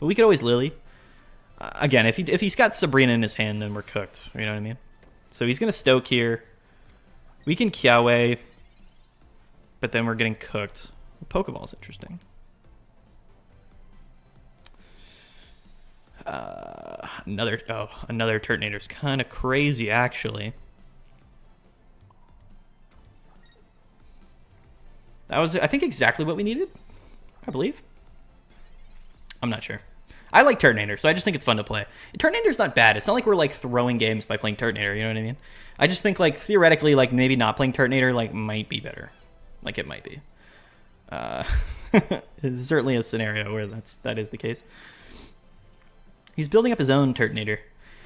But we could always Lily. Again, if he's got Sabrina in his hand, then we're cooked. You know what I mean? So he's going to Stoke here. We can Kiawe, but then we're getting cooked. Pokeball's interesting. Another Turtonator's kind of crazy, actually. That was, I think, exactly what we needed, I believe. I'm not sure. I like Turtonator, so I just think it's fun to play. Turtonator's not bad. It's not like we're, like, throwing games by playing Turtonator, you know what I mean? I just think, like, theoretically, like, maybe not playing Turtonator, like, might be better. Like, it might be. It's certainly a scenario where that is the case. He's building up his own Turtonator.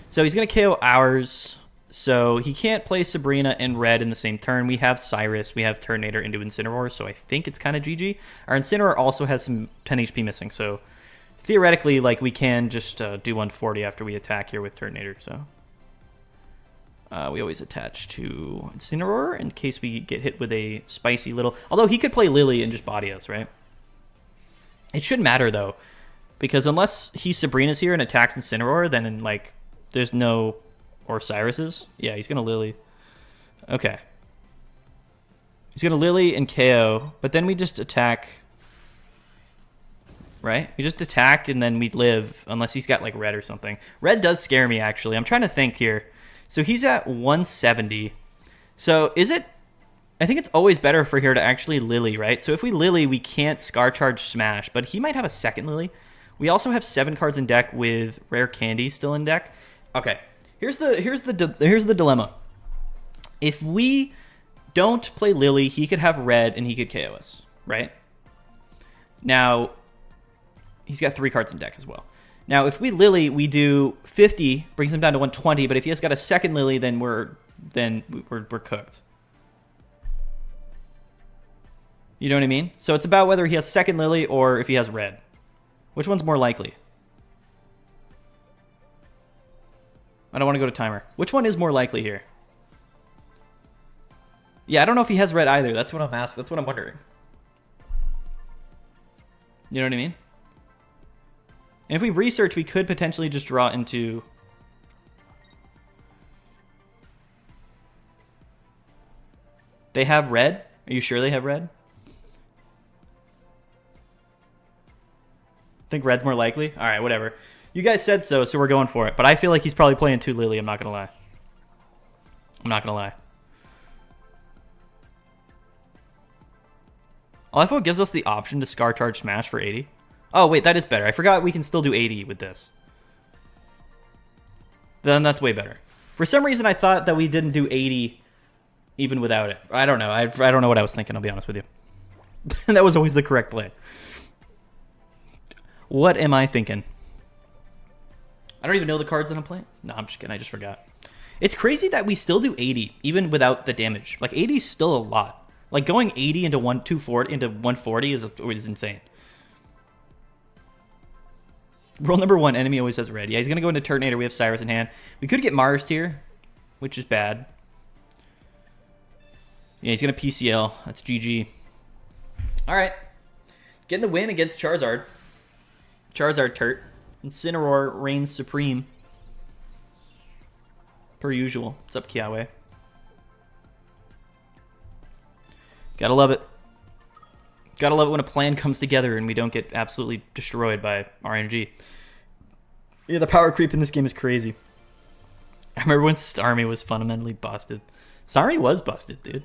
So he's going to KO ours. So he can't play Sabrina and Red in the same turn. We have Cyrus. We have Turtonator into Incineroar, so I think it's kind of GG. Our Incineroar also has some 10 HP missing, so theoretically, like, we can just do 140 after we attack here with Turtonator, so we always attach to Incineroar in case we get hit with a spicy little... Although he could play Lily and just body us, right? It shouldn't matter, though, because unless he Sabrina's here and attacks Incineroar, then, like, there's no... Or Cyrus's? Yeah, he's going to Lily. Okay. He's going to Lily and KO, but then we just attack... Right? We just attack and then we live, unless he's got, like, red or something. Red does scare me, actually. I'm trying to think here. So he's at 170. So is it... I think it's always better for here to actually Lily, right? So if we Lily, we can't Scar Charge Smash, but he might have a second Lily. We also have 7 cards in deck with Rare Candy still in deck. Okay, here's the dilemma. If we don't play Lily, he could have red and he could KO us, right? Now, he's got 3 cards in deck as well. Now, if we Lily, we do 50, brings him down to 120. But if he has got a second Lily, then we're cooked. You know what I mean? So it's about whether he has second Lily or if he has red. Which one's more likely? I don't want to go to timer. Which one is more likely here? Yeah, I don't know if he has red either. That's what I'm asking. That's what I'm wondering. You know what I mean? And if we research, we could potentially just draw into... They have red? Are you sure they have red? Think red's more likely? All right, whatever. You guys said so, so we're going for it. But I feel like he's probably playing 2 Lily. I'm not going to lie. I'm not going to lie. Alifo gives us the option to Scar Charge Smash for 80. Oh, wait, that is better. I forgot we can still do 80 with this. Then that's way better. For some reason, I thought that we didn't do 80 even without it. I don't know. I don't know what I was thinking, I'll be honest with you. That was always the correct play. What am I thinking? I don't even know the cards that I'm playing. No, I'm just kidding. I just forgot. It's crazy that we still do 80 even without the damage. Like, 80 is still a lot. Like, going 80 into 140 is insane. Rule number 1, enemy always has red. Yeah, he's going to go into Turtonator. We have Cyrus in hand. We could get Mars here, which is bad. Yeah, he's going to PCL. That's GG. All right. Getting the win against Charizard. Charizard Turt. Incineroar reigns supreme. Per usual. What's up, Kiawe? Gotta love it. Gotta love it when a plan comes together and we don't get absolutely destroyed by RNG. Yeah, the power creep in this game is crazy. I remember when Starmie was fundamentally busted. Starmie was busted, dude.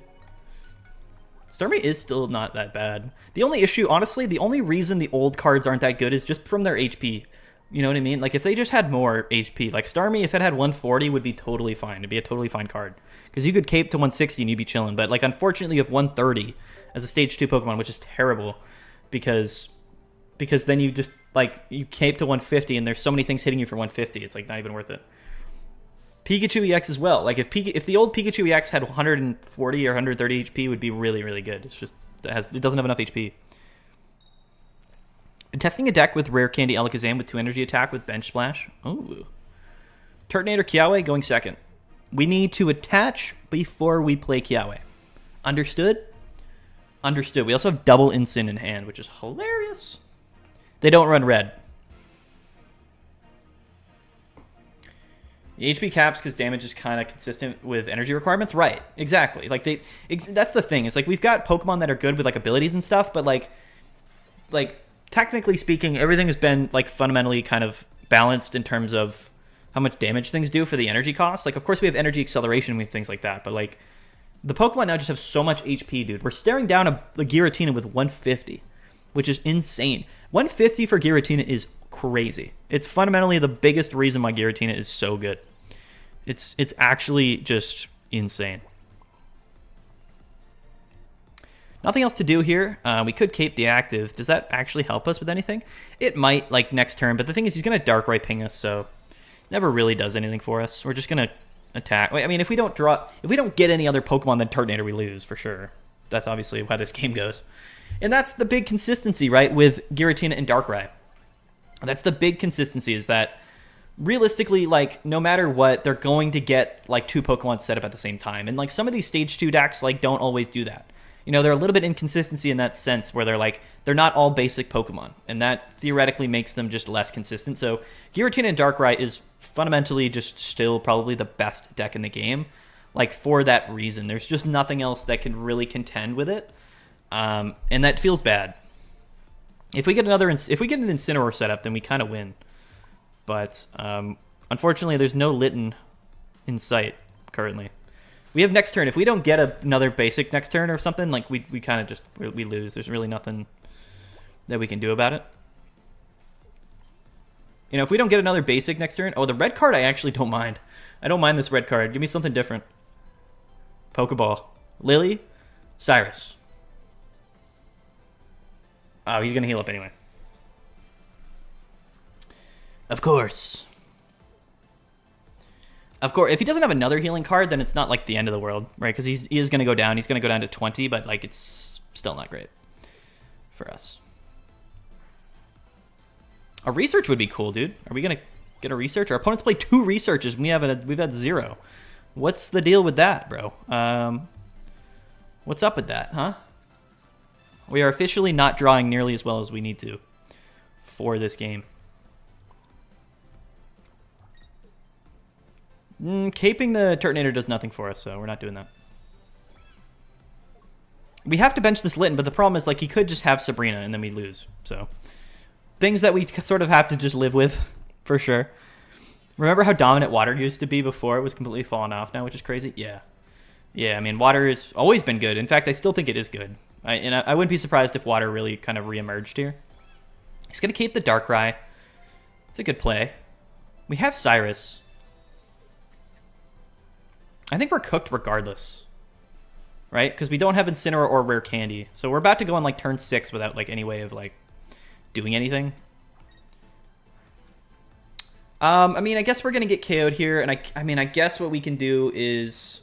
Starmie is still not that bad. The only issue, honestly, the only reason the old cards aren't that good is just from their HP. You know what I mean? Like, if they just had more HP, like Starmie, if it had 140, would be totally fine. It'd be a totally fine card. Because you could cape to 160 and you'd be chilling. But, like, unfortunately, you have 130 as a Stage 2 Pokemon, which is terrible. Because then you just, like, you cape to 150 and there's so many things hitting you for 150. It's, like, not even worth it. Pikachu EX as well. Like, if the old Pikachu EX had 140 or 130 HP, it would be really, really good. It's just, it doesn't have enough HP. Been testing a deck with Rare Candy Alakazam with 2 energy attack with Bench Splash. Ooh. Turtonator Kiawe going second. We need to attach before we play Kiawe. Understood? Understood. We also have double Incin in hand, which is hilarious. They don't run red. The HP caps because damage is kind of consistent with energy requirements. Right. Exactly. Like that's the thing. It's like we've got Pokemon that are good with like abilities and stuff, but like technically speaking, everything has been like fundamentally kind of balanced in terms of how much damage things do for the energy cost. Like, of course, we have energy acceleration with things like that, but like the Pokemon now just have so much HP, dude. We're staring down a Giratina with 150, which is insane. 150 for Giratina is crazy. It's fundamentally the biggest reason why Giratina is so good. It's actually just insane. Nothing else to do here. We could cape the active. Does that actually help us with anything? It might, like, next turn, but the thing is he's going to Darkrai ping us, so never really does anything for us. We're just going to attack. I mean, if we don't get any other Pokemon than Turtonator, we lose, for sure. That's obviously how this game goes. And that's the big consistency, right, with Giratina and Darkrai. That's the big consistency, is that realistically, like, no matter what, they're going to get, like, 2 Pokemon set up at the same time. And, like, some of these Stage 2 decks, like, don't always do that. You know, they're a little bit inconsistency in that sense where they're not all basic Pokemon. And that theoretically makes them just less consistent. So Giratina and Darkrai is fundamentally just still probably the best deck in the game. Like, for that reason. There's just nothing else that can really contend with it. And that feels bad. If we get an Incineroar setup, then we kind of win. But unfortunately, there's no Litten in sight currently. We have next turn. If we don't get another basic next turn or something, like we kind of just we lose. There's really nothing that we can do about it. You know, if we don't get another basic next turn, oh, the red card I actually don't mind. I don't mind this red card. Give me something different. Pokeball, Lily, Cyrus. Oh, he's gonna heal up anyway. Of course. Of course, if he doesn't have another healing card, then it's not like the end of the world, right? Because he is going to go down. He's going to go down to 20, but like it's still not great for us. A research would be cool, dude. Are we going to get a research? Our opponents play 2 researches. We've had 0. What's the deal with that, bro? What's up with that, huh? We are officially not drawing nearly as well as we need to for this game. Caping the Turtonator does nothing for us, so we're not doing that. We have to bench this Litten, but the problem is, like, he could just have Sabrina, and then we lose. So, things that we sort of have to just live with, for sure. Remember how dominant Water used to be before it was completely fallen off now, which is crazy? Yeah. Yeah, I mean, Water has always been good. In fact, I still think it is good. I wouldn't be surprised if Water really kind of re-emerged here. He's going to keep the Darkrai. It's a good play. We have Cyrus. I think we're cooked regardless, right? Because we don't have Incineroar or Rare Candy. So we're about to go on like turn 6 without like any way of like doing anything. I mean, I guess we're going to get KO'd here. And I mean, I guess what we can do is...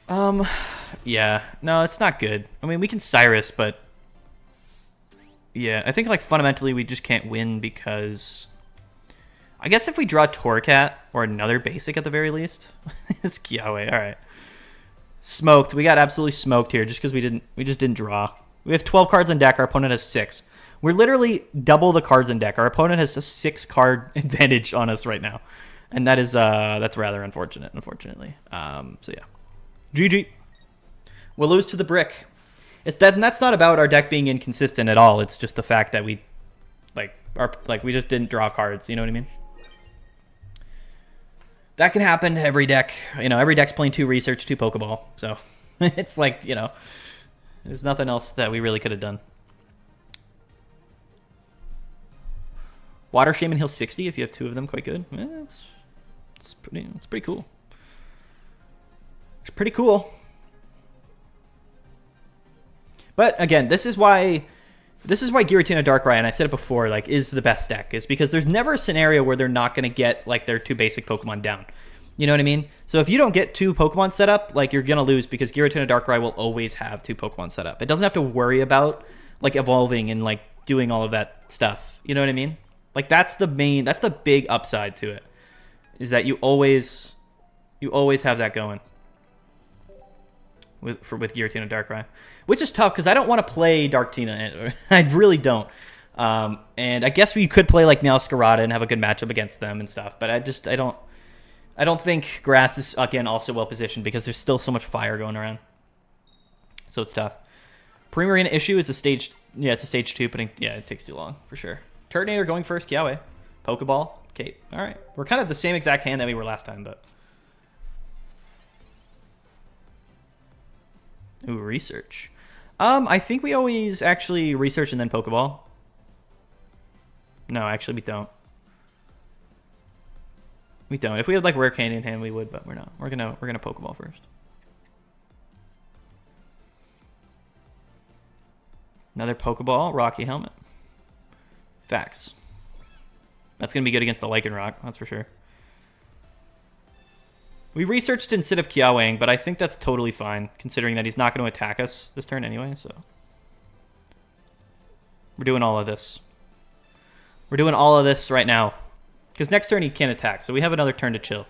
yeah. No, it's not good. I mean, we can Cyrus, but... yeah, I think like fundamentally we just can't win because... I guess if we draw Torracat or another basic at the very least, it's Kiawe. All right, smoked. We got absolutely smoked here just because we just didn't draw. We have 12 cards on deck. Our opponent has 6. We're literally double the cards in deck. Our opponent has a 6 card advantage on us right now, and that is that's rather unfortunate. Unfortunately, so yeah, GG. We'll lose to the brick. It's that, and that's not about our deck being inconsistent at all. It's just the fact that we we just didn't draw cards. You know what I mean? That can happen to every deck. You know, every deck's playing 2 research, 2 Pokeball. So it's like, you know, there's nothing else that we really could have done. Water Shaman heals 60 if you have 2 of them. Quite good. It's pretty cool. It's pretty cool. But again, this is why Giratina Darkrai, and I said it before, like, is the best deck, is because there's never a scenario where they're not going to get like their 2 basic Pokemon down. You know what I mean? So if you don't get 2 Pokemon set up, like, you're going to lose, because Giratina Darkrai will always have 2 Pokemon set up. It doesn't have to worry about like evolving and like doing all of that stuff. You know what I mean? Like, that's the big upside to it, is that you always have that going with Giratina Darkrai, which is tough because I don't want to play Darktina. I really don't. And I guess we could play like Nailscarada and have a good matchup against them and stuff, but I don't think Grass is, again, also well positioned because there's still so much fire going around. So it's tough. Primarina issue is a stage. Yeah, it's a stage 2, but it takes too long for sure. Turtonator going first. Kiawe. Pokeball. Kate. All right. We're kind of the same exact hand that we were last time, but. Ooh, research. I think we always actually research and then Pokeball. No, actually we don't. We don't. If we had like rare candy in hand, we would, but we're not. We're gonna Pokeball first. Another Pokeball, Rocky Helmet. Facts. That's gonna be good against the Lycanroc, that's for sure. We researched instead of Kiaweing, but I think that's totally fine, considering that he's not going to attack us this turn anyway, so. We're doing all of this. We're doing all of this right now. Because next turn he can't attack, so we have another turn to chill.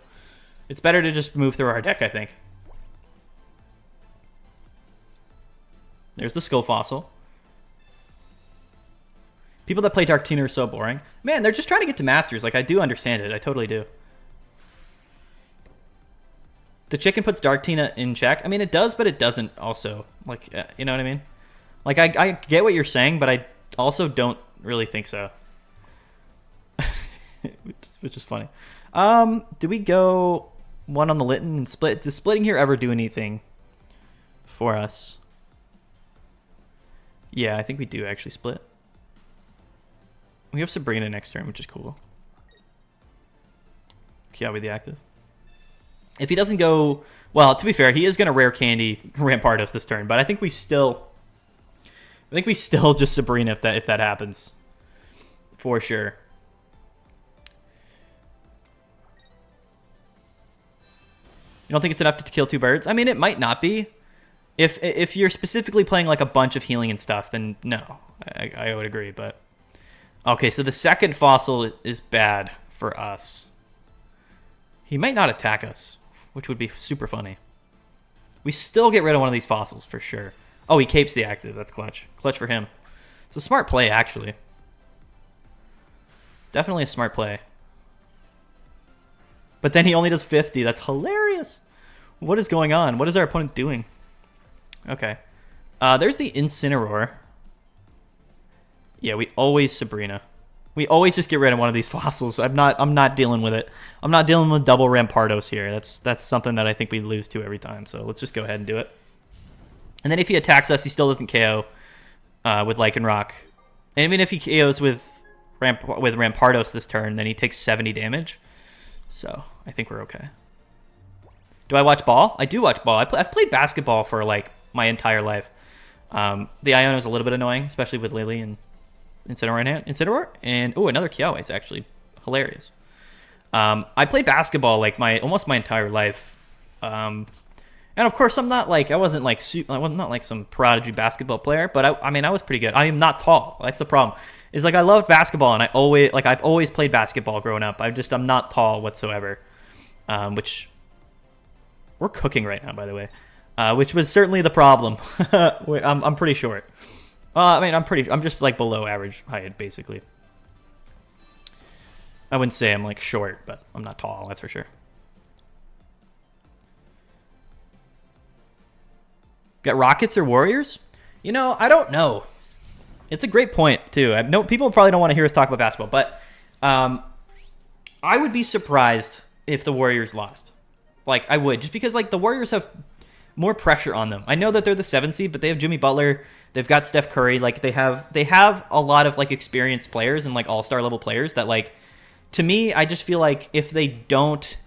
It's better to just move through our deck, I think. There's the Skull Fossil. People that play Darktina are so boring. Man, they're just trying to get to Masters. Like, I do understand it. I totally do. The chicken puts Darktina in check. I mean, it does, but it doesn't also. Like, you know what I mean? Like, I get what you're saying, but I also don't really think so. Which is funny. Do we go 1 on the Litten and split? Does splitting here ever do anything for us? Yeah, I think we do actually split. We have Sabrina next turn, which is cool. Kiawe the active. If he doesn't go... Well, to be fair, he is going to rare candy Rampardos this turn, but I think we still... just Sabrina if that happens. For sure. You don't think it's enough to kill 2 birds? I mean, it might not be. If you're specifically playing like a bunch of healing and stuff, then no. I would agree, but... Okay, so the second fossil is bad for us. He might not attack us, which would be super funny. We still get rid of one of these fossils for sure. Oh, he capes the active. That's clutch. Clutch for him. It's a smart play, actually. Definitely a smart play. But then he only does 50. That's hilarious. What is going on? What is our opponent doing? Okay. There's the Incineroar. Yeah, we always Sabrina. We always just get rid of one of these fossils. I'm not dealing with it. I'm not dealing with double Rampardos here. That's something that I think we lose to every time. So let's just go ahead and do it. And then if he attacks us, he still doesn't KO with Lycanroc. And even if he KOs with Rampardos this turn, then he takes 70 damage. So I think we're okay. Do I watch ball? I do watch ball. I've played basketball for like my entire life. The Iono is a little bit annoying, especially with Lily and Incineroar. And oh, another Kiawe is actually hilarious. I played basketball like almost my entire life. And of course, I wasn't like some prodigy basketball player, but I mean, I was pretty good. I am not tall. That's the problem. Is like I loved basketball, and I've always played basketball growing up. I'm not tall whatsoever, which we're cooking right now, by the way, which was certainly the problem. I'm pretty short. I mean, I'm just like below average height, basically. I wouldn't say I'm like short, but I'm not tall. That's for sure. Got Rockets or Warriors? I don't know. It's a great point too. I know people probably don't want to hear us talk about basketball, but I would be surprised if the Warriors lost. Like, I would, just because like the Warriors have more pressure on them. I know that they're the 7th seed, but they have Jimmy Butler. They've got Steph Curry. Like, they have a lot of like experienced players and like all-star level players that, like, to me, I just feel like if they don't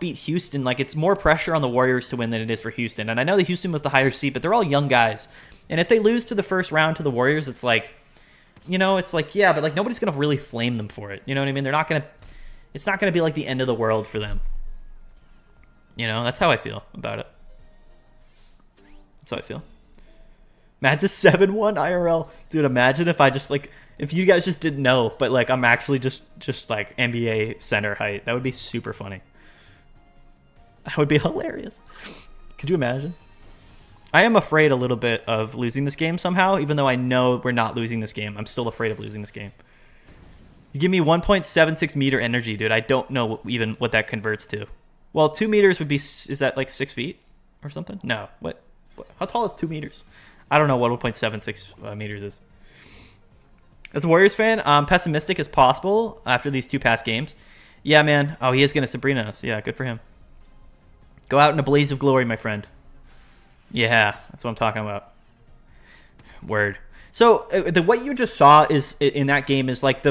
beat Houston, like, it's more pressure on the Warriors to win than it is for Houston. And I know that Houston was the higher seed, but they're all young guys. And if they lose to the first round to the Warriors, it's like, it's like, yeah, but like nobody's gonna really flame them for it. You know what I mean? It's not gonna be like the end of the world for them. That's how I feel about it. That's how I feel. Matt's a 7-1 IRL. Dude, imagine if you guys just didn't know, but like I'm actually just like NBA center height. That would be super funny. That would be hilarious. Could you imagine? I am afraid a little bit of losing this game somehow, even though I know we're not losing this game. I'm still afraid of losing this game. You give me 1.76 meter energy, dude. I don't know even what that converts to. Well, 2 meters would be, is that like 6 feet or something? No. What? How tall is 2 meters? I don't know what 1.76 meters is. As a Warriors fan, I'm pessimistic as possible after these 2 past games. Yeah, man. Oh, he is going to Sabrina us. Yeah, good for him. Go out in a blaze of glory, my friend. Yeah, that's what I'm talking about. Word. So what you just saw is in that game is like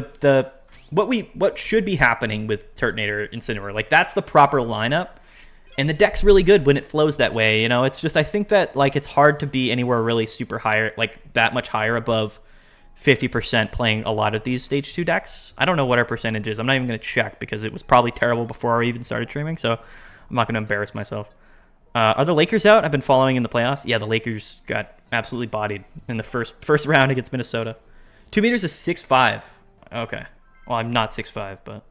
what should be happening with Turtonator Incineroar. Like, that's the proper lineup. And the deck's really good when it flows that way. It's just, I think that like it's hard to be anywhere really super higher, like that much higher above 50% playing a lot of these stage 2 decks. I don't know what our percentage is. I'm not even going to check because it was probably terrible before I even started streaming. So I'm not going to embarrass myself. Are the Lakers out? I've been following in the playoffs. Yeah, the Lakers got absolutely bodied in the first round against Minnesota. 2 meters is 6'5". Okay. Well, I'm not 6'5", but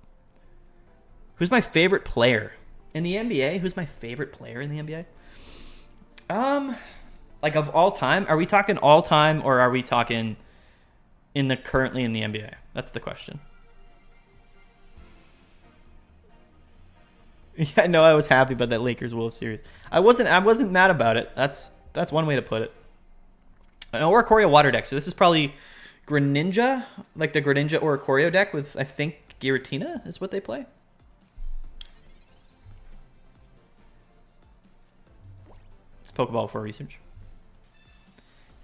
who's my favorite player in the NBA? Who's my favorite player in the NBA? Like of all time? Are we talking all time or are we talking currently in the NBA? That's the question. Yeah, no, I was happy about that Lakers Wolves series. I wasn't mad about it. That's one way to put it. An Oricorio water deck. So this is probably Greninja, like the Greninja Oricorio deck with, I think, Giratina is what they play. It's Pokeball for research.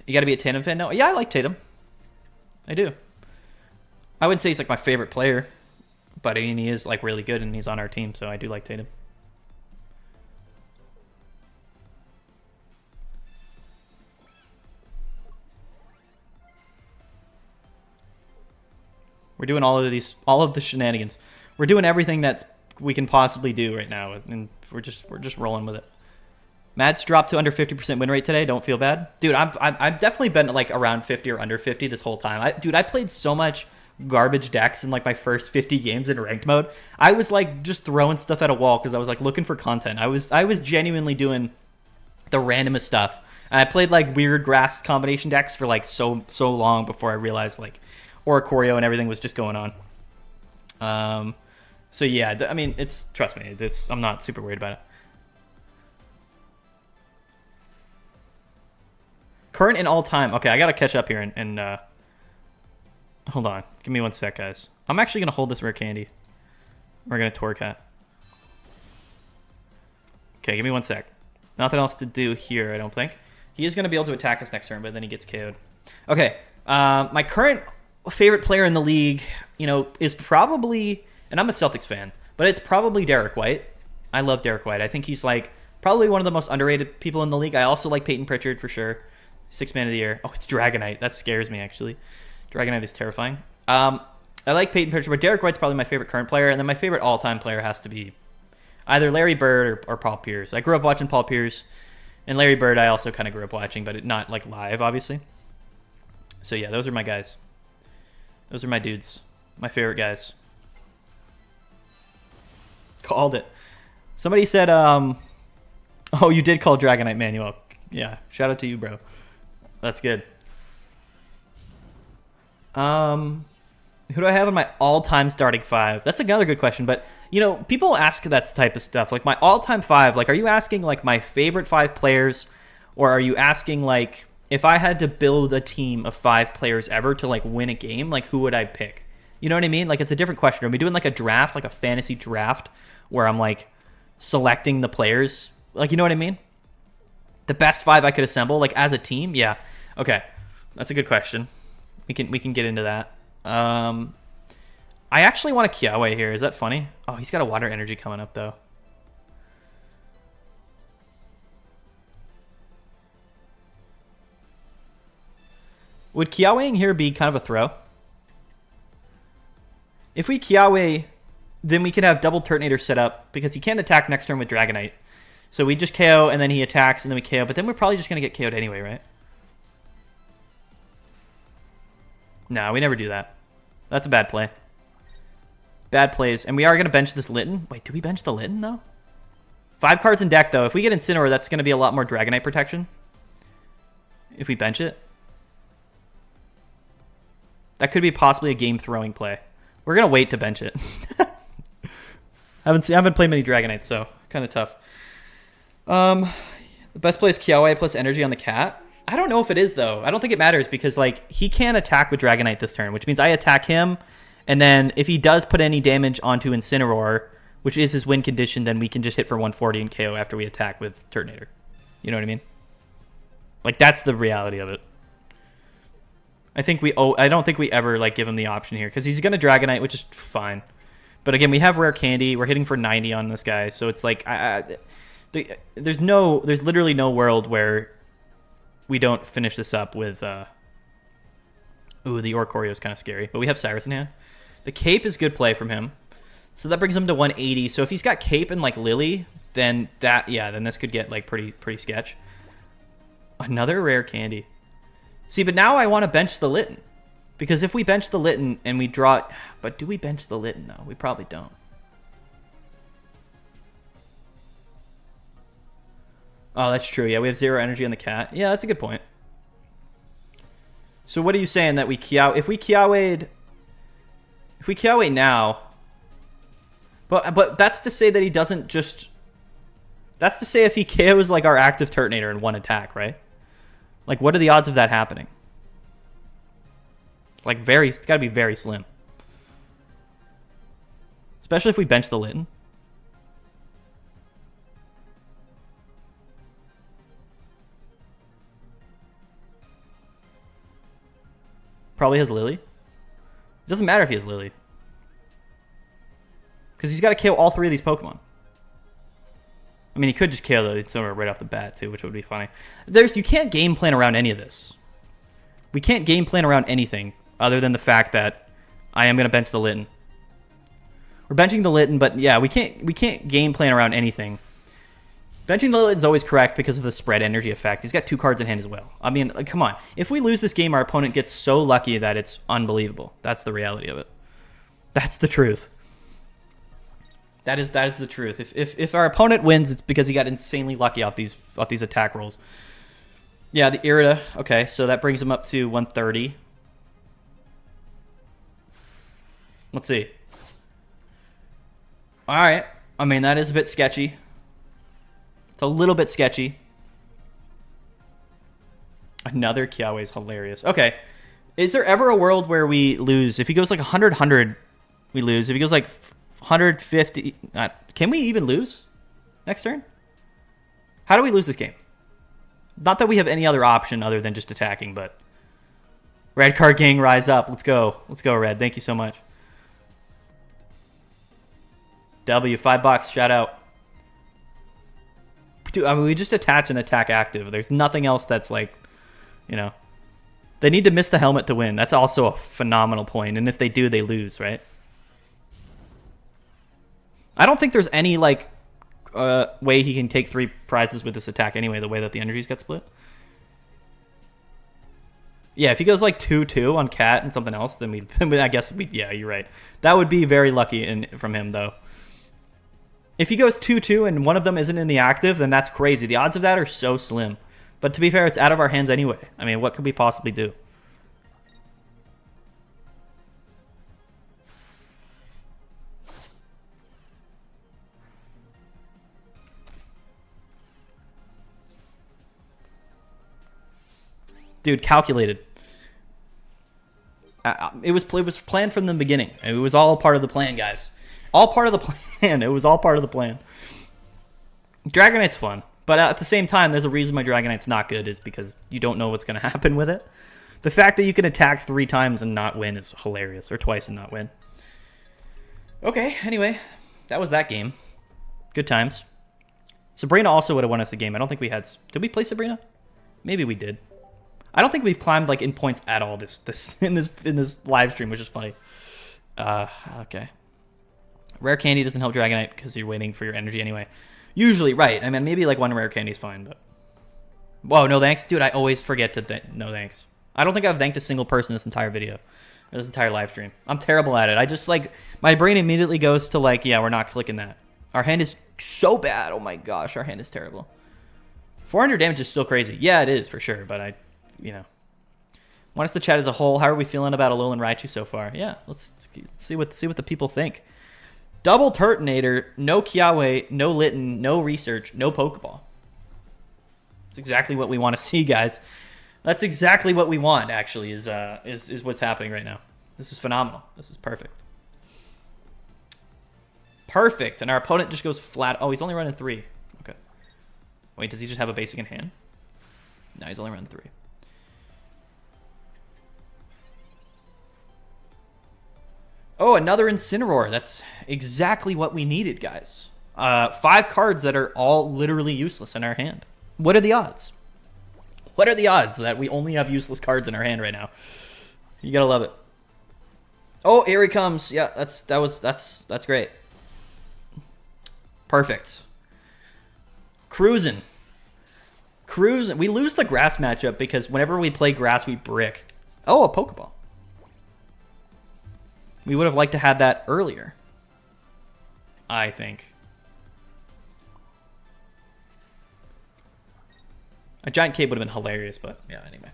You got to be a Tatum fan now? Yeah, I like Tatum. I do. I wouldn't say he's like my favorite player, but I mean, he is like really good and he's on our team, so I do like Tatum. We're doing all of the shenanigans. We're doing everything that we can possibly do right now, and we're just rolling with it. Matt's dropped to under 50% win rate today. Don't feel bad, dude. I've definitely been like around 50 or under 50 this whole time. I played so much garbage decks in like my first 50 games in ranked mode. I was like just throwing stuff at a wall because I was like looking for content. I was genuinely doing the randomest stuff, and I played like weird grass combination decks for like so long before I realized like Oricorio and everything was just going on. So yeah, I mean, trust me, I'm not super worried about it. Current and all time. Okay, I gotta catch up here and hold on. Give me 1 sec, guys. I'm actually gonna hold this rare candy. We're gonna Torcat. Okay, give me 1 sec. Nothing else to do here, I don't think. He is gonna be able to attack us next turn, but then he gets KO'd. Okay, my current favorite player in the league, is probably, and I'm a Celtics fan, but it's probably Derek White. I love Derek White. I think he's like probably one of the most underrated people in the league. I also like Peyton Pritchard for sure. 6th man of the year. Oh, it's Dragonite. That scares me, actually. Dragonite is terrifying. I like Peyton Pritchard, but Derek White's probably my favorite current player, and then my favorite all-time player has to be either Larry Bird or Paul Pierce. I grew up watching Paul Pierce, and Larry Bird I also kind of grew up watching, but not like live, obviously. So yeah, those are my guys. Those are my dudes. My favorite guys. Called it. Somebody said, oh, you did call Dragonite Manuel. Yeah, shout out to you, bro. That's good. Who do I have in my all-time starting 5? That's another good question, but people ask that type of stuff. Like my all-time 5, like are you asking like my favorite 5 players, or are you asking like if I had to build a team of 5 players ever to like win a game, like who would I pick? You know what I mean? Like it's a different question. Are we doing like a draft, like a fantasy draft, where I'm like selecting the players? Like, you know what I mean? The best 5 I could assemble, like as a team? Yeah. Okay. That's a good question. We can get into that. I actually want a Kiawe here. Is that funny? Oh, he's got a water energy coming up though. Would Kiaweing here be kind of a throw? If we Kiawe, then we could have double Turtonator set up because he can't attack next turn with Dragonite. So we just KO and then he attacks and then we KO, but then we're probably just going to get KO'd anyway, right? No, we never do that. That's a bad play. Bad plays. And we are going to bench this Litten. Wait, do we bench the Litten though? 5 cards in deck though. If we get Incineroar, that's going to be a lot more Dragonite protection. If we bench it. That could be possibly a game-throwing play. We're going to wait to bench it. I haven't played many Dragonites, so kind of tough. The best play is Kiawe plus energy on the cat. I don't know if it is, though. I don't think it matters because like he can't attack with Dragonite this turn, which means I attack him, and then if he does put any damage onto Incineroar, which is his win condition, then we can just hit for 140 and KO after we attack with Turtonator. You know what I mean? Like, that's the reality of it. I don't think we ever like give him the option here because he's gonna Dragonite, which is fine. But again, we have rare candy. We're hitting for 90 on this guy, so it's like there's literally no world where we don't finish this up with. Ooh, the Oricorio is kind of scary, but we have Cyrus in hand. The Cape is good play from him, so that brings him to 180. So if he's got Cape and like Lily, then then this could get like pretty sketch. Another rare candy. See, but now I want to bench the Litten. Because if we bench the Litten and we draw... But do we bench the Litten, though? We probably don't. Oh, that's true. Yeah, we have 0 energy on the cat. Yeah, that's a good point. So what are you saying? That we Kiawe... If we Kiawe'd now... But that's to say that he doesn't just... That's to say if he KOs like our active Turtonator in one attack, right? Like, what are the odds of that happening? It's like it's got to be very slim. Especially if we bench the Litten. Probably has Lily. It doesn't matter if he has Lily. Because he's got to KO all 3 of these Pokemon. I mean, he could just KO the Incineroar right off the bat, too, which would be funny. You can't game plan around any of this. We can't game plan around anything other than the fact that I am going to bench the Litten. We're benching the Litten, but yeah, we can't game plan around anything. Benching the Litten's always correct because of the spread energy effect. He's got 2 cards in hand as well. I mean, come on. If we lose this game, our opponent gets so lucky that it's unbelievable. That's the reality of it. That's the truth. That is the truth. If our opponent wins, it's because he got insanely lucky off these attack rolls. Yeah, the Irida. Okay, so that brings him up to 130. Let's see. All right. I mean, that is a bit sketchy. It's a little bit sketchy. Another Kiawe is hilarious. Okay. Is there ever a world where we lose? If he goes like 100, we lose. If he goes like 150... can we even lose next turn? How do we lose this game? Not that we have any other option other than just attacking, but... Red Card Gang, rise up. Let's go. Let's go, Red. Thank you so much. W, $5. Shout out. Dude, I mean, we just attach and attack active. There's nothing else that's like, you know... They need to miss the helmet to win. That's also a phenomenal point. And if they do, they lose, right? I don't think there's any like way he can take 3 prizes with this attack anyway, the way that the energies got split. Yeah, if he goes like 2-2 on Cat and something else, then yeah, you're right. That would be very lucky from him, though. If he goes 2-2 and one of them isn't in the active, then that's crazy. The odds of that are so slim. But to be fair, it's out of our hands anyway. I mean, what could we possibly do? Dude, calculated. It was planned from the beginning. It was all part of the plan, guys. All part of the plan. It was all part of the plan. Dragonite's fun. But at the same time, there's a reason my Dragonite's not good is because you don't know what's going to happen with it. The fact that you can attack 3 times and not win is hilarious. Or twice and not win. Okay, anyway. That was that game. Good times. Sabrina also would have won us the game. I don't think we had... Did we play Sabrina? Maybe we did. I don't think we've climbed like in points at all in this live stream, which is funny. Okay. Rare candy doesn't help Dragonite because you're waiting for your energy anyway. Usually, right. I mean, maybe like 1 rare candy is fine, but... Whoa, no thanks? Dude, I always forget to no thanks. I don't think I've thanked a single person this entire video. This entire live stream. I'm terrible at it. I just like... My brain immediately goes to like, yeah, we're not clicking that. Our hand is so bad. Oh my gosh, our hand is terrible. 400 damage is still crazy. Yeah, it is for sure, but you know. Want us to chat as a whole. How are we feeling about Alolan Raichu so far? Yeah, let's see what the people think. Double Turtonator, no Kiawe, no Litten, no research, no Pokeball. That's exactly what we want to see, guys. That's exactly what we want, actually, is what's happening right now. This is phenomenal. This is perfect. Perfect. And our opponent just goes flat. Oh, he's only running 3. Okay. Wait, does he just have a basic in hand? No, he's only running 3. Oh, another Incineroar. That's exactly what we needed, guys. 5 cards that are all literally useless in our hand. What are the odds? What are the odds that we only have useless cards in our hand right now? You gotta love it. Oh, here he comes. Yeah, that's great. Perfect. Cruising. We lose the grass matchup because whenever we play grass, we brick. Oh, a Pokeball. We would have liked to have that earlier, I think. A giant cave would have been hilarious, but yeah, anyway.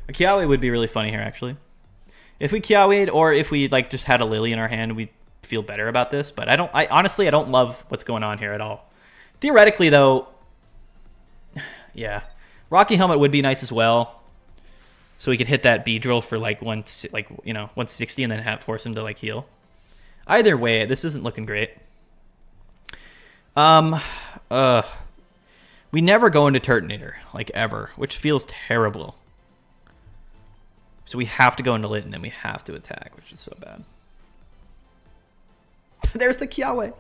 A Kiawe would be really funny here, actually. If we Kiawe'd or if we like just had a Lily in our hand, we'd feel better about this. But I honestly don't love what's going on here at all. Theoretically, though, yeah, Rocky Helmet would be nice as well. So we could hit that Beedrill for like 160 and then force him to like heal. Either way, this isn't looking great. We never go into Turtonator, like ever, which feels terrible. So we have to go into Litten and we have to attack, which is so bad. There's the Kiawe.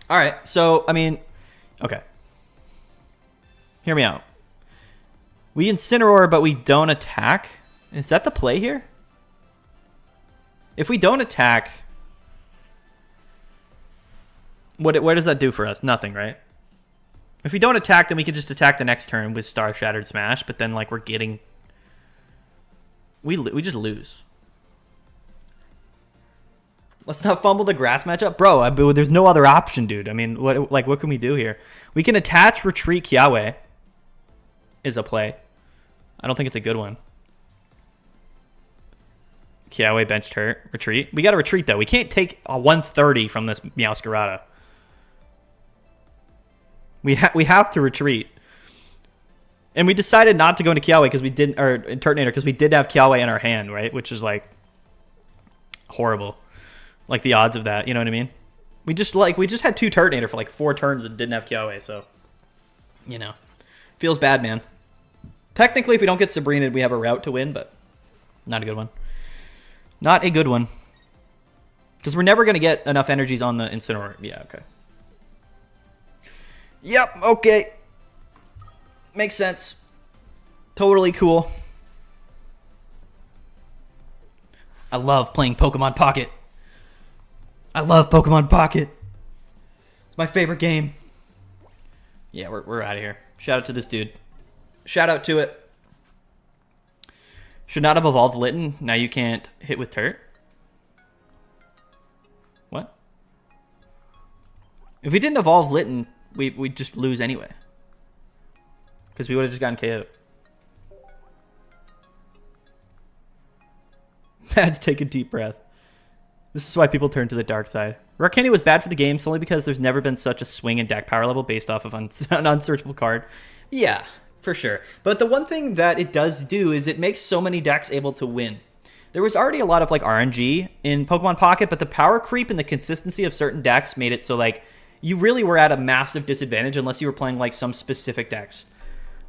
All right, so, I mean, okay. Hear me out. We Incineroar, but we don't attack. Is that the play here? If we don't attack, what does that do for us? Nothing, right? If we don't attack, then we can just attack the next turn with Star Shattered Smash, but then like we're getting... We just lose. Let's not fumble the grass matchup. Bro, there's no other option, dude. I mean, what can we do here? We can attach Retreat Kiawe is a play. I don't think it's a good one. Kiawe benched hurt. Retreat. We got to retreat, though. We can't take a 130 from this Meowscarada. We have to retreat. And we decided not to go into Kiawe because we didn't, or in Turtonator because we did have Kiawe in our hand, right? Which is like horrible. Like the odds of that, you know what I mean? We just had 2 Turtonator for like 4 turns and didn't have Kiawe, so you know. Feels bad, man. Technically, if we don't get Sabrina, we have a route to win, but not a good one. Not a good one. Because we're never going to get enough energies on the Incineroar. Yeah, okay. Yep, okay. Makes sense. Totally cool. I love playing Pokemon Pocket. I love Pokemon Pocket. It's my favorite game. Yeah, we're out of here. Shout out to this dude. Shout out to it. Should not have evolved Litten. Now you can't hit with Turt. What? If we didn't evolve Litten, we'd just lose anyway. Because we would have just gotten KO'd. Mads, take a deep breath. This is why people turn to the dark side. Rare Candy was bad for the game solely because there's never been such a swing in deck power level based off of an unsearchable card. Yeah, for sure. But the one thing that it does do is it makes so many decks able to win. There was already a lot of like RNG in Pokemon Pocket, but the power creep and the consistency of certain decks made it so like you really were at a massive disadvantage unless you were playing like some specific decks.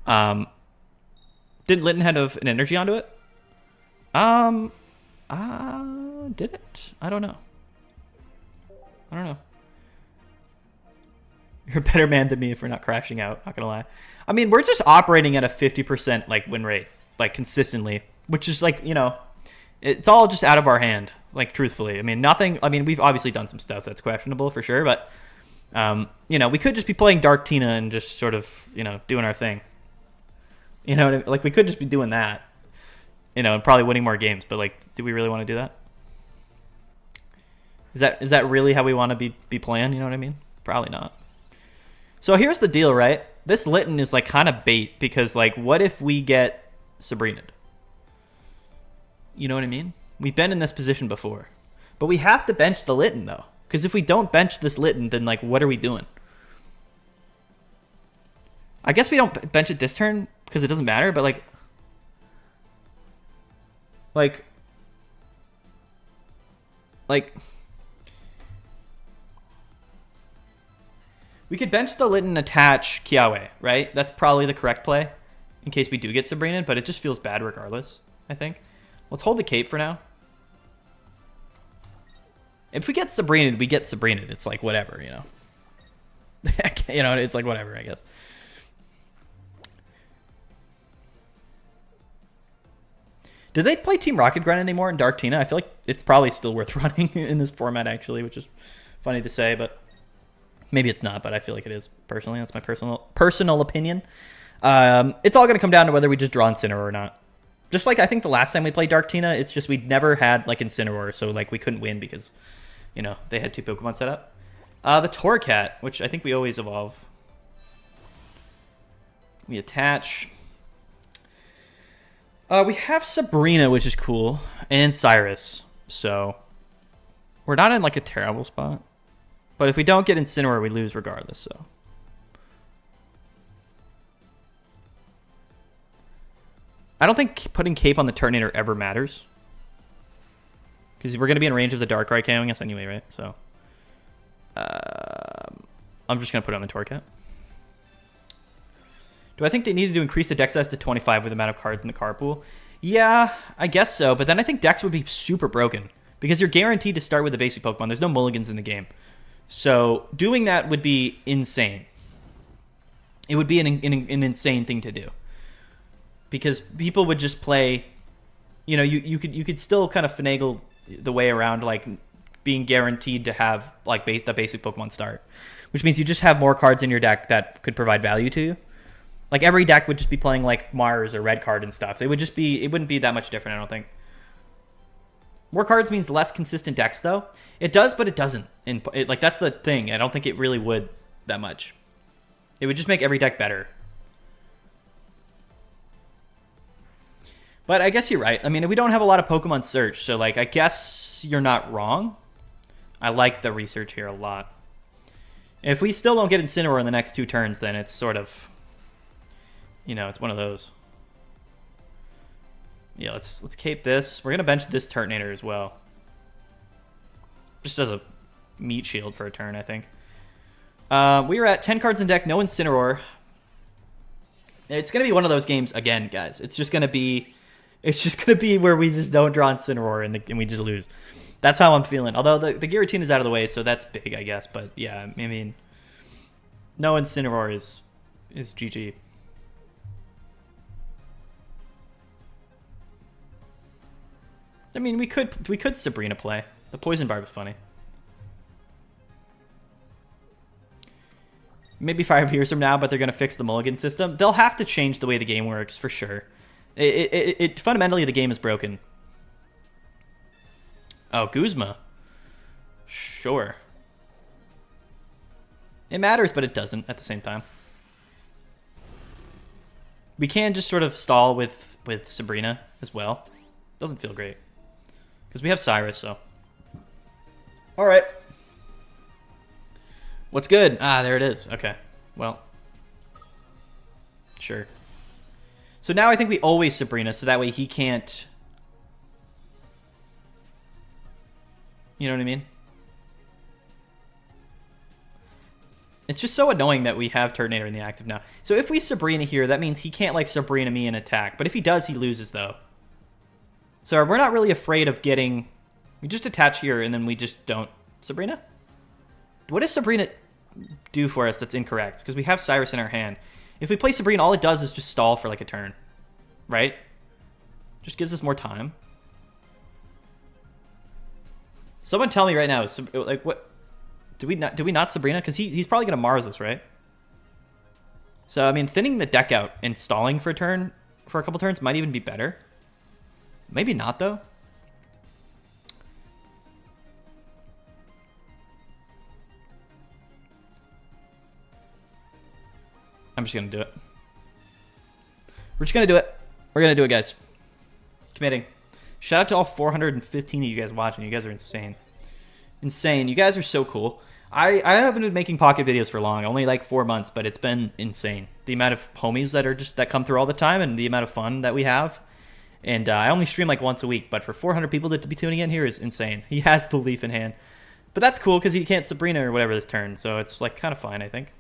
Didn't Litten have an energy onto it? Did it? I don't know. You're a better man than me if we're not crashing out, not gonna lie. I mean, we're just operating at a 50% like win rate, like consistently, which is like, you know, it's all just out of our hand, like truthfully. I mean, we've obviously done some stuff that's questionable for sure, but you know, we could just be playing Dark Tina and just sort of, you know, doing our thing. You know what I mean? Like we could just be doing that, you know, and probably winning more games, but like, do we really want to do that? Is that really how we want to be playing? You know what I mean? Probably not. So here's the deal, right? This Litten is like kind of bait because like, what if we get Sabrinaed? You know what I mean? We've been in this position before, but we have to bench the Litten though, because if we don't bench this Litten, then like, what are we doing? I guess we don't bench it this turn because it doesn't matter, but like we could bench the Litten, attach Kiawe, right? That's probably the correct play in case we do get Sabrinaed, but it just feels bad regardless, I think. Let's hold the cape for now. If we get Sabrinaed, we get Sabrinaed. It's like whatever, you know. You know, it's like whatever, I guess. Do they play Team Rocket Grunt anymore in Dark Tina? I feel like it's probably still worth running in this format, actually, which is funny to say, but maybe it's not, but I feel like it is, personally. That's my personal opinion. It's all going to come down to whether we just draw Incineroar or not. Just like I think the last time we played Dark Tina, it's just we'd never had like Incineroar, so like we couldn't win because, you know, they had 2 Pokemon set up. The Torcat, which I think we always evolve. We attach. We have Sabrina, which is cool, and Cyrus, so we're not in like a terrible spot. But if we don't get Incineroar, we lose regardless, so. I don't think putting Cape on the Turtonator ever matters. Because we're going to be in range of the Darkrai KOing us anyway, right? So, I'm just going to put it on the Torcat. Do I think they needed to increase the deck size to 25 with the amount of cards in the card pool? Yeah, I guess so. But then I think decks would be super broken. Because you're guaranteed to start with the basic Pokemon. There's no mulligans in the game. So doing that would be insane. It would be an insane thing to do. Because people would just play, you know, you could still kind of finagle the way around like being guaranteed to have like the basic Pokemon start, which means you just have more cards in your deck that could provide value to you. Like every deck would just be playing like Mars or Red Card and stuff. It wouldn't be that much different, I don't think. More cards means less consistent decks though. It does, but it doesn't. Like that's the thing. I don't think it really would that much. It would just make every deck better. But I guess you're right. I mean, we don't have a lot of Pokemon search, so like I guess you're not wrong. I like the research here a lot. If we still don't get Incineroar in the next 2 turns, then it's sort of, you know, it's one of those. Yeah, let's cape this. We're gonna bench this Turtonator as well. Just as a meat shield for a turn, I think. We are at 10 cards in deck, no Incineroar. It's gonna be one of those games again, guys. It's just gonna be where we just don't draw Incineroar and we just lose. That's how I'm feeling. Although the Giratina is out of the way, so that's big, I guess. But yeah, I mean, no Incineroar is GG. I mean, we could Sabrina play. The Poison Barb is funny. Maybe 5 years from now, but they're going to fix the mulligan system. They'll have to change the way the game works, for sure. It fundamentally, the game is broken. Oh, Guzma. Sure. It matters, but it doesn't at the same time. We can just sort of stall with Sabrina as well. Doesn't feel great. Because we have Cyrus, so. All right. What's good? Ah, there it is. Okay. Well. Sure. So now I think we always Sabrina, so that way he can't... You know what I mean? It's just so annoying that we have Turtonator in the active now. So if we Sabrina here, that means he can't, like, Sabrina me and attack. But if he does, he loses, though. So we're not really afraid of getting... We just attach here, and then we just don't... Sabrina? What does Sabrina do for us that's incorrect? Because we have Cyrus in our hand. If we play Sabrina, all it does is just stall for, like, a turn. Right? Just gives us more time. Someone tell me right now, like, what... Do we not Sabrina? Because he's probably going to Mars us, right? So, I mean, thinning the deck out and stalling for a turn, for a couple turns, might even be better. Maybe not, though. I'm just going to do it. We're just going to do it. We're going to do it, guys. Committing. Shout out to all 415 of you guys watching. You guys are insane. Insane. You guys are so cool. I haven't been making pocket videos for long. Only like 4 months, but it's been insane. The amount of homies that come through all the time and the amount of fun that we have. And I only stream like once a week, but for 400 people to be tuning in here is insane. He has the leaf in hand. But that's cool because he can't Sabrina or whatever this turn, so it's like kind of fine, I think.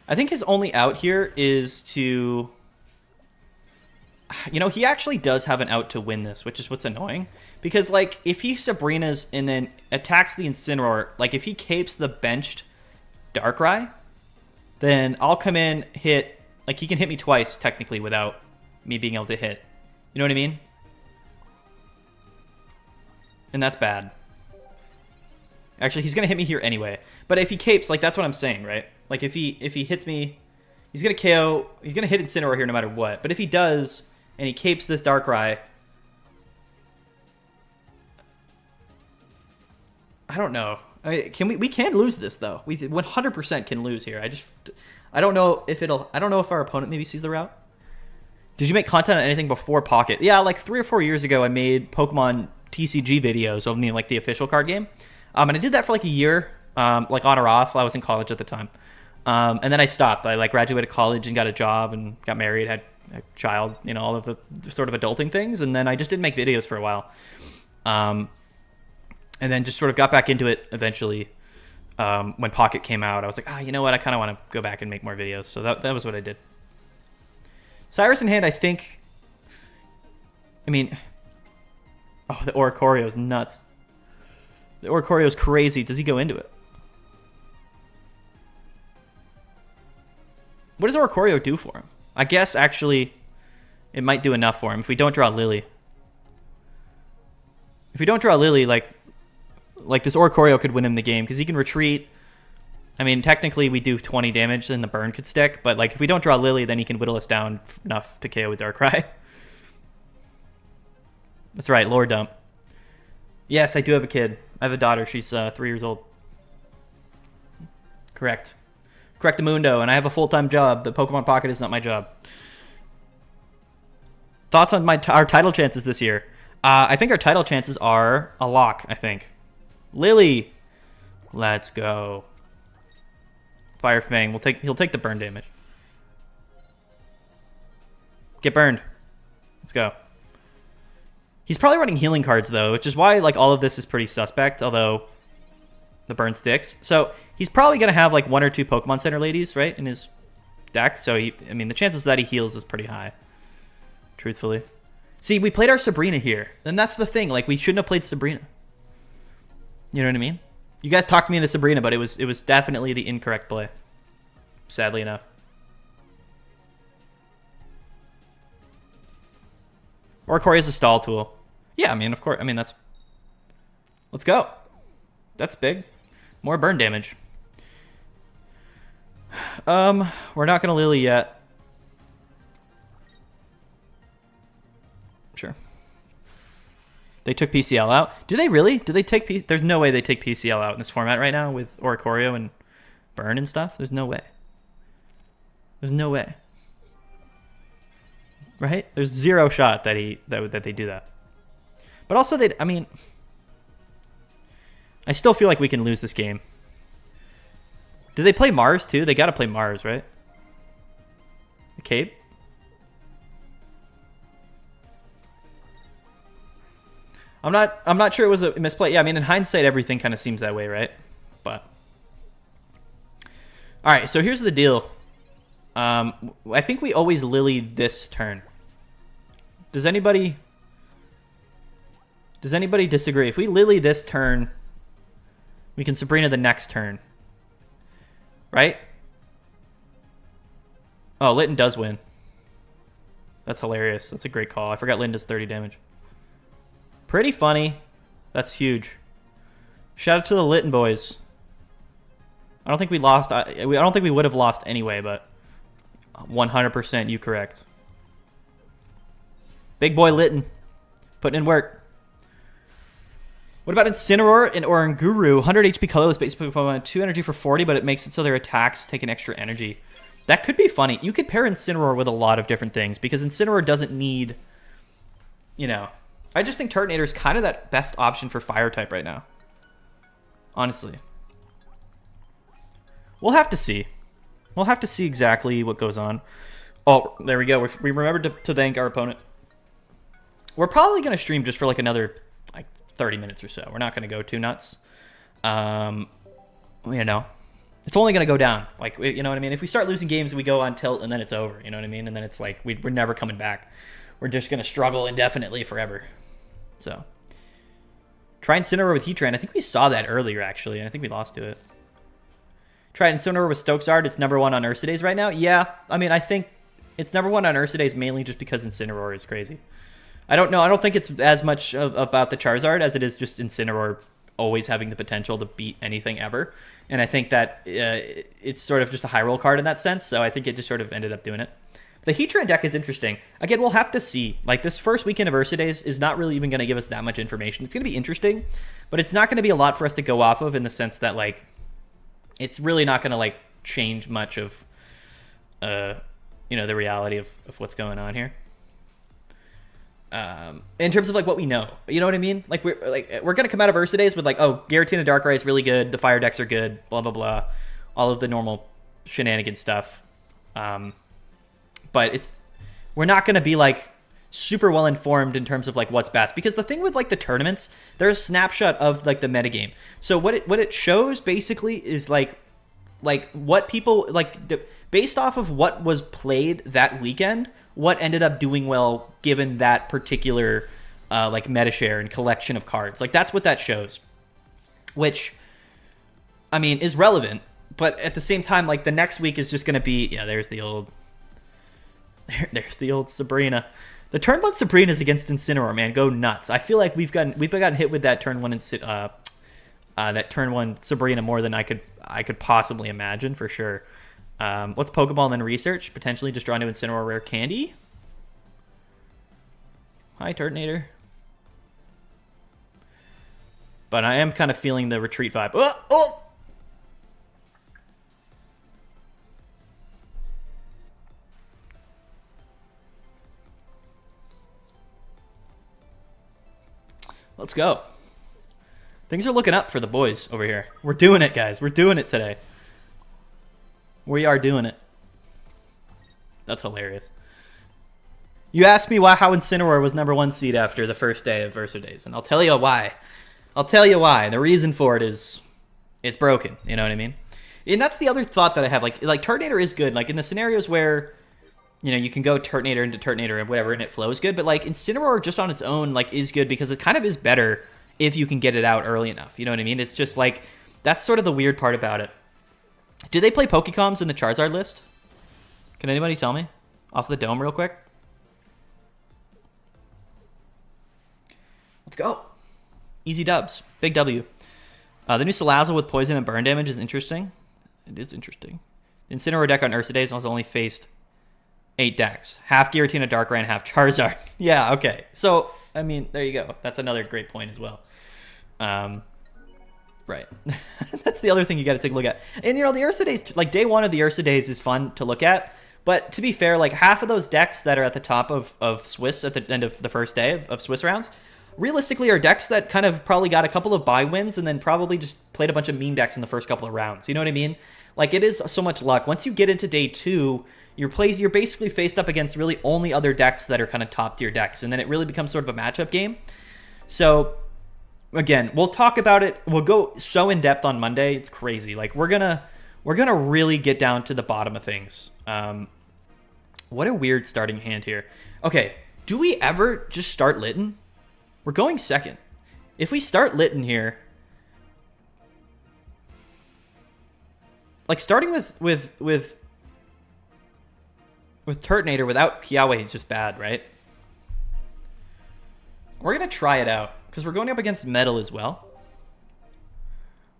I think his only out here is to... You know, he actually does have an out to win this, which is what's annoying. Because, like, if he Sabrinas and then attacks the Incineroar, like, if he capes the benched Darkrai, then I'll come in, hit... Like, he can hit me twice, technically, without me being able to hit. You know what I mean? And that's bad. Actually, he's going to hit me here anyway. But if he capes, like, that's what I'm saying, right? Like, if he hits me, he's going to KO. He's going to hit Incineroar here no matter what. But if he does, and he capes this Darkrai, I don't know. We can lose this, though. We 100% can lose here. I don't know if our opponent maybe sees the route. Did you make content on anything before Pocket? Yeah, like 3 or 4 years ago, I made Pokemon TCG videos of me, like the official card game. And I did that for like a year, like on or off. I was in college at the time. And then I stopped. I like graduated college and got a job and got married, had a child, you know, all of the sort of adulting things. And then I just didn't make videos for a while. And then just sort of got back into it eventually. When Pocket came out, I was like, you know what? I kind of want to go back and make more videos. So that was what I did. Cyrus in hand, I think... I mean... Oh, the Oricorio is nuts. The Oricorio is crazy. Does he go into it? What does Oricorio do for him? I guess, actually, it might do enough for him if we don't draw Lily. If we don't draw Lily, like this Oricorio could win him the game because he can retreat. I mean, technically, we do 20 damage and the burn could stick, but like if we don't draw Lily, then he can whittle us down enough to KO with Darkrai. That's right, lore dump. Yes, I do have a kid. I have a daughter. She's 3 years old. Correct. Correctamundo, and I have a full-time job. The Pokemon Pocket is not my job. Thoughts on our title chances this year? I think our title chances are a lock, I think. Lily. Let's go. Fire Fang. He'll take the burn damage. Get burned. Let's go. He's probably running healing cards, though, which is why like all of this is pretty suspect, although the burn sticks. So he's probably going to have like 1 or 2 Pokemon Center ladies, right, in his deck. So, I mean, the chances that he heals is pretty high, truthfully. See, we played our Sabrina here. And that's the thing. Like, we shouldn't have played Sabrina. You know what I mean? You guys talked me into Sabrina, but it was definitely the incorrect play, sadly enough. Oricorio is a stall tool. Yeah, I mean, of course. I mean, that's... Let's go. That's big. More burn damage. We're not going to Lily yet. Sure. They took PCL out. Do they really? Do they take There's no way they take PCL out in this format right now with Oricorio and Burn and stuff. There's no way. There's no way. Right? There's zero shot that they do that. But also I mean, I still feel like we can lose this game. Do they play Mars too? They got to play Mars, right? The Cape? I'm not sure it was a misplay. Yeah, I mean, in hindsight, everything kind of seems that way, right? But all right, so here's the deal. I think we always Lily this turn. Does anybody disagree? If we Lily this turn, we can Sabrina the next turn. Right? Oh, Litten does win. That's hilarious. That's a great call. I forgot Litten does 30 damage. Pretty funny. That's huge. Shout out to the Litten boys. I don't think we lost. I don't think we would have lost anyway, but 100% you correct. Big boy Litten. Putting in work. What about Incineroar and Oranguru? 100 HP colorless, basically 2 energy for 40, but it makes it so their attacks take an extra energy. That could be funny. You could pair Incineroar with a lot of different things because Incineroar doesn't need, you know. I just think Turtonator is kind of that best option for fire type right now. Honestly. We'll have to see. We'll have to see exactly what goes on. Oh, there we go. We remembered to thank our opponent. We're probably going to stream just for like another 30 minutes or so. We're not going to go too nuts. You know, it's only going to go down. Like, you know what I mean? If we start losing games, we go on tilt and then it's over. You know what I mean? And then it's like we're never coming back. We're just going to struggle indefinitely forever. So, try Incineroar with Heatran. I think we saw that earlier, actually, and I think we lost to it. Try Incineroar with Stokesard. It's number 1 on Ursa Days right now. Yeah, I mean, I think it's number 1 on Ursa Days mainly just because Incineroar is crazy. I don't know. I don't think it's as much about the Charizard as it is just Incineroar always having the potential to beat anything ever. And I think that it's sort of just a high roll card in that sense. So I think it just sort of ended up doing it. The Heatran deck is interesting. Again, we'll have to see. Like, this first weekend of Ursa Days is not really even going to give us that much information. It's going to be interesting, but it's not going to be a lot for us to go off of in the sense that, like, it's really not going to, like, change much of, you know, the reality of what's going on here. In terms of like what we know, you know what I mean? Like we're gonna come out of Ursa Days with like, oh, Giratina Darkrai is really good, the fire decks are good, blah blah blah, all of the normal shenanigan stuff. But we're not gonna be like super well informed in terms of like what's best, because the thing with like the tournaments, they're a snapshot of like the metagame. So what it shows basically is like what people like based off of what was played that weekend, what ended up doing well given that particular like meta share and collection of cards. Like that's what that shows, which I mean is relevant, but at the same time, like the next week is just going to be, yeah, there's the old Sabrina. The turn 1 Sabrina's against Incineroar, man, go nuts. I feel like we've gotten hit with that turn 1 that turn 1 Sabrina more than I could possibly imagine, for sure. Let's Pokeball and then research. Potentially just draw into Incineroar rare candy. Hi, Turtonator. But I am kind of feeling the retreat vibe. Oh! Let's go. Things are looking up for the boys over here. We're doing it, guys. We're doing it today. We are doing it. That's hilarious. You asked me how Incineroar was number 1 seed after the first day of Ursa Days, and I'll tell you why. The reason for it is it's broken. You know what I mean? And that's the other thought that I have. Like Turtonator is good. Like in the scenarios where, you know, you can go Turtonator into Turtonator and whatever, and it flows good. But like Incineroar just on its own, like, is good because it kind of is better if you can get it out early enough. You know what I mean? It's just like, that's sort of the weird part about it. Do they play Pokecoms in the Charizard list? Can anybody tell me? Off the dome real quick. Let's go. Easy dubs. Big W. The new Salazzle with poison and burn damage is interesting. It is interesting. The Incineroar deck on Ursa Days has only faced 8 decks. Half Giratina Darkrai and half Charizard. Yeah, okay. So I mean, there you go. That's another great point as well. Right. That's the other thing you got to take a look at. And, the Ursa Days, like, day one of the Ursa Days is fun to look at. But to be fair, like, half of those decks that are at the top of Swiss at the end of the first day of Swiss rounds, realistically are decks that kind of probably got a couple of bye wins and then probably just played a bunch of meme decks in the first couple of rounds. You know what I mean? Like, it is so much luck. Once you get into day two, you're basically faced up against really only other decks that are kind of top tier decks. And then it really becomes sort of a matchup game. So, again, we'll talk about it. We'll go so in depth on Monday. It's crazy. Like, we're gonna really get down to the bottom of things. What a weird starting hand here. Okay, do we ever just start Litten? We're going second. If we start Litten here, like starting with Turtonator without Kiawe is just bad, right? We're gonna try it out because we're going up against Metal as well.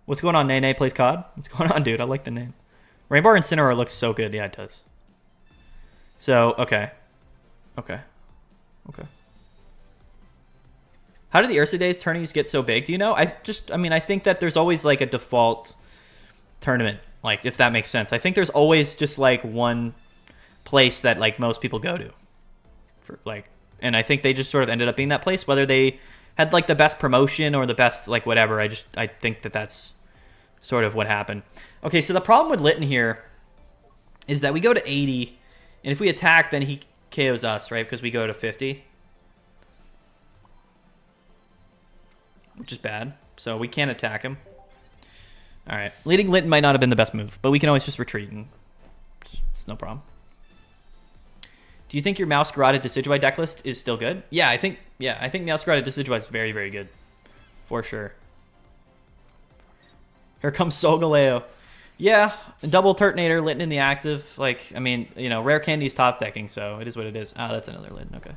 What's going on? Nene plays COD. What's going on, dude? I like the name. Rainbow Incineroar looks so good. Yeah, it does. So okay. How do the Ursa Days tourneys get so big? Do you know? I think that there's always like a default tournament, like if that makes sense. I think there's always just like one place that like most people go to, for like, and I think they just sort of ended up being that place, whether they had like the best promotion or the best like whatever. I think that that's sort of what happened. Okay, so the problem with Litten here is that we go to 80, and if we attack, then he KOs us, right? Because we go to 50. Which is bad. So we can't attack him. All right. Leading Litten might not have been the best move, but we can always just retreat, and it's no problem. Do you think your Masquerade Decidueye deck list is still good? Yeah, I think Masquerade Decidueye is very, very good. For sure. Here comes Solgaleo. Yeah, double Turtonator, Litten in the active. Like, I mean, Rare Candy's top decking, so it is what it is. Ah, that's another Litten. Okay.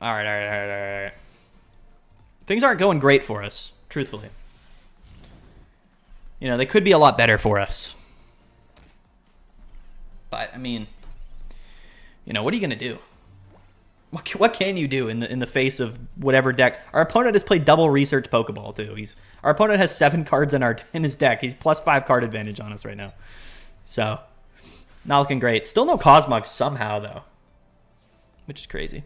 All right. Things aren't going great for us, truthfully. They could be a lot better for us. But, I mean, what are you going to do? What can you do in the face of whatever deck? Our opponent has played double Research Pokeball, too. Our opponent has 7 cards in his deck. He's plus 5 card advantage on us right now. So, not looking great. Still no Cosmog somehow, though. Which is crazy.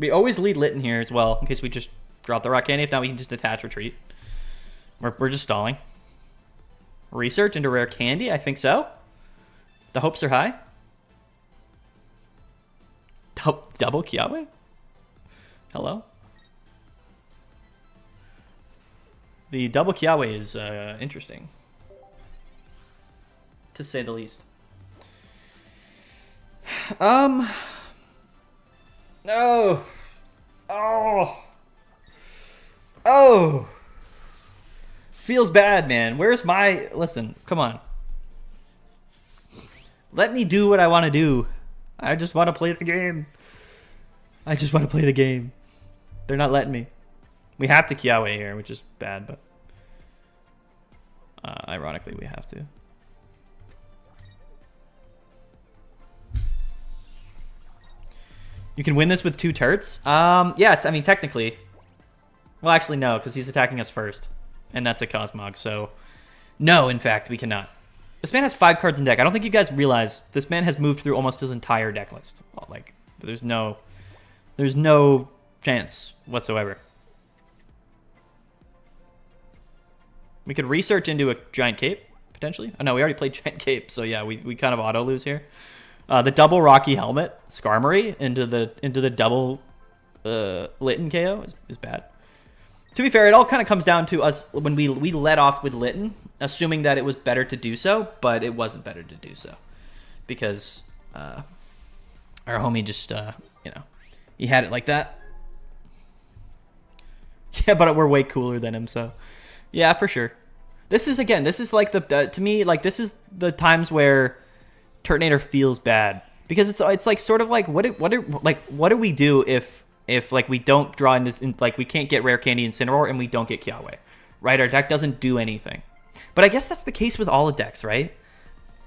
We always lead Litten here as well, in case we just drop the Rock Candy. If not, we can just attach retreat. We're just stalling. Research into Rare Candy? I think so. The hopes are high. Double Kiawe? Hello? The double Kiawe is interesting, to say the least. No. Oh. Feels bad, man. Where's my... Listen, come on. Let me do what I want to do. I just want to play the game. They're not letting me. We have to Kiawe here, which is bad, but... ironically, we have to. You can win this with 2 turts? Yeah, I mean, technically. Well, actually, no, because he's attacking us first. And that's a Cosmog, so... No, in fact, we cannot. This man has 5 cards in deck. I don't think you guys realize this man has moved through almost his entire deck list. Like, there's no chance whatsoever. We could research into a Giant Cape, potentially. Oh, no, we already played Giant Cape, so yeah, we kind of auto-lose here. The double Rocky Helmet, Skarmory, into the double Litten KO is bad. To be fair, it all kind of comes down to us when we let off with Litten, assuming that it was better to do so, but it wasn't better to do so. Because our homie just, he had it like that. Yeah, but we're way cooler than him, so... Yeah, for sure. This is like to me, like, this is the times where Turtonator feels bad. Because it's like sort of like, what do we do if like we don't draw in this, like we can't get Rare Candy Incineroar and we don't get Kiawe, right? Our deck doesn't do anything. But I guess that's the case with all the decks, right?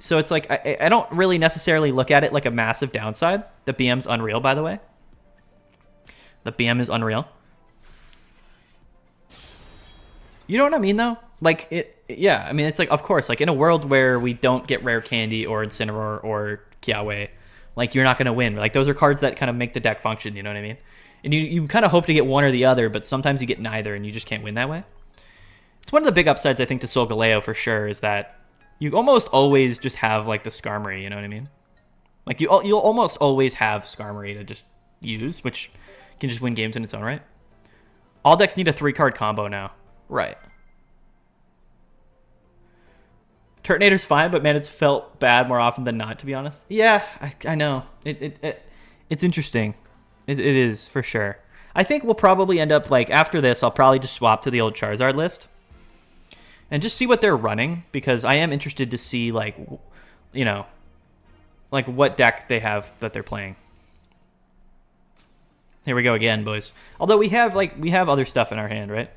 So it's like, I don't really necessarily look at it like a massive downside. The BM's unreal, by the way. The BM is unreal. You know what I mean, though? Like, yeah, I mean, it's like, of course, like, in a world where we don't get Rare Candy or Incineroar or Kiawe, like, you're not going to win. Like, those are cards that kind of make the deck function, you know what I mean? And you kind of hope to get one or the other, but sometimes you get neither, and you just can't win that way. It's one of the big upsides, I think, to Solgaleo, for sure, is that you almost always just have, like, the Skarmory, you know what I mean? Like, you'll almost always have Skarmory to just use, which can just win games in its own right. All decks need a 3-card combo now. Right. Turtonator's fine, but man, it's felt bad more often than not, to be honest. Yeah, I know. It's interesting. It is, for sure. I think we'll probably end up, like, after this, I'll probably just swap to the old Charizard list. And just see what they're running, because I am interested to see, like, you know, like, what deck they have that they're playing. Here we go again, boys. Although we have other stuff in our hand, right?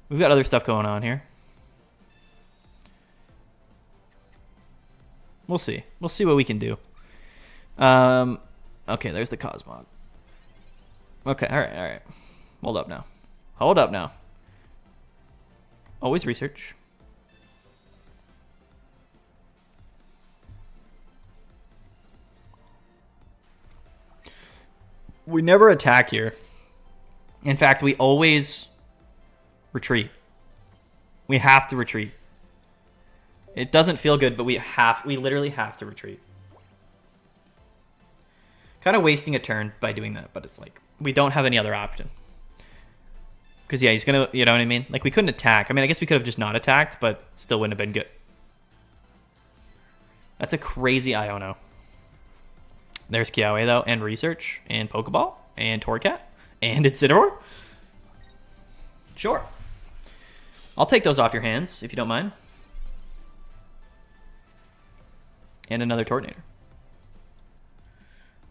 We've got other stuff going on here. We'll see. We'll see what we can do. Okay, there's the Cosmog. Okay, all right. Hold up now. Always research. We never attack here. In fact, we always retreat. We have to retreat. It doesn't feel good, but we literally have to retreat. Kind of wasting a turn by doing that, but it's like, we don't have any other option. Because, yeah, he's going to, you know what I mean? Like, we couldn't attack. I mean, I guess we could have just not attacked, but still wouldn't have been good. That's a crazy Iono. There's Kiawe, though, and Research, and Pokeball, and Torcat, and Incineroar. Sure. I'll take those off your hands, if you don't mind. And another Tortonator.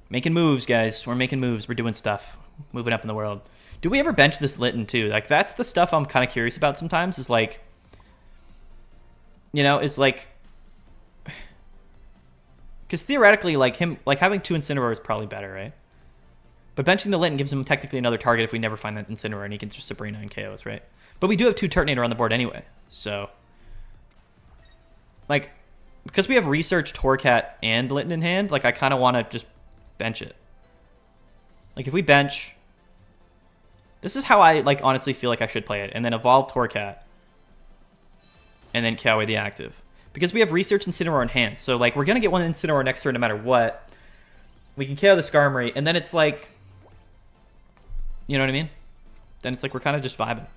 Making moves, guys. We're making moves. We're doing stuff. Moving up in the world. Do we ever bench this Litten, too? Like, that's the stuff I'm kind of curious about sometimes, is like, you know, it's like, because theoretically, like, having 2 Incineroar is probably better, right? But benching the Litten gives him technically another target if we never find that Incineroar, and he can just Sabrina and KOs, right? But we do have 2 Turtonator on the board anyway, so, like, because we have Research, Torcat, and Litten in hand, like, I kind of want to just bench it. Like, if we bench, this is how I, like, honestly feel like I should play it, and then evolve Torcat, and then Kiawe the active. Because we have Research and Incineroar in hand, so, like, we're going to get one Incineroar next turn no matter what. We can KO the Skarmory, and then it's like, you know what I mean? Then it's like we're kind of just vibing.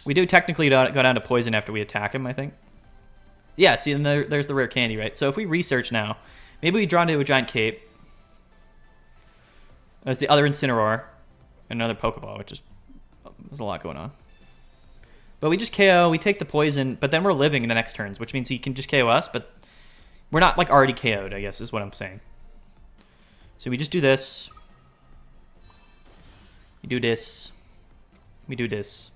We do technically go down to poison after we attack him, I think. Yeah, see, and there's the rare candy, right? So if we research now, maybe we draw into a giant cape. There's the other Incineroar. And another Pokeball, which is... There's a lot going on. But we just KO, we take the poison, but then we're living in the next turns, which means he can just KO us, but we're not, like, already KO'd, I guess, is what I'm saying. So we just do this. We do this. We do this.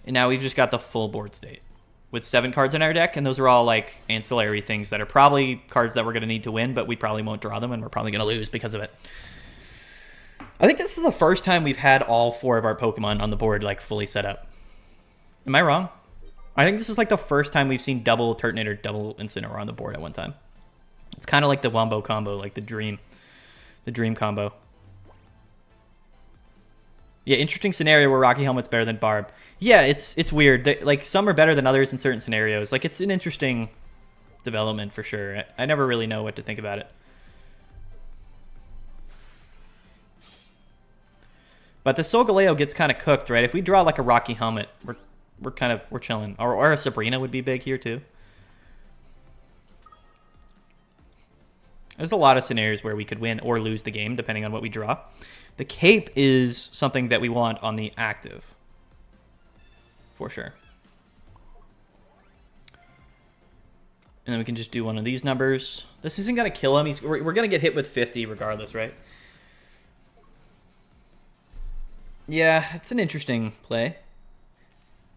And now we've just got the full board state with 7 cards in our deck, and those are all, like, ancillary things that are probably cards that we're going to need to win, but we probably won't draw them, and we're probably going to lose because of it. I think this is the first time we've had all 4 of our Pokemon on the board, like, fully set up. Am I wrong? I think this is, like, the first time we've seen double Turtonator, double Incineroar on the board at one time. It's kind of like the Wombo combo, like the Dream combo. Yeah, interesting scenario where Rocky Helmet's better than Barb. Yeah, it's weird. Like, some are better than others in certain scenarios. Like, it's an interesting development for sure. I never really know what to think about it. But the Solgaleo gets kind of cooked, right? If we draw like a Rocky Helmet, we're chilling. Or a Sabrina would be big here too. There's a lot of scenarios where we could win or lose the game depending on what we draw. The cape is something that we want on the active. For sure. And then we can just do one of these numbers. This isn't going to kill him. We're going to get hit with 50 regardless, right? Yeah, it's an interesting play.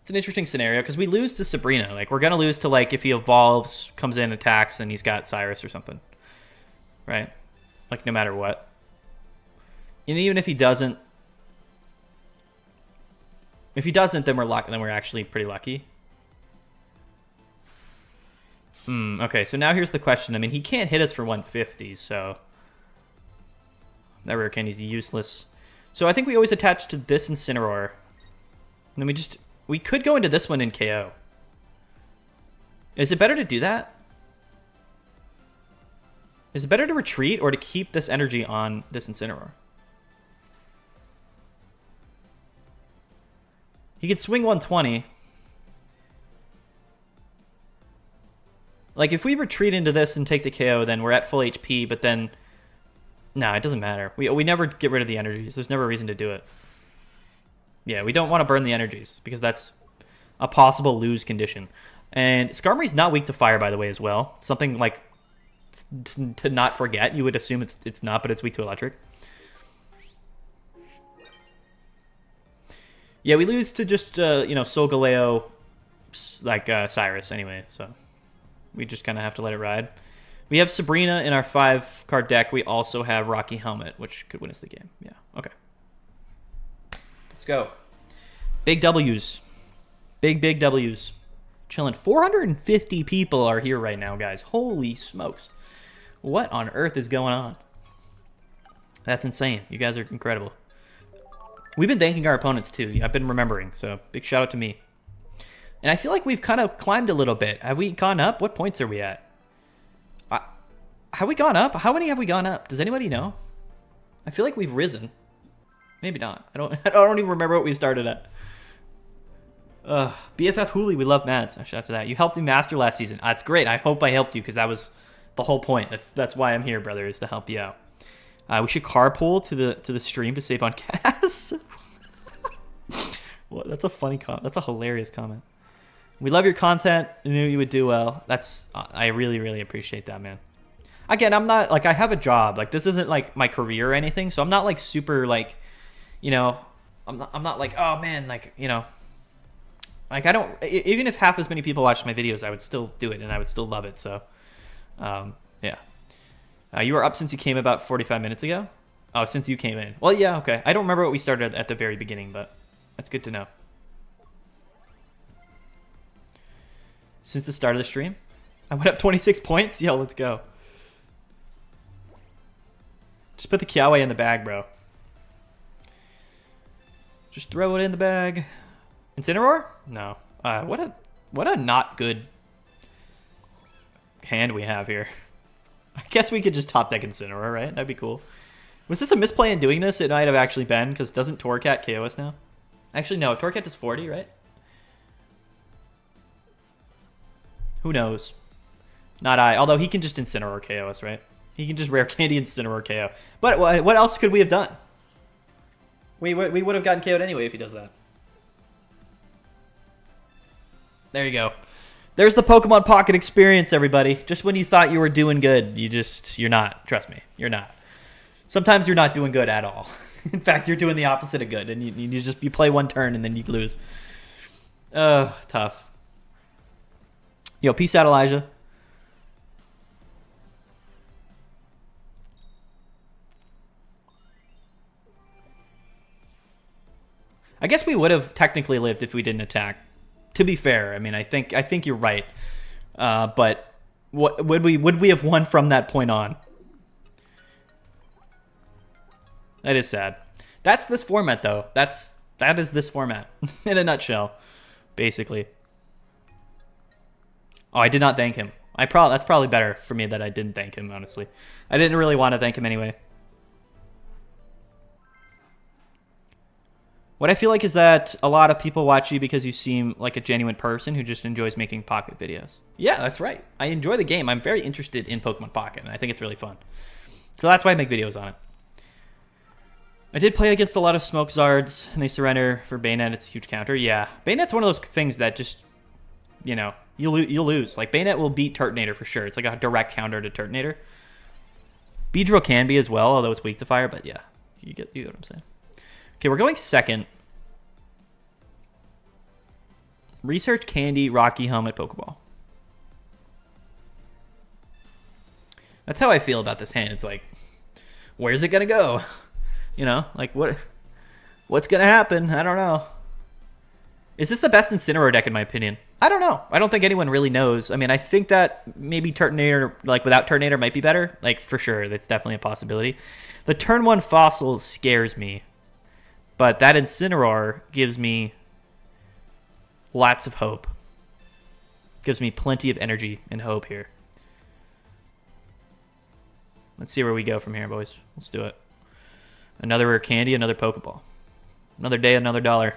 It's an interesting scenario because we lose to Sabrina. Like, we're going to lose to, like, if he evolves, comes in, attacks, and he's got Cyrus or something. Right? Like, no matter what. And even if he doesn't... If he doesn't, then we're actually pretty lucky. Okay, so now here's the question. I mean, he can't hit us for 150, so... That rare candy's useless. So I think we always attach to this Incineroar. And then we could go into this one in KO. Is it better to do that? Is it better to retreat or to keep this energy on this Incineroar? He could swing 120. Like, if we retreat into this and take the KO, then we're at full HP, but then... No, it doesn't matter. We never get rid of the energies. There's never a reason to do it. Yeah, we don't want to burn the energies, because that's a possible lose condition. And Skarmory's not weak to fire, by the way, as well. Something, like, to not forget. You would assume it's not, but it's weak to electric. Yeah, we lose to just, Sol Galeo, like, Cyrus anyway, so... We just kind of have to let it ride. We have Sabrina in our 5-card deck. We also have Rocky Helmet, which could win us the game. Yeah, okay. Let's go. Big W's. Big W's. Chilling. 450 people are here right now, guys. Holy smokes. What on earth is going on? That's insane. You guys are incredible. We've been thanking our opponents, too. I've been remembering, so big shout out to me. And I feel like we've kind of climbed a little bit. Have we gone up? What points are we at? Have we gone up? How many have we gone up? Does anybody know? I feel like we've risen. Maybe not. I don't even remember what we started at. BFF Hooli, we love Mads. Shout out to that. You helped me master last season. That's great. I hope I helped you because that was the whole point. That's why I'm here, brother, is to help you out. We should carpool to the stream to save on gas. Well, that's a funny comment. That's a hilarious comment. We love your content. I knew you would do well. I really, really appreciate that, man. Again, I'm not, like, I have a job. Like, this isn't, like, my career or anything, so I'm not, like, super, like, I'm not like, oh, man, like, like, I don't, even if half as many people watch my videos, I would still do it, and I would still love it, so, yeah. You were up since you came about 45 minutes ago? Oh, since you came in. Well, yeah, okay. I don't remember what we started at the very beginning, but that's good to know. Since the start of the stream? I went up 26 points? Yo, let's go. Just put the Kiawe in the bag, bro. Just throw it in the bag. Incineroar? No. What a not good hand we have here. I guess we could just top deck Incineroar, right? That'd be cool. Was this a misplay in doing this? It might have actually been, because doesn't Torcat KO us now? Actually, no. Torcat does 40, right? Who knows? Not I. Although he can just Incineroar KO us, right? He can just Rare Candy Incineroar KO. But what else could we have done? We would have gotten KO'd anyway if he does that. There you go. There's the Pokemon Pocket experience, everybody. Just when you thought you were doing good, you're not. Trust me, you're not. Sometimes you're not doing good at all. In fact, you're doing the opposite of good, and you play one turn and then you lose. Tough. Yo, peace out, Elijah. I guess we would have technically lived if we didn't attack. To be fair, I mean, I think you're right. But what would we have won from that point on? That is sad. That's this format, though. That is this format in a nutshell, basically. Oh, I did not thank him. That's probably better for me that I didn't thank him, honestly. I didn't really want to thank him anyway. What I feel like is that a lot of people watch you because you seem like a genuine person who just enjoys making Pocket videos. Yeah, that's right. I enjoy the game. I'm very interested in Pokemon Pocket, and I think it's really fun. So that's why I make videos on it. I did play against a lot of Smoke Zards, and they surrender for Bayonet. It's a huge counter. Yeah, Bayonet's one of those things that just, you'll lose. Like, Bayonet will beat Turtonator for sure. It's like a direct counter to Turtonator. Beedrill can be as well, although it's weak to fire, but yeah, you get what I'm saying. Okay, we're going second. Research, Candy, Rocky Helmet, Pokeball. That's how I feel about this hand. It's like, where's it gonna go? You know, like what's gonna happen? I don't know. Is this the best Incineroar deck in my opinion? I don't know. I don't think anyone really knows. I mean, I think that maybe Turtonator, like without Turtonator, might be better. Like for sure, that's definitely a possibility. The turn 1 Fossil scares me, but that Incineroar gives me lots of hope. Gives me plenty of energy and hope here. Let's see where we go from here, boys. Let's do it. Another rare candy, another Pokeball. Another day, another dollar.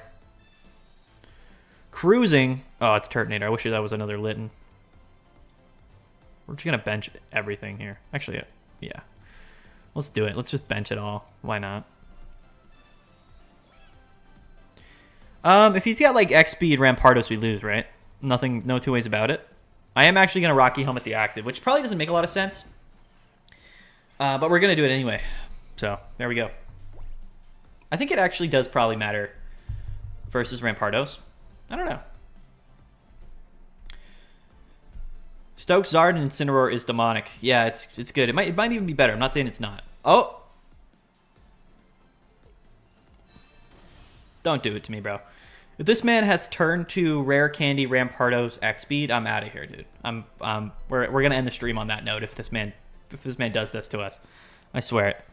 Cruising. Oh, it's Turtonator. I wish that was another Litten. We're just going to bench everything here. Actually, yeah. Let's do it. Let's just bench it all. Why not? If he's got like X speed Rampardos, we lose, right? Nothing, no two ways about it. I am actually going to Rocky Helmet the active, which probably doesn't make a lot of sense. But we're going to do it anyway. So, there we go. I think it actually does probably matter versus Rampardos. I don't know. Stoke Zard and Incineroar is demonic. Yeah, it's good. It might even be better. I'm not saying it's not. Oh! Don't do it to me, bro. If this man has turned to Rare Candy Rampardos X Speed, I'm out of here, dude. We're gonna end the stream on that note if this man does this to us. I swear it.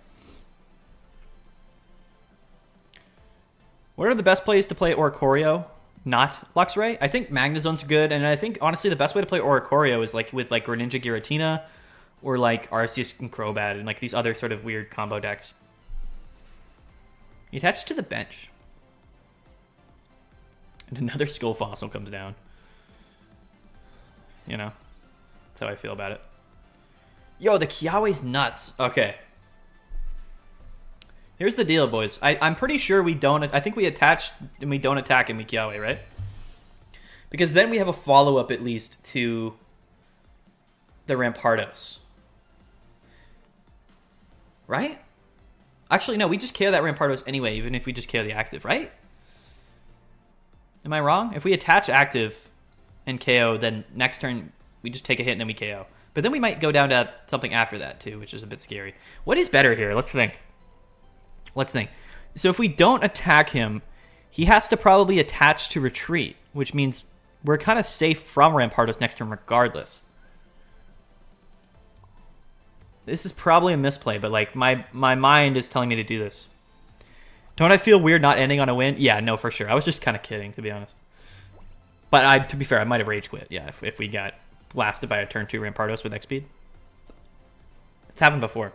What are the best plays to play Oricorio? Not Luxray? I think Magnezone's good, and I think honestly the best way to play Oricorio is like with like Greninja Giratina or like Arceus and Crobat and like these other sort of weird combo decks. He attaches to the bench. And another Skull Fossil comes down. You know, that's how I feel about it. Yo, the Kiawe's nuts. Okay. Here's the deal, boys. I'm pretty sure we don't... I think we attach and we don't attack in Kiawe, right? Because then we have a follow-up, at least, to the Rampardos. Right? Actually, no. We just KO that Rampardos anyway, even if we just KO the active, right? Am I wrong? If we attach active and KO, then next turn we just take a hit and then we KO. But then we might go down to something after that, too, which is a bit scary. What is better here? Let's think. Let's think. So if we don't attack him, he has to probably attach to retreat, which means we're kind of safe from Rampardos next turn regardless. This is probably a misplay, but like my mind is telling me to do this. Don't I feel weird not ending on a win? Yeah, no, for sure. I was just kind of kidding, to be honest. But to be fair, I might have rage quit, yeah, if we got blasted by a turn 2 Rampardos with X speed. It's happened before.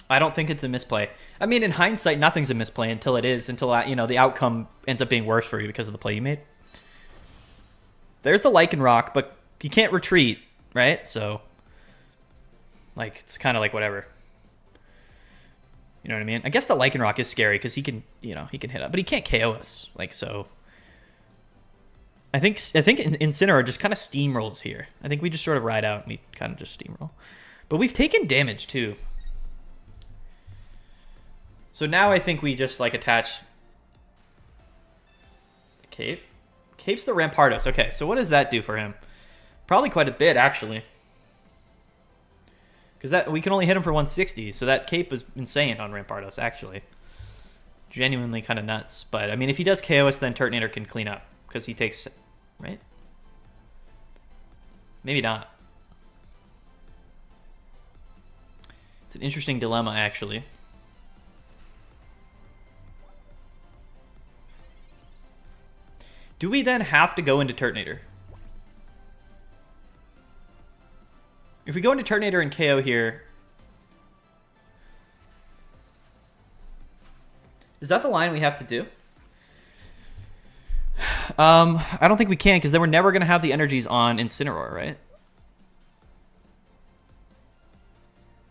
I don't think it's a misplay. I mean, in hindsight, nothing's a misplay until it is, until the outcome ends up being worse for you because of the play you made. There's the Lycanroc, but you can't retreat, right? So, like, it's kind of like whatever. You know what I mean? I guess the Lycanroc is scary because he can hit up, but he can't KO us. Like, so I think Incineroar just kind of steamrolls here. I think we just sort of ride out and we kind of just steamroll. But we've taken damage too. So now I think we just like attach the Cape. Cape's the Rampardos. Okay, so what does that do for him? Probably quite a bit, actually. Because that we can only hit him for 160, so that Cape was insane on Rampardos, actually. Genuinely kind of nuts. But, I mean, if he does KO us, then Turtonator can clean up. Because he takes... Right? Maybe not. It's an interesting dilemma, actually. Do we then have to go into Turtonator? If we go into Turtonator and KO here... Is that the line we have to do? I don't think we can, because then we're never going to have the energies on Incineroar, right?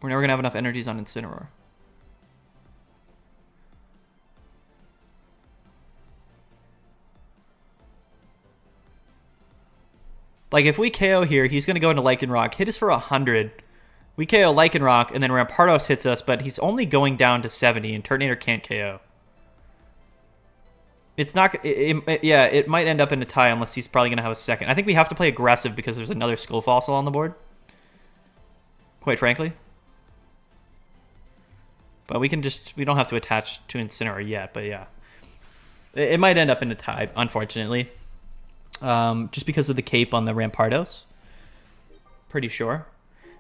We're never going to have enough energies on Incineroar. Like, if we KO here, he's going to go into Lycanroc, hit us for 100. We KO Lycanroc, and then Rampardos hits us, but he's only going down to 70, and Turtonator can't KO. It's not. Yeah, it might end up in a tie unless he's probably going to have a second. I think we have to play aggressive because there's another Skull Fossil on the board. Quite frankly. But we don't have to attach to Incineroar yet, but yeah. It might end up in a tie, unfortunately. Just because of the cape on the Rampardos. Pretty sure.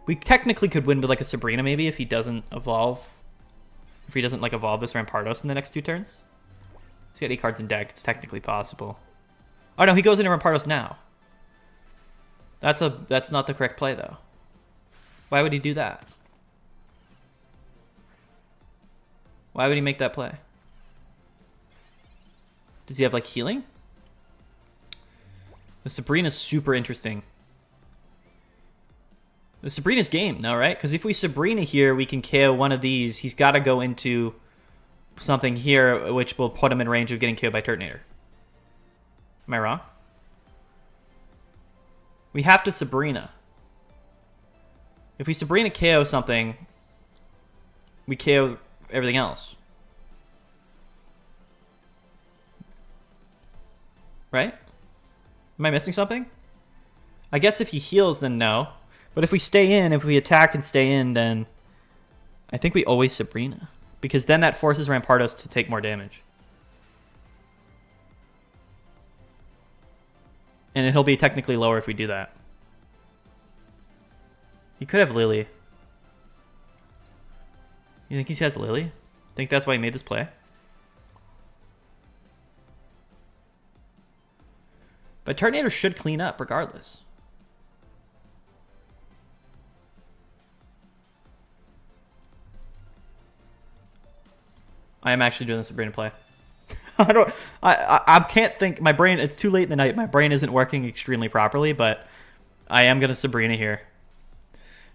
We technically could win with like a Sabrina maybe if he doesn't evolve. If he doesn't like evolve this Rampardos in the next 2 turns. He's got 8 cards in deck. It's technically possible. Oh no, he goes into Rampardos now. That's not the correct play though. Why would he do that? Why would he make that play? Does he have like healing? The Sabrina's super interesting. The Sabrina's game, no, right? Because if we Sabrina here, we can KO one of these. He's got to go into something here, which will put him in range of getting KO'd by Turtonator. Am I wrong? We have to Sabrina. If we Sabrina KO something, we KO everything else. Right? Am I missing something? I guess if he heals, then no. But if we stay in, if we attack and stay in, then I think we always Sabrina. Because then that forces Rampardos to take more damage. And he'll be technically lower if we do that. He could have Lily. You think he has Lily? Think that's why he made this play? But Turtonator should clean up regardless. I am actually doing the Sabrina play. I can't think. My brain, it's too late in the night. My brain isn't working extremely properly, but I am going to Sabrina here.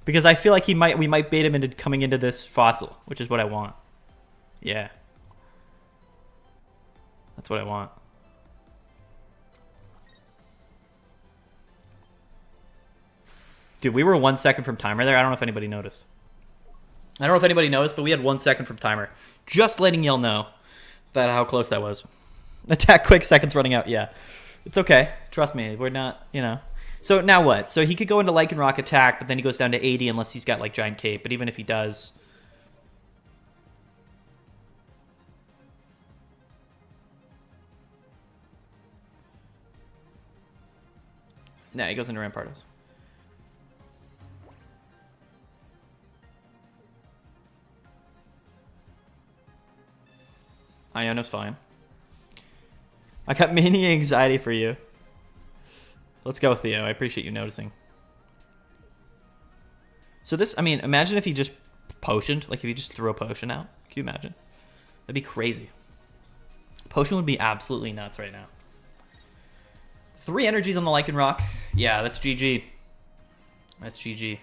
Because I feel like we might bait him into coming into this fossil, which is what I want. Yeah. That's what I want. Dude, we were 1 second from timer there. I don't know if anybody noticed. I don't know if anybody knows, but we had 1 second from timer. Just letting y'all know that how close that was. Attack quick, seconds running out. Yeah. It's okay. Trust me. We're not, you know. So now what? So he could go into Lycanroc attack, but then he goes down to 80 unless he's got like Giant Cape. But even if he does... Nah, he goes into Rampardos. Iono's fine. I got mini anxiety for you. Let's go, Theo. I appreciate you noticing. So this, I mean, imagine if he just potioned. Like, if he just threw a potion out. Can you imagine? That'd be crazy. Potion would be absolutely nuts right now. 3 energies on the Lycanroc. Yeah, that's GG. That's GG.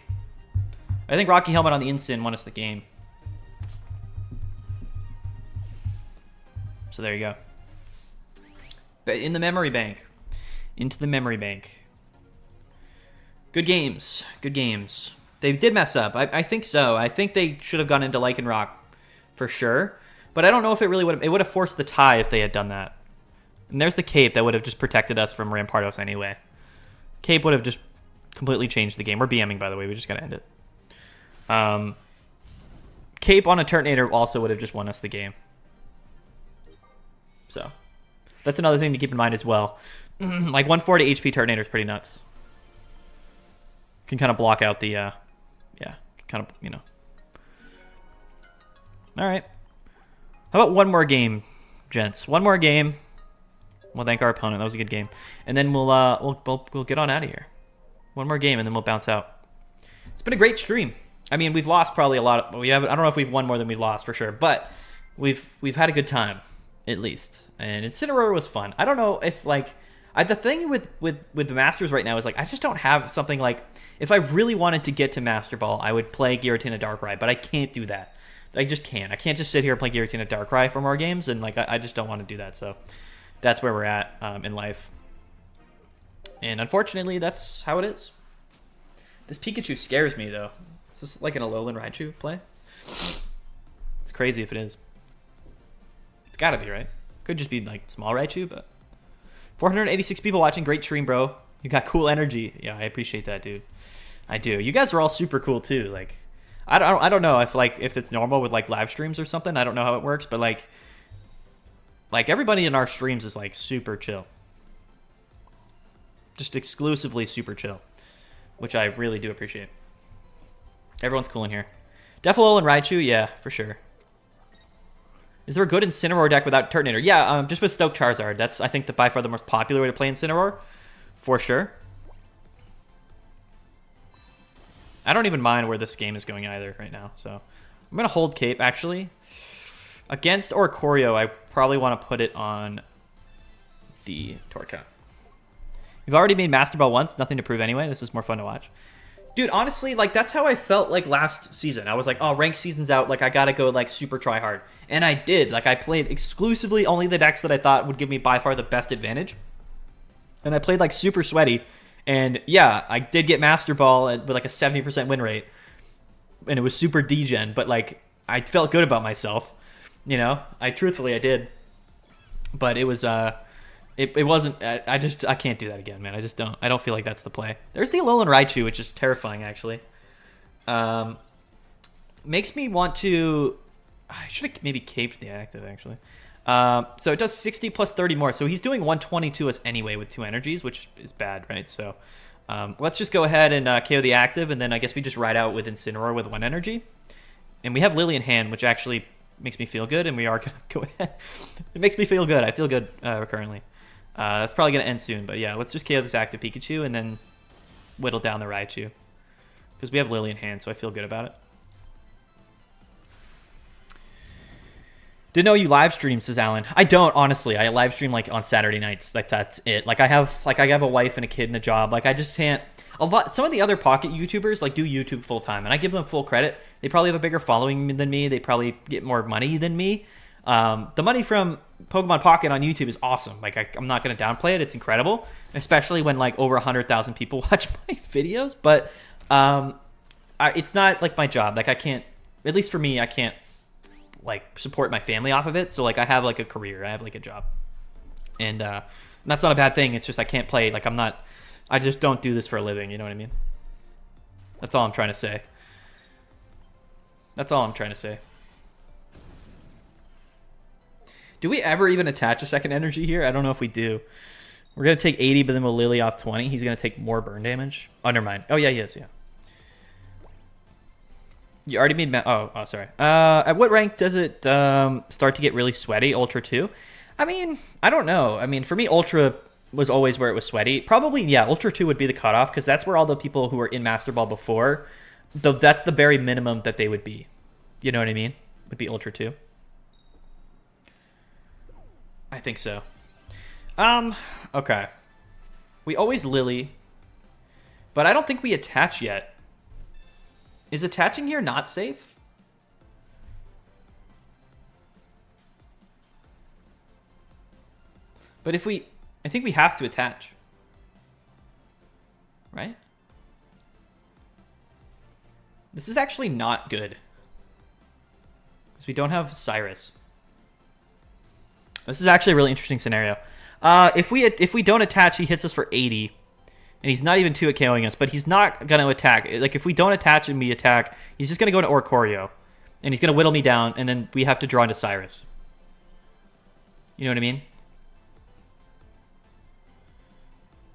I think Rocky Helmet on the Incin won us the game. So there you go. But in the memory bank. Into the memory bank. Good games. Good games. They did mess up. I think so. I think they should have gone into Lycanroc for sure. But I don't know if it really would have... It would have forced the tie if they had done that. And there's the cape that would have just protected us from Rampardos anyway. Cape would have just completely changed the game. We're BMing, by the way. We just got to end it. Cape on a Turtonator also would have just won us the game. So that's another thing to keep in mind as well. Like 140 HP Turtonator is pretty nuts. Can kind of block out the, yeah, kind of, you know. All right. How about one more game, gents? One more game. We'll thank our opponent. That was a good game, and then we'll get on out of here. One more game, and then we'll bounce out. It's been a great stream. I mean, we've lost probably a lot. We have. I don't know if we've won more than we've lost for sure, but we've had a good time. At least. And Incineroar was fun. I don't know if, like... the thing with the Masters right now is, like, I just don't have something, like... If I really wanted to get to Master Ball, I would play Giratina Darkrai, but I can't do that. I just can't. I can't just sit here and play Giratina Darkrai for more games, and, like, I just don't want to do that. So that's where we're at in life. And unfortunately, that's how it is. This Pikachu scares me, though. Is this like an Alolan Raichu play? It's crazy if it is. It's gotta be, right? Could just be like small Raichu, but 486 people watching. Great stream, bro. You got cool energy. Yeah, I appreciate that, dude. I do. You guys are all super cool too. Like, I don't know if it's normal with like live streams or something. I don't know how it works, but like everybody in our streams is like super chill. Just exclusively super chill, which I really do appreciate. Everyone's cool in here. Defalol and Raichu, yeah, for sure. Is there a good Incineroar deck without Turtonator? Yeah, just with Stoke Charizard. That's, I think, by far the most popular way to play Incineroar, for sure. I don't even mind where this game is going either right now, so I'm going to hold Cape, actually. Against Oricorio, I probably want to put it on the Torkout. You've already made Master Ball once, nothing to prove anyway. This is more fun to watch. Dude, honestly, like, that's how I felt, like, last season. I was like, oh, ranked season's out. Like, I gotta go, like, super try hard. And I did. Like, I played exclusively only the decks that I thought would give me by far the best advantage. And I played, like, super sweaty. And, yeah, I did get Master Ball with, like, a 70% win rate. And it was super degen. But, like, I felt good about myself. You know? Truthfully, I did. But it was, It wasn't. I can't do that again, man. I don't feel like that's the play. There's the Alolan Raichu, which is terrifying, actually. Makes me want to. I should have maybe caped the active, actually. So it does 60 plus 30 more. So he's doing 120 to us anyway with 2 energies, which is bad, right? So let's just go ahead and KO the active, and then I guess we just ride out with Incineroar with 1 energy. And we have Lily in hand, which actually makes me feel good, and we are going to go ahead. It makes me feel good. I feel good currently. That's probably going to end soon, but yeah, let's just KO this active Pikachu and then whittle down the Raichu. Because we have Lily in hand, so I feel good about it. Didn't know you live stream, says Alan. I don't, honestly. I live stream like on Saturday nights. Like, that's it. Like, I have a wife and a kid and a job. Like, I just can't. Some of the other pocket YouTubers like do YouTube full time, and I give them full credit. They probably have a bigger following than me. They probably get more money than me. The money from Pokemon Pocket on YouTube is awesome. Like, I'm not going to downplay it. It's incredible, especially when like over 100,000 people watch my videos. But it's not like my job. Like, I can't. At least for me, I can't like support my family off of it. So like, I have like a career. I have like a job, and that's not a bad thing. It's just I can't play. Like, I just don't do this for a living. You know what I mean? That's all I'm trying to say. That's all I'm trying to say. Do we ever even attach a second energy here? I don't know if we do. We're going to take 80, but then we'll Lily off 20. He's going to take more burn damage. Oh, never mind. Oh, yeah, he is, yeah. You already made... Oh, sorry. At what rank does it start to get really sweaty? Ultra 2? I mean, I don't know. I mean, for me, Ultra was always where it was sweaty. Probably, yeah, Ultra 2 would be the cutoff, because that's where all the people who were in Master Ball before, that's the very minimum that they would be. You know what I mean? Would be Ultra 2. I think so. Okay. We always Lily, but I don't think we attach yet. Is attaching here not safe? But if we... I think we have to attach. Right? This is actually not good. Because we don't have Cyrus. This is actually a really interesting scenario. If we don't attach, he hits us for 80. And he's not even 2 at KOing us, but he's not going to attack. Like, if we don't attach and we attack, he's just going to go into Oricorio. And he's going to whittle me down, and then we have to draw into Cyrus. You know what I mean?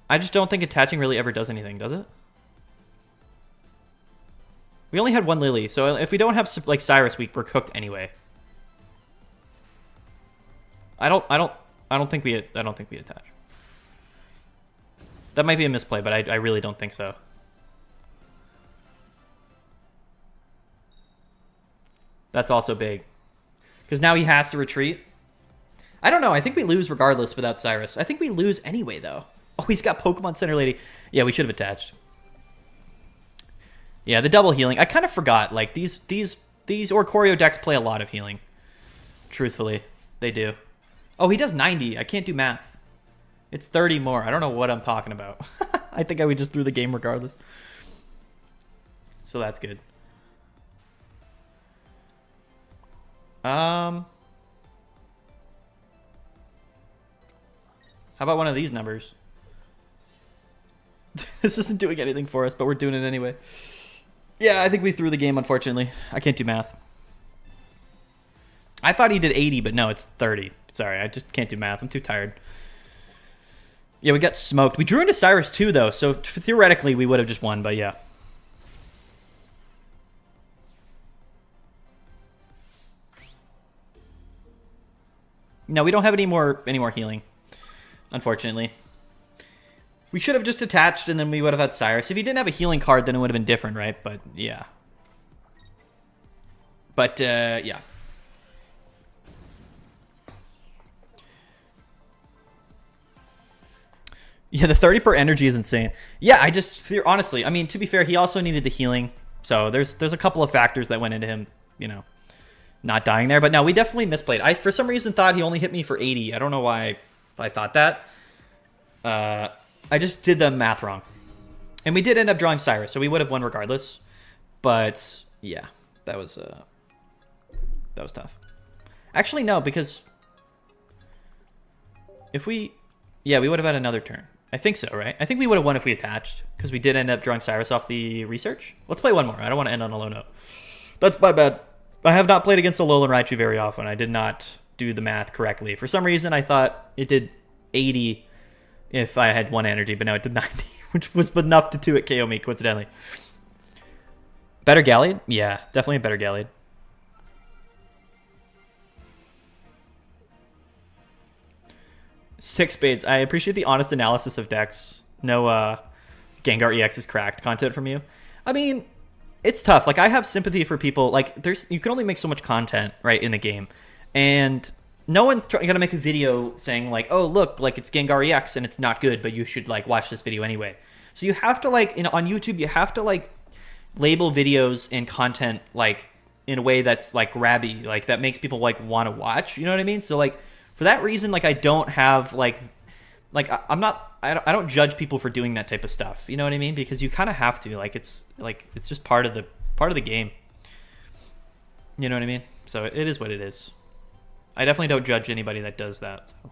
I just don't think attaching really ever does anything, does it? We only had 1 Lily, so if we don't have, like, Cyrus, we're cooked anyway. I don't think we attach. That might be a misplay, but I really don't think so. That's also big. Because now he has to retreat. I don't know. I think we lose regardless without Cyrus. I think we lose anyway, though. Oh, he's got Pokemon Center Lady. Yeah, we should have attached. Yeah, the double healing. I kind of forgot. Like, these Oricorio decks play a lot of healing. Truthfully, they do. Oh, he does 90. I can't do math. It's 30 more. I don't know what I'm talking about. I think I would just threw the game regardless. So that's good. How about one of these numbers? This isn't doing anything for us, but we're doing it anyway. Yeah, I think we threw the game, unfortunately. I can't do math. I thought he did 80, but no, it's 30. Sorry, I just can't do math. I'm too tired. Yeah, we got smoked. We drew into Cyrus too, though, so theoretically we would have just won, but yeah. No, we don't have any more healing, unfortunately. We should have just attached, and then we would have had Cyrus. If he didn't have a healing card, then it would have been different, right? But, yeah. But, yeah. Yeah, the 30 per energy is insane. Yeah, I just, honestly, I mean, to be fair, he also needed the healing. So there's a couple of factors that went into him, you know, not dying there. But no, we definitely misplayed. I, for some reason, thought he only hit me for 80. I don't know why I thought that. I just did the math wrong. And we did end up drawing Cyrus, so we would have won regardless. But, yeah, that was tough. Actually, no, because if we... Yeah, we would have had another turn. I think so, right? I think we would have won if we attached, because we did end up drawing Cyrus off the research. Let's play one more. I don't want to end on a low note. That's my bad. I have not played against Alolan Raichu very often. I did not do the math correctly. For some reason, I thought it did 80 if I had 1 energy, but no, it did 90, which was enough to 2-hit KO me, coincidentally. Better Galliard? Yeah, definitely a better Galliard. Six spades. I appreciate the honest analysis of decks. No Gengar EX is cracked content from you. I mean, it's tough. Like, I have sympathy for people. Like, you can only make so much content, right, in the game. And no one's gonna make a video saying, like, oh, look, like, it's Gengar EX and it's not good, but you should, like, watch this video anyway. So you have to, like, on YouTube, you have to, like, label videos and content, like, in a way that's, like, grabby, like, that makes people, like, want to watch. You know what I mean? So, like, for that reason, like, I don't have, like I don't judge people for doing that type of stuff. You know what I mean? Because you kind of have to. Like, it's just part of the game. You know what I mean? So it is what it is. I definitely don't judge anybody that does that. So.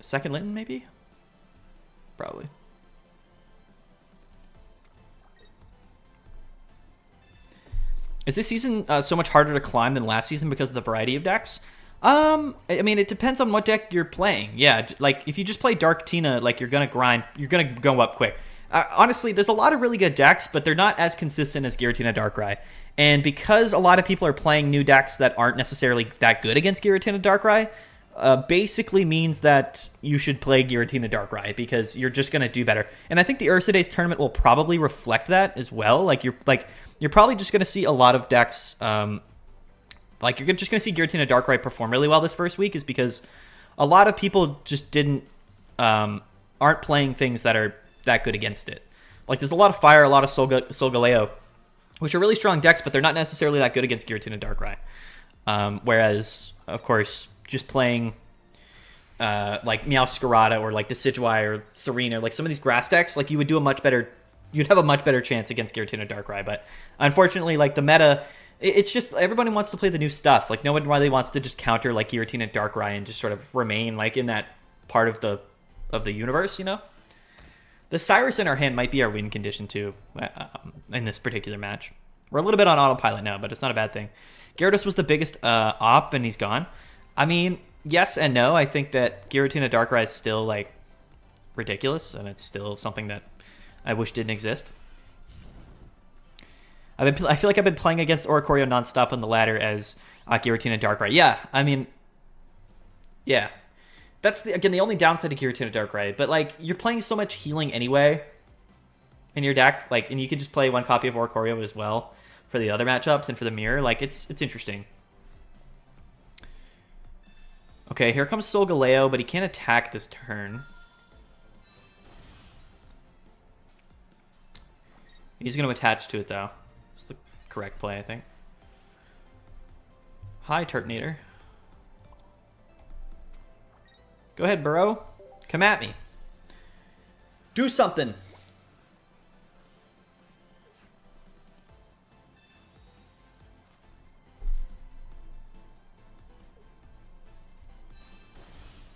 Second Linton, maybe? Probably. Is this season so much harder to climb than last season because of the variety of decks? I mean, it depends on what deck you're playing. Yeah, like, if you just play Dark Tina, like, you're going to grind. You're going to go up quick. Honestly, there's a lot of really good decks, but they're not as consistent as Giratina Darkrai. And because a lot of people are playing new decks that aren't necessarily that good against Giratina Darkrai, basically means that you should play Giratina Darkrai because you're just going to do better. And I think the Ursa Days tournament will probably reflect that as well. You're probably just going to see a lot of decks, like, you're just going to see Giratina Darkrai perform really well this first week, is because a lot of people just aren't playing things that are that good against it. Like, there's a lot of Fire, a lot of Solgaleo, which are really strong decks, but they're not necessarily that good against Giratina Darkrai. Whereas, of course, just playing like Meowscarada or like Decidueye or Serena, like some of these grass decks, like, you'd have a much better chance against Giratina Darkrai. But unfortunately, like, the meta, it's just everybody wants to play the new stuff. Like, no one really wants to just counter like Giratina Darkrai and just sort of remain like in that part of the universe, you know? The Cyrus in our hand might be our win condition too in this particular match. We're a little bit on autopilot now, but it's not a bad thing. Gyarados was the biggest op, and he's gone. I mean, yes and no. I think that Giratina Darkrai is still, like, ridiculous, and it's still something that I wish didn't exist. I feel like I've been playing against Oricorio nonstop on the ladder as Giratina Darkrai. Yeah, I mean, yeah. That's, again, the only downside to Giratina Darkrai. But, like, you're playing so much healing anyway in your deck, like, and you could just play one copy of Oricorio as well for the other matchups and for the mirror. Like, it's interesting. Okay, here comes Solgaleo, but he can't attack this turn. He's going to attach to it, though. It's the correct play, I think. Hi, Turtonator. Go ahead, Burrow. Come at me. Do something.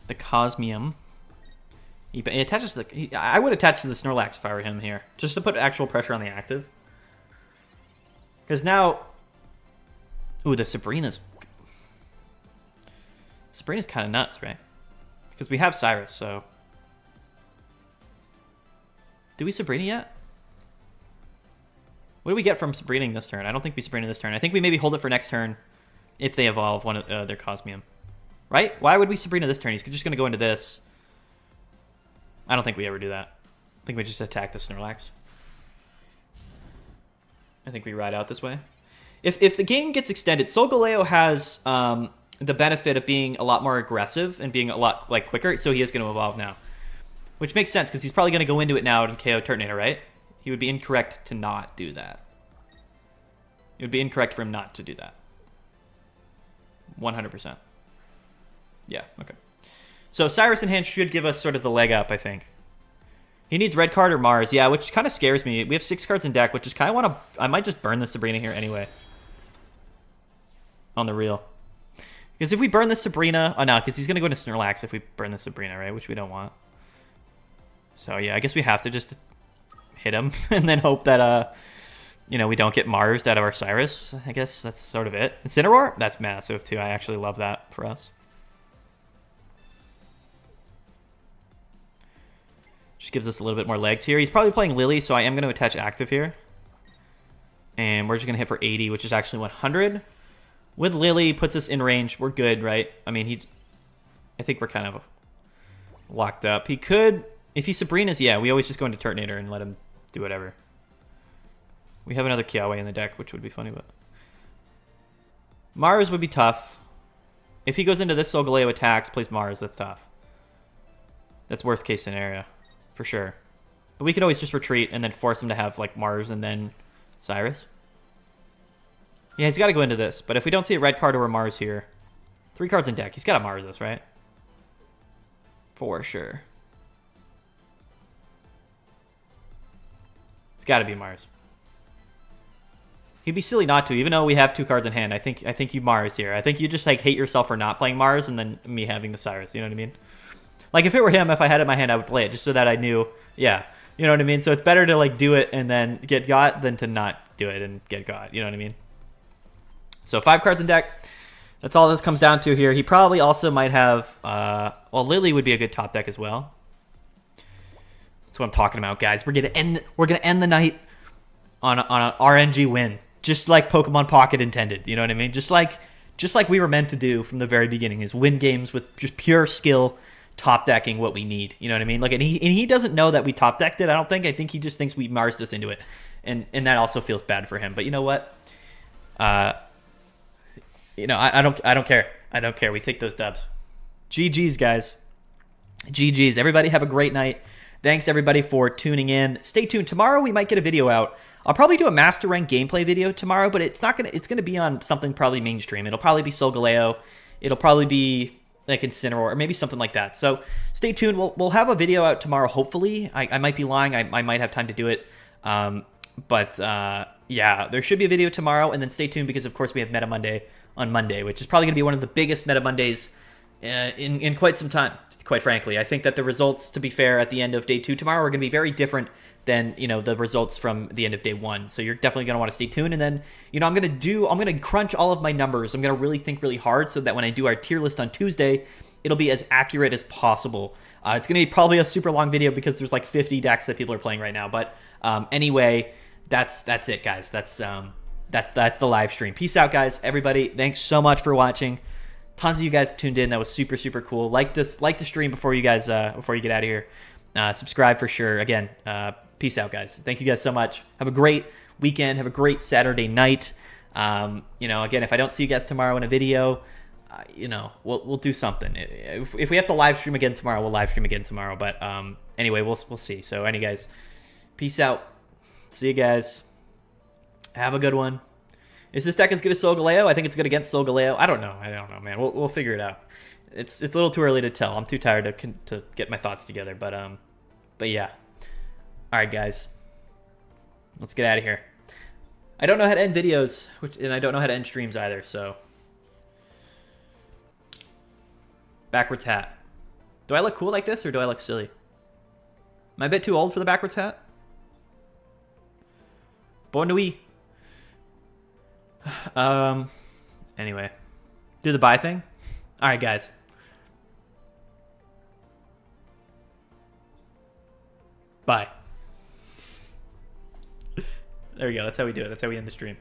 the Cosmium. He attaches to the... I would attach to the Snorlax if I were him here. Just to put actual pressure on the active. Because now... Ooh, the Sabrina's... Sabrina's kind of nuts, right? Because we have Cyrus, so... Do we Sabrina yet? What do we get from Sabrina this turn? I don't think we Sabrina this turn. I think we maybe hold it for next turn if they evolve one of their Cosmium. Right? Why would we Sabrina this turn? He's just going to go into this. I don't think we ever do that. I think we just attack the Snorlax. I think we ride out this way. If the game gets extended, Solgaleo has the benefit of being a lot more aggressive and being a lot like quicker, so he is going to evolve now. Which makes sense, because he's probably going to go into it now to KO Turtonator, right? He would be incorrect to not do that. It would be incorrect for him not to do that. 100%. Yeah, okay. So Cyrus in hand should give us sort of the leg up, I think. He needs red card or Mars. Yeah, which kind of scares me. We have 6 cards in deck, which is kind of want to... I might just burn the Sabrina here anyway. On the real. Because if we burn the Sabrina... Oh, no, because he's going to go into Snorlax if we burn the Sabrina, right? Which we don't want. So, yeah, I guess we have to just hit him and then hope that, you know, we don't get Mars'd out of our Cyrus. I guess that's sort of it. Incineroar? That's massive, too. I actually love that for us. Just gives us a little bit more legs here. He's probably playing Lily, so I am going to attach active here. And we're just going to hit for 80, which is actually 100. With Lily, puts us in range. We're good, right? I mean, I think we're kind of locked up. He could... If he Sabrina's, yeah, we always just go into Turtonator and let him do whatever. We have another Kiawe in the deck, which would be funny, but... Mars would be tough. If he goes into this Solgaleo attacks, plays Mars, that's tough. That's worst case scenario, for sure. But we could always just retreat and then force him to have, like, Mars and then Cyrus. Yeah, he's got to go into this. But if we don't see a red card or a Mars here... 3 cards in deck. He's got to Mars us, right? For sure. Got to be Mars. He'd be silly not to, even though we have 2 cards in hand. I think you Mars here. I think you just like hate yourself for not playing Mars and then me having the Cyrus. You know what I mean? Like if it were him, if I had it in my hand, I would play it just so that I knew. Yeah, you know what I mean. So it's better to like do it and then get got than to not do it and get got. You know what I mean? So 5 cards in deck. That's all this comes down to here. He probably also might have. Well, Lily would be a good top deck as well. That's what I'm talking about, guys. We're gonna end the night on an RNG win, just like Pokemon Pocket intended. You know what I mean? Just like we were meant to do from the very beginning, is win games with just pure skill, top decking what we need. You know what I mean? Like, and he doesn't know that we top decked it. I don't think. I think he just thinks we Marsed us into it, and that also feels bad for him. But you know what? You know, I don't care. I don't care. We take those dubs. GG's, guys. GG's. Everybody have a great night. Thanks, everybody, for tuning in. Stay tuned. Tomorrow, we might get a video out. I'll probably do a Master Rank gameplay video tomorrow, but it's gonna be on something probably mainstream. It'll probably be Solgaleo. It'll probably be like Incineroar, or maybe something like that. So stay tuned. We'll have a video out tomorrow, hopefully. I might be lying. I might have time to do it. Yeah, there should be a video tomorrow, and then stay tuned because, of course, we have Meta Monday on Monday, which is probably going to be one of the biggest Meta Mondays in quite some time, quite frankly. I think that the results, to be fair, at the end of day 2 tomorrow are going to be very different than, you know, the results from the end of day 1. So you're definitely going to want to stay tuned. And then, you know, I'm going to crunch all of my numbers. I'm going to really think really hard so that when I do our tier list on Tuesday, it'll be as accurate as possible. It's going to be probably a super long video because there's like 50 decks that people are playing right now. But anyway, that's it, guys. That's the live stream. Peace out, guys. Everybody, thanks so much for watching. Tons of you guys tuned in. That was super, super cool. Like the stream before you guys before you get out of here. Subscribe for sure. Again, peace out, guys. Thank you guys so much. Have a great weekend. Have a great Saturday night. You know, again, if I don't see you guys tomorrow in a video, you know, we'll do something. If we have to live stream again tomorrow, we'll live stream again tomorrow. But anyway, we'll see. So, any guys, peace out. See you guys. Have a good one. Is this deck as good as Solgaleo? I think it's good against Solgaleo. I don't know, man. We'll figure it out. It's a little too early to tell. I'm too tired to get my thoughts together. But yeah. All right, guys. Let's get out of here. I don't know how to end videos, and I don't know how to end streams either. So backwards hat. Do I look cool like this, or do I look silly? Am I a bit too old for the backwards hat? Bon nuit. Anyway. Do the buy thing? Alright, guys. Bye. There we go. That's how we do it. That's how we end the stream.